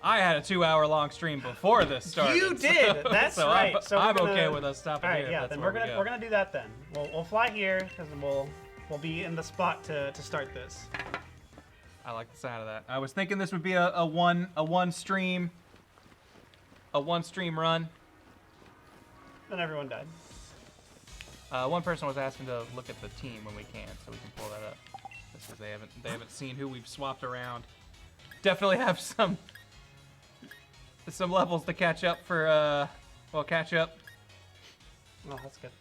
A: I had a 2-hour-long stream before this started.
C: You did. That's
A: so
C: right.
A: I'm,
C: So
A: I'm
C: we're gonna,
A: okay with us stopping
C: all right,
A: here.
C: yeah.
A: That's
C: Then
A: where
C: we're gonna do that then. We'll fly here because we'll be in the spot to start this.
A: I like the sound of that. I was thinking this would be a one stream run.
C: Then everyone died.
A: One person was asking to look at the team when we can, so we can pull that up. Just because they haven't seen who we've swapped around. Definitely have some levels to catch up for catch up.
C: Oh, that's good.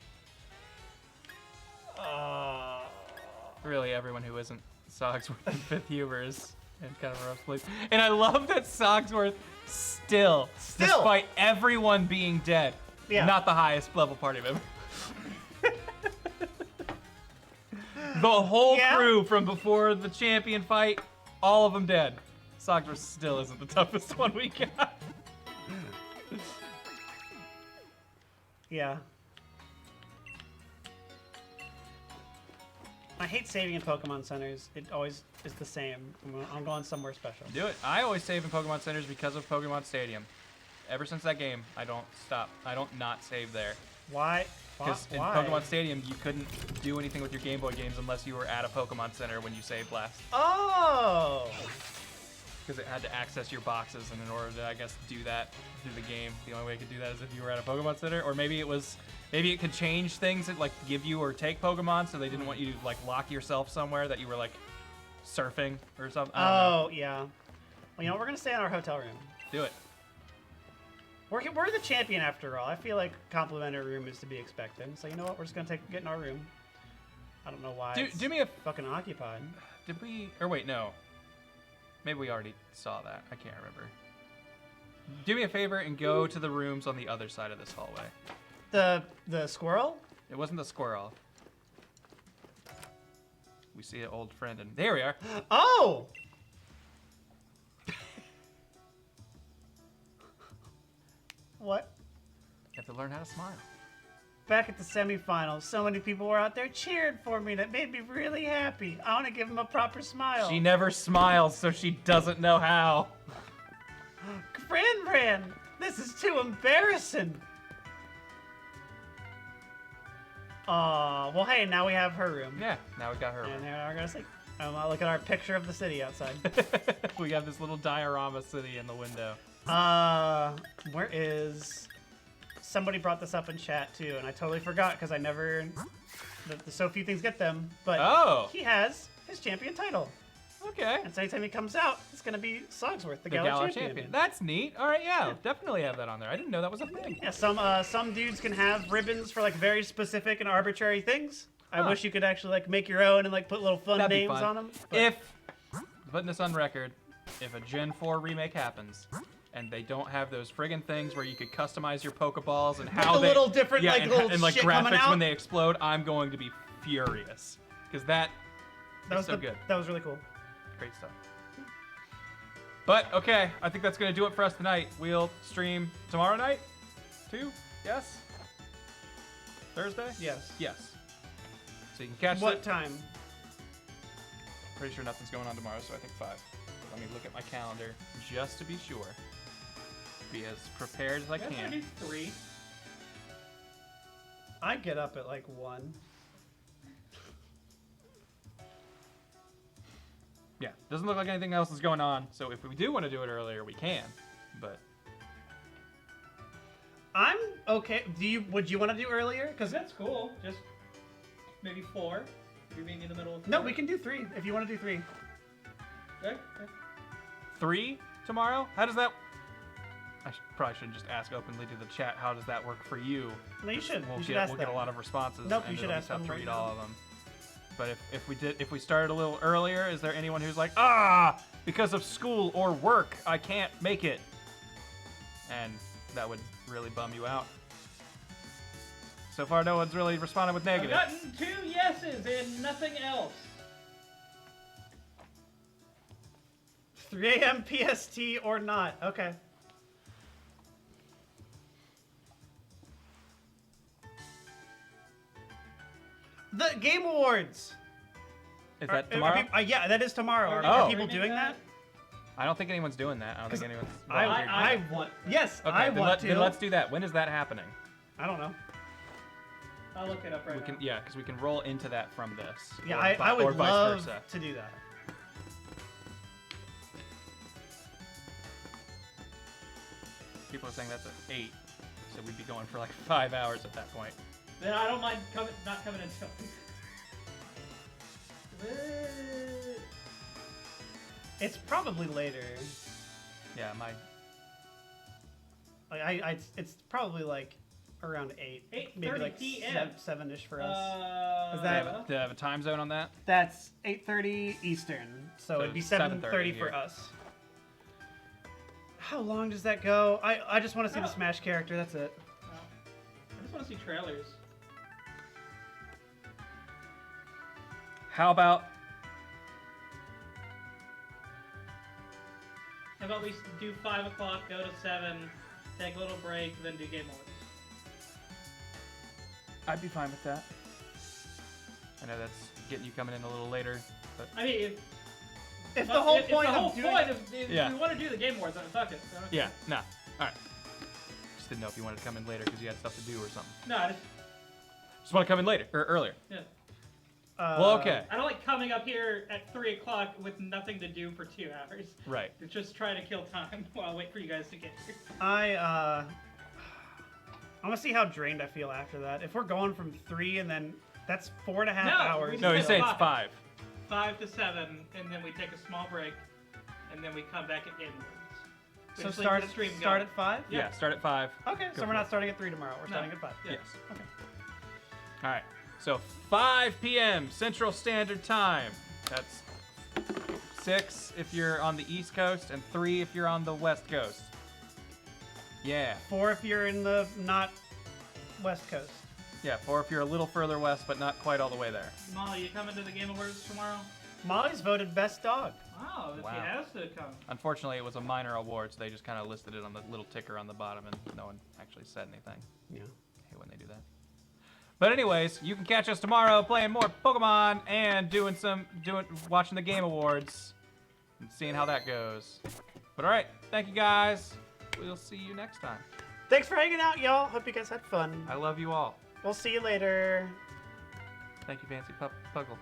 A: Really, everyone who isn't Sogsworth and Fifth Huber is in kind of a rough place. And I love that Sogsworth still, despite everyone being dead, not the highest level party member. The whole crew from before the champion fight, all of them dead. Sogsworth still isn't the toughest one we got.
C: Yeah. I hate saving in Pokemon centers. It always is the same. I'm going somewhere special.
A: Do it. I always save in Pokemon centers because of Pokemon Stadium. Ever since that game, I don't stop. I don't not save there.
C: Why?
A: Because in Pokemon Stadium, you couldn't do anything with your Game Boy games unless you were at a Pokemon Center when you saved last.
C: Oh!
A: Because it had to access your boxes, and in order to, I guess, do that through the game, the only way it could do that is if you were at a Pokemon Center, or maybe it could change things that like give you or take Pokemon, so they didn't want you to like lock yourself somewhere that you were like surfing or something.
C: Oh yeah. Well, you know, we're gonna stay in our hotel room.
A: Do it.
C: We're the champion after all. I feel like complimentary room is to be expected. So you know what? We're just gonna get in our room. I don't know why.
A: Do me a
C: fucking occupied.
A: Did we? Or wait, no. Maybe we already saw that. I can't remember. Do me a favor and go to the rooms on the other side of this hallway.
C: The squirrel?
A: It wasn't the squirrel. We see an old friend, and there we are.
C: Oh! What?
A: You have to learn how to smile.
C: Back at the semifinals, so many people were out there cheering for me that made me really happy. I want to give them a proper smile.
A: She never smiles, so she doesn't know how.
C: Granrran, this is too embarrassing. Well, hey, now we have her room.
A: Yeah, now we got her room.
C: And there we're gonna see. Look at our picture of the city outside.
A: We have this little diorama city in the window.
C: Where is... Somebody brought this up in chat, too, and I totally forgot, because I never... The so few things get them, but he has his champion title.
A: Okay.
C: And so anytime he comes out, it's going to be Sogsworth, the Galar champion.
A: That's neat. All right, yeah, definitely have that on there. I didn't know that was a thing.
C: Yeah, some dudes can have ribbons for, like, very specific and arbitrary things. I wish you could actually, like, make your own and, like, put little fun names on them.
A: If, putting this on record, if a Gen 4 remake happens, and they don't have those friggin' things where you could customize your Pokeballs and how
C: they little different little
A: and like
C: shit coming
A: graphics
C: out.
A: when they explode, I'm going to be furious because that was so good.
C: That was really cool.
A: Great stuff. But okay, I think that's gonna do it for us tonight. We'll stream tomorrow night too. Yes. Thursday.
C: Yes.
A: Yes. So you can catch
C: what time?
A: Pretty sure nothing's going on tomorrow, so I think 5. Let me look at my calendar just to be sure. Be as prepared as I can.
B: I do 3.
C: I get up at like 1.
A: Yeah, doesn't look like anything else is going on. So if we do want to do it earlier, we can. But
C: I'm okay. Would you want to do earlier? Because
B: that's cool. Just maybe 4. You're being in the middle of 4.
C: No, we can do 3 if you want to do 3.
B: Okay.
A: 3 tomorrow? How does that? I probably shouldn't just ask openly to the chat. How does that work for you?
C: No, you should.
A: We'll
C: We'll
A: get a lot of responses.
C: Nope,
A: and
C: you should
A: it'll be
C: ask
A: tough
C: them
A: to
C: right
A: read
C: now.
A: all of them. But if we started a little earlier, is there anyone who's like, because of school or work, I can't make it, and that would really bum you out. So far, no one's really responded with negative.
B: I've gotten 2 yeses and nothing else.
C: 3 a.m. PST or not. Okay. The Game Awards.
A: Is that tomorrow?
C: Yeah, that is tomorrow. Are
A: Oh.
C: people doing that?
A: I don't think anyone's doing that. I don't think anyone's.
C: I want. Yes,
A: Okay,
C: I
A: then
C: want to.
A: Then let's do that. When is that happening?
C: I don't know.
B: I'll look it up right now.
A: Yeah, because we can roll into that from this.
C: Yeah,
A: or
C: I would
A: or vice
C: love
A: versa.
C: to do that.
A: People are saying that's at 8, so we'd be going for like 5 hours at that point.
B: Then I don't mind not coming until.
C: It's probably later.
A: Yeah, my.
C: It's probably like Around 8.
B: 8:30
C: Maybe like
B: p.m.
C: 7-ish for us. Is
A: Do I
C: that?
A: have a time zone on that?
C: That's 8:30 Eastern, so it'd be 7:30 for
A: here.
C: us. How long does that go? I just want to see the Smash character. That's it.
B: I just want to see trailers.
A: How about
B: How about we do 5 o'clock, go to 7, take a little break, then do Game Awards?
A: I'd be fine with that. I know that's getting you coming in a little later, but
B: I mean,
C: if the whole point
B: if we want to do the Game Awards, then fuck it. I don't
A: yeah,
B: care.
A: no. All right. Just didn't know if you wanted to come in later because you had stuff to do or something.
B: No, I
A: Just want to come in later or earlier.
B: yeah.
A: Well, okay.
B: I don't like coming up here at 3 o'clock with nothing to do for 2 hours.
A: Right.
B: It's just trying to kill time while I wait for you guys to get here.
C: I want to see how drained I feel after that. If we're going from 3 and then that's 4.5 hours.
A: No, he's saying it's 5.
B: 5 to 7, and then we take a small break, and then we come back at Game Awards. We
C: So
B: just leave
C: start
B: the stream
C: start
B: going.
C: at 5?
A: Yeah, start at 5.
C: Okay,
A: Go
C: so
A: for
C: we're
A: it.
C: not starting at 3 tomorrow. We're
B: No.
C: starting at 5.
B: Yes.
C: Okay.
A: All right. So 5 p.m. Central Standard Time. That's 6 if you're on the East Coast and 3 if you're on the West Coast. Yeah.
C: 4 if you're in the not West Coast.
A: Yeah, 4 if you're a little further west, but not quite all the way there.
B: Molly, you coming to the Game Awards tomorrow?
C: Molly's voted best dog.
B: Wow,
A: Wow.
B: she has to come.
A: Unfortunately, it was a minor award, so they just kind of listed it on the little ticker on the bottom, and no one actually said anything.
C: Yeah.
A: I hate when they do that. But anyways, you can catch us tomorrow playing more Pokemon and watching the Game Awards and seeing how that goes. But all right, thank you guys. We'll see you next time.
C: Thanks for hanging out, y'all. Hope you guys had fun.
A: I love you all.
C: We'll see you later.
A: Thank you, Fancy Puggle.